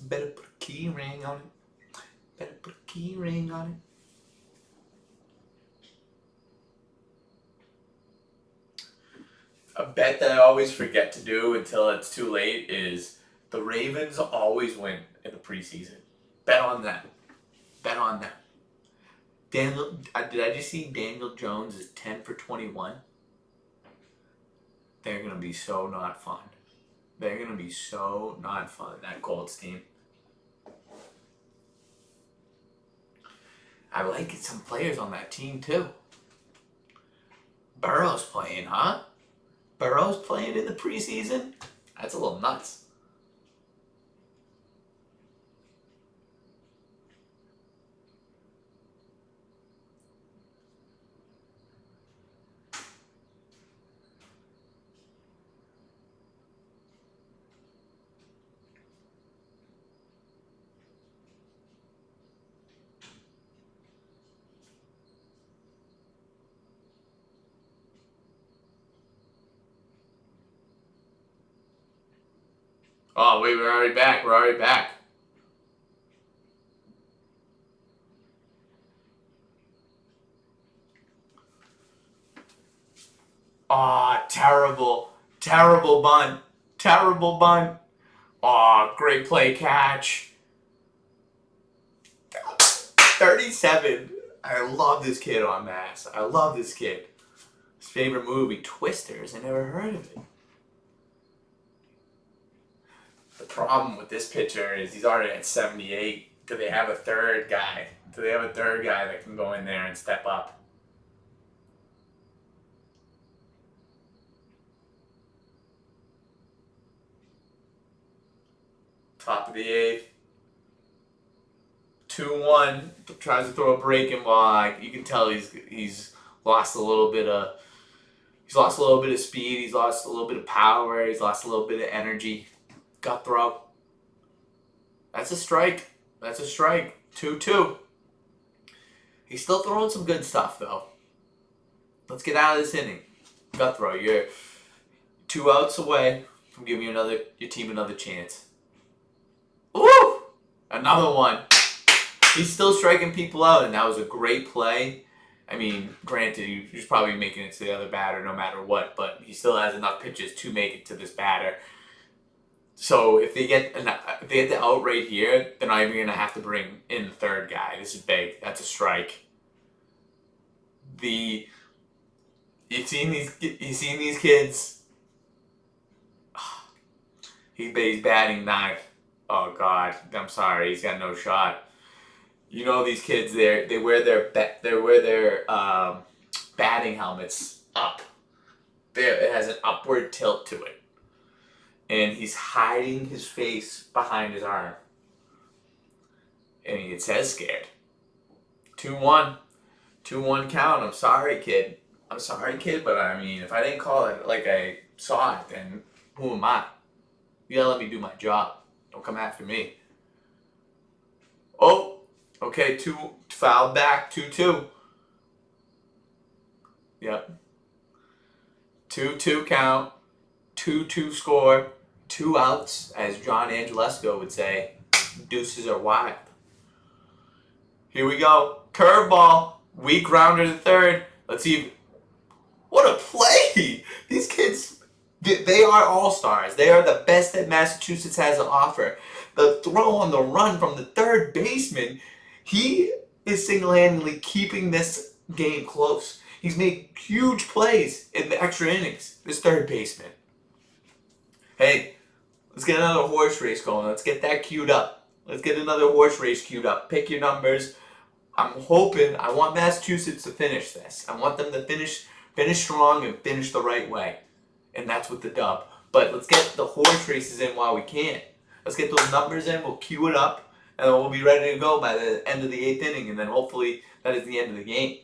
Better put a key ring on it. Better put a key ring on it. A bet that I always forget to do until it's too late is the Ravens always win in the preseason. Bet on that. Bet on that. Did I just see Daniel Jones is 10 for 21? They're going to be so not fun. They're going to be so not fun, that Colts team. I like some players on that team too. Burrow's playing, huh? Burrow's playing in the preseason? That's a little nuts. Oh, wait, we're already back. We're already back. Aw, terrible. Terrible bunt. Terrible bunt. Aw, great play catch. 37. I love this kid on Mass. I love this kid. His favorite movie, Twisters. I never heard of it. The problem with this pitcher is he's already at 78. Do they have a third guy? Do they have a third guy that can go in there and step up? Top of the eighth. 2-1. Tries to throw a breaking ball. You can tell he's lost a little bit of speed. He's lost a little bit of power. He's lost a little bit of energy. Gut throw. That's a strike. That's a strike. 2-2. He's still throwing some good stuff, though. Let's get out of this inning. Gut throw. You're 2 outs away from giving your team another chance. Woo! Another one. He's still striking people out, and that was a great play. I mean, granted, he's probably making it to the other batter no matter what, but he still has enough pitches to make it to this batter. So if they get the out right here, they're not even gonna have to bring in the third guy. This is big. That's a strike. You've seen these kids. He's batting ninth. Oh God, I'm sorry. He's got no shot. You know these kids. They wear their batting helmets up. It has an upward tilt to it. And he's hiding his face behind his arm. And it says scared. 2-1. 2-1 count. I'm sorry, kid. I'm sorry, kid, but I mean, if I didn't call it like I saw it, then who am I? You gotta let me do my job. Don't come after me. Oh, Okay, two foul back, 2-2. Yep. 2-2 count. 2-2 score. 2 outs, as John Angelesco would say. Deuces are wild. Here we go. Curveball. Weak rounder to third. Let's see. What a play! These kids, they are all-stars. They are the best that Massachusetts has to offer. The throw on the run from the third baseman, he is single-handedly keeping this game close. He's made huge plays in the extra innings, this third baseman. Hey, let's get another horse race going. Let's get that queued up. Let's get another horse race queued up. Pick your numbers. I want Massachusetts to finish this. I want them to finish strong and finish the right way. And that's with the dub. But let's get the horse races in while we can. Let's get those numbers in. We'll queue it up. And then we'll be ready to go by the end of the 8th inning. And then hopefully that is the end of the game.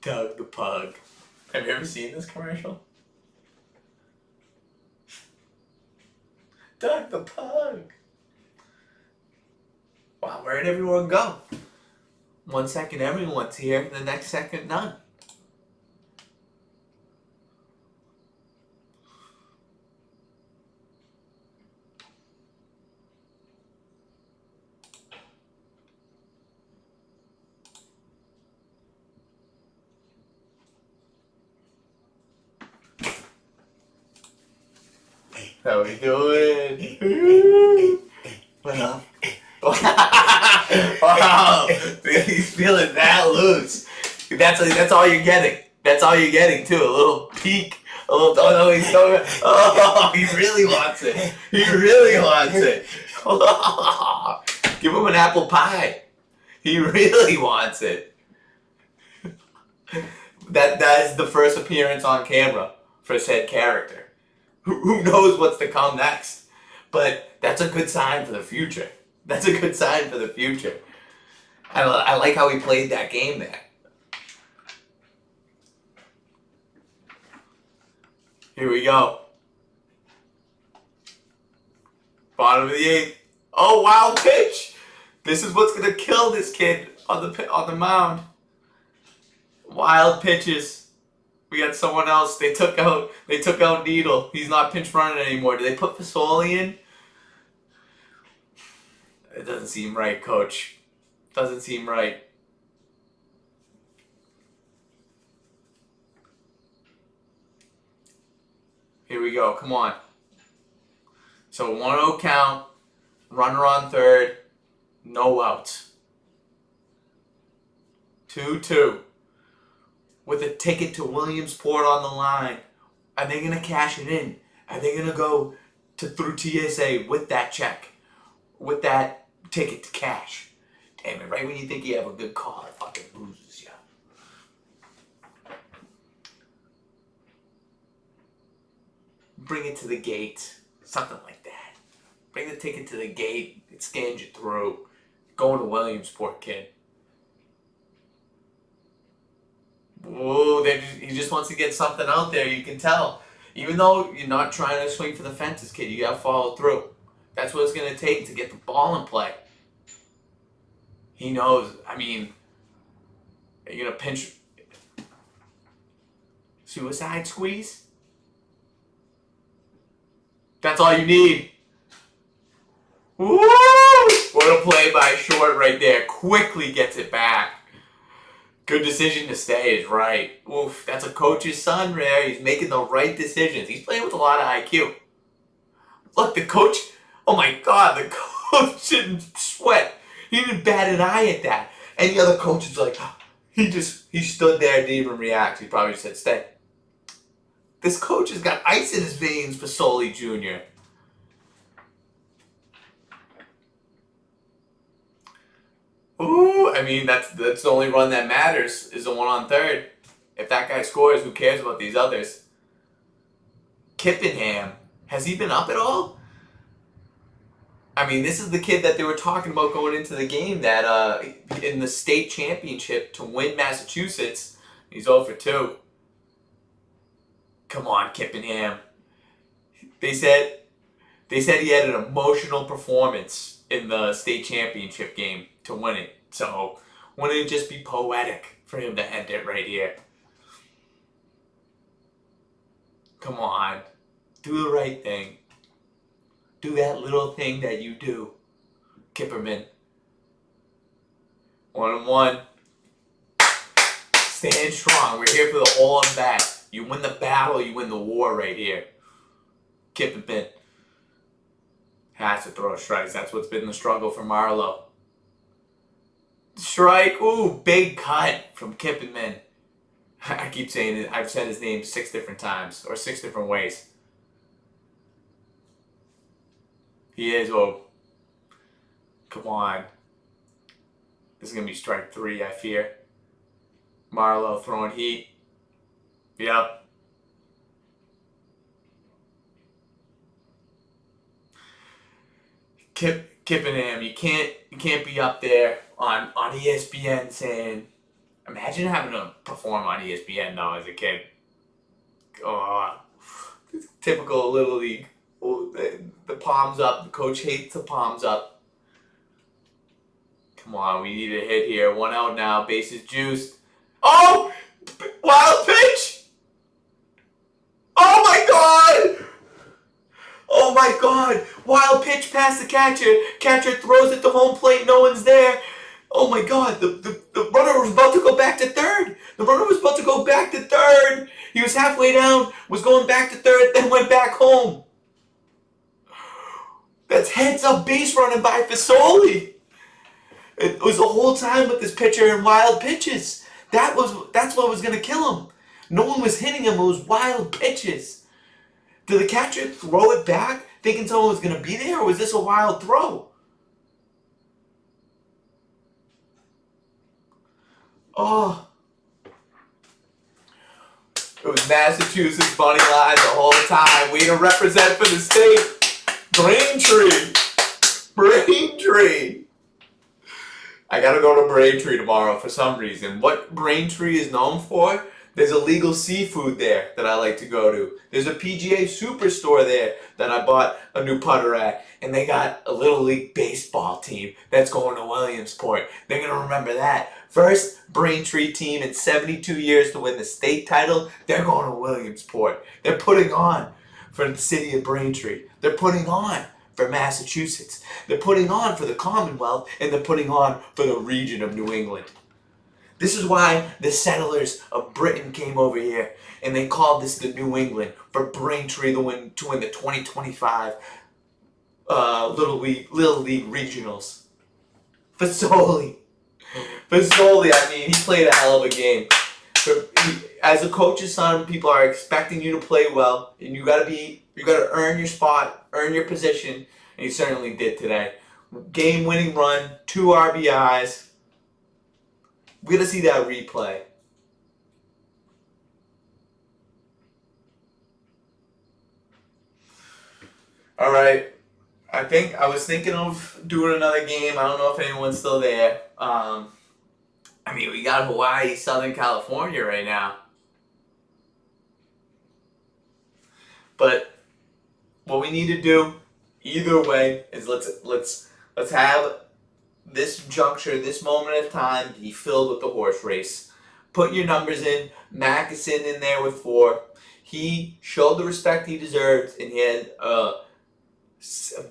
Doug the Pug. Have you ever seen this commercial? Doug the Pug. Wow, where'd everyone go? 1 second everyone's here, the next second none. How we doing? What up? Wow, he's feeling that loose. That's all you're getting. That's all you're getting too. A little peek. A little. Oh no, he's going. Oh, he really wants it. He really wants it. Give him an apple pie. He really wants it. That is the first appearance on camera for said character. Who knows what's to come next? But that's a good sign for the future. That's a good sign for the future. I like how he played that game there. Here we go. Bottom of the 8th. Oh, wild pitch! This is what's gonna kill this kid on the mound. Wild pitches. We got someone else. They took out Needle. He's not pinch running anymore. Did they put Fasoli in? It doesn't seem right, coach. Doesn't seem right. Here we go. Come on. So 1-0 count. Runner on third. No outs. 2-2. With a ticket to Williamsport on the line. Are they going to cash it in? Are they going to go through TSA with that check? With that ticket to cash? Damn it, right when you think you have a good call, it fucking loses you. Bring it to the gate. Something like that. Bring the ticket to the gate. It scans you through. Going to Williamsport, kid. Whoa, he just wants to get something out there, you can tell. Even though you're not trying to swing for the fences, kid, you gotta follow through. That's what it's gonna take to get the ball in play. He knows, I mean, are you gonna pinch? Suicide squeeze? That's all you need. Woo! What a play by Short right there. Quickly gets it back. Good decision to stay is right. Oof, that's a coach's son there. He's making the right decisions. He's playing with a lot of IQ. Look, the coach, oh my God, the coach didn't sweat. He didn't bat an eye at that. Any other coach is like, he stood there, didn't even react. He probably said, stay. This coach has got ice in his veins for Soli Jr. Ooh, I mean, that's the only run that matters is the one on third. If that guy scores, who cares about these others? Kippenham, has he been up at all? I mean, this is the kid that they were talking about going into the game that in the state championship to win Massachusetts. He's 0 for 2. Come on, Kippenham. They said he had an emotional performance in the state championship game to win it. So, wouldn't it just be poetic for him to end it right here? Come on. Do the right thing. Do that little thing that you do, Kipperman. 1-1. Stand strong. We're here for the whole and back. You win the battle, you win the war right here. Kipperman has to throw strikes. That's what's been the struggle for Marlowe. Strike. Ooh, big cut from Kipperman. I keep saying it. I've said his name 6 different times or 6 different ways. He is. Oh, come on. This is going to be strike 3, I fear. Marlowe throwing heat. Yep. Kippenham, you can't be up there on ESPN saying, imagine having to perform on ESPN though as a kid. Oh, typical Little League. Oh, the palms up. The coach hates the palms up. Come on, we need a hit here. 1 out now. Bases juiced. Oh! Wild pitch! Oh my god! Oh my god! Wild pitch past the catcher. Catcher throws it to home plate. No one's there. Oh my god. The runner was about to go back to third. He was halfway down, was going back to third, then went back home. That's heads up base running by Fasoli. It was the whole time with this pitcher and wild pitches. That's what was gonna kill him. No one was hitting him. It was wild pitches. Did the catcher throw it back thinking someone was gonna be there, or was this a wild throw? Oh. It was Massachusetts bunny lines the whole time. We to represent for the state. Braintree. I gotta go to Braintree tomorrow for some reason. What Braintree is known for? There's illegal seafood there that I like to go to. There's a PGA Superstore there that I bought a new putter at. And they got a Little League baseball team that's going to Williamsport. They're going to remember that. First Braintree team in 72 years to win the state title. They're going to Williamsport. They're putting on for the city of Braintree. They're putting on for Massachusetts. They're putting on for the Commonwealth. And they're putting on for the region of New England. This is why the settlers of Britain came over here, and they called this the New England, for Braintree to win the 2025 Little League regionals. Fasoli, I mean, he played a hell of a game. As a coach's son, people are expecting you to play well, and you gotta earn your spot, earn your position, and he certainly did today. Game-winning run, 2 RBIs. We gotta see that replay. All right. I was thinking of doing another game. I don't know if anyone's still there. I mean, we got Hawaii, Southern California right now. But what we need to do, either way, is let's have this juncture, this moment of time, be filled with the horse race. Put your numbers in. Mackinson in there with 4. He showed the respect he deserved, and he had a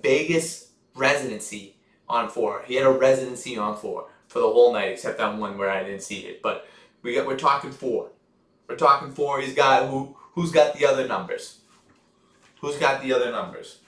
Vegas residency on 4. He had a residency on 4 for the whole night, except that one where I didn't see it. But we're talking 4. We're talking 4. Who's got the other numbers? Who's got the other numbers?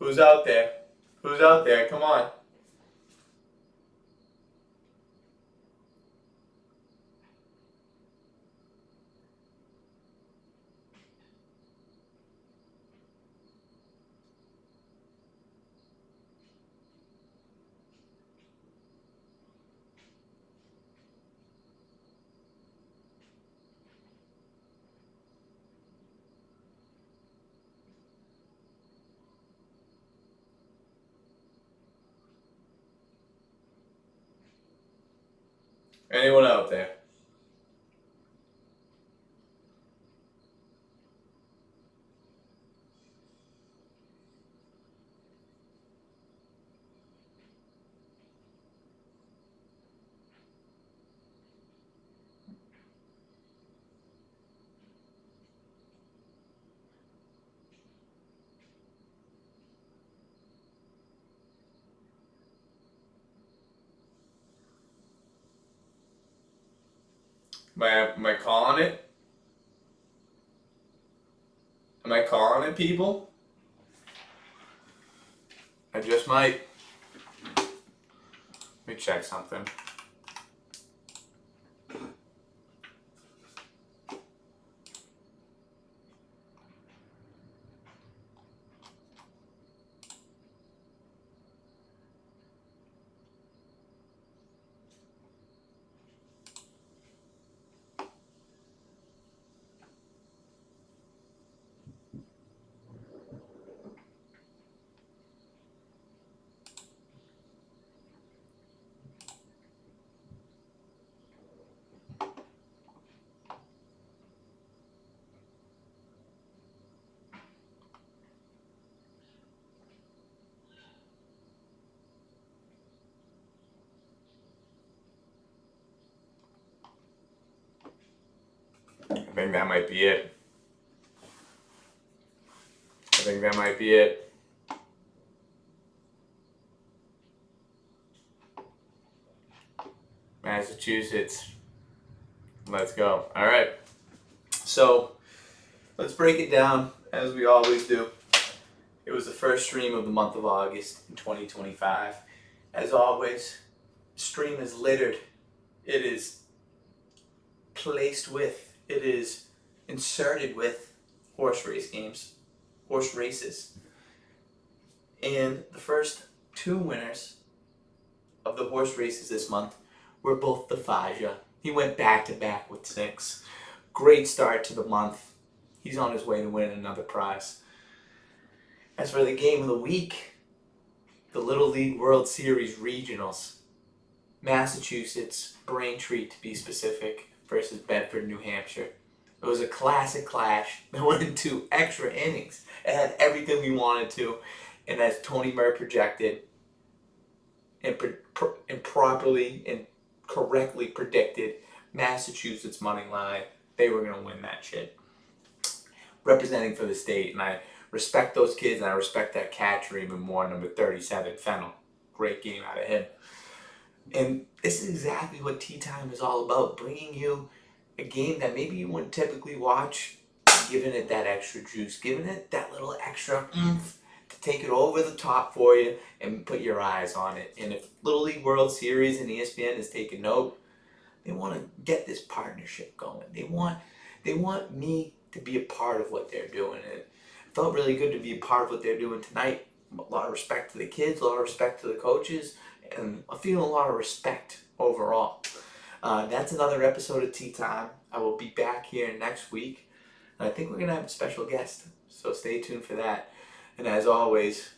Who's out there? Who's out there? Come on. Anyone out there? Am I calling it? Am I calling it, people? I just might. Let me check something. I think that might be it. I think that might be it. Massachusetts. Let's go. All right. So let's break it down as we always do. It was the first stream of the month of August in 2025. As always, stream is littered. It is placed with, it is inserted with horse race games, horse races. And the first two winners of the horse races this month were both the Faja. He went back to back with 6. Great start to the month. He's on his way to win another prize. As for the game of the week, the Little League World Series Regionals. Massachusetts, Braintree to be specific, versus Bedford, New Hampshire. It was a classic clash that went into extra innings. It had everything we wanted to, and as Tony Murr projected, and properly and correctly predicted, Massachusetts money line, they were going to win that shit. Representing for the state, and I respect those kids, and I respect that catcher even more, number 37, Fennel. Great game out of him. And this is exactly what Tea Time is all about, bringing you a game that maybe you wouldn't typically watch, giving it that extra juice, giving it that little extra oomph to take it over the top for you and put your eyes on it. And if Little League World Series and ESPN is taking note, they want to get this partnership going. They want me to be a part of what they're doing. And it felt really good to be a part of what they're doing tonight. A lot of respect to the kids, a lot of respect to the coaches, and I feel a lot of respect overall. That's another episode of Tea Time. I will be back here next week. And I think we're going to have a special guest, so stay tuned for that. And as always,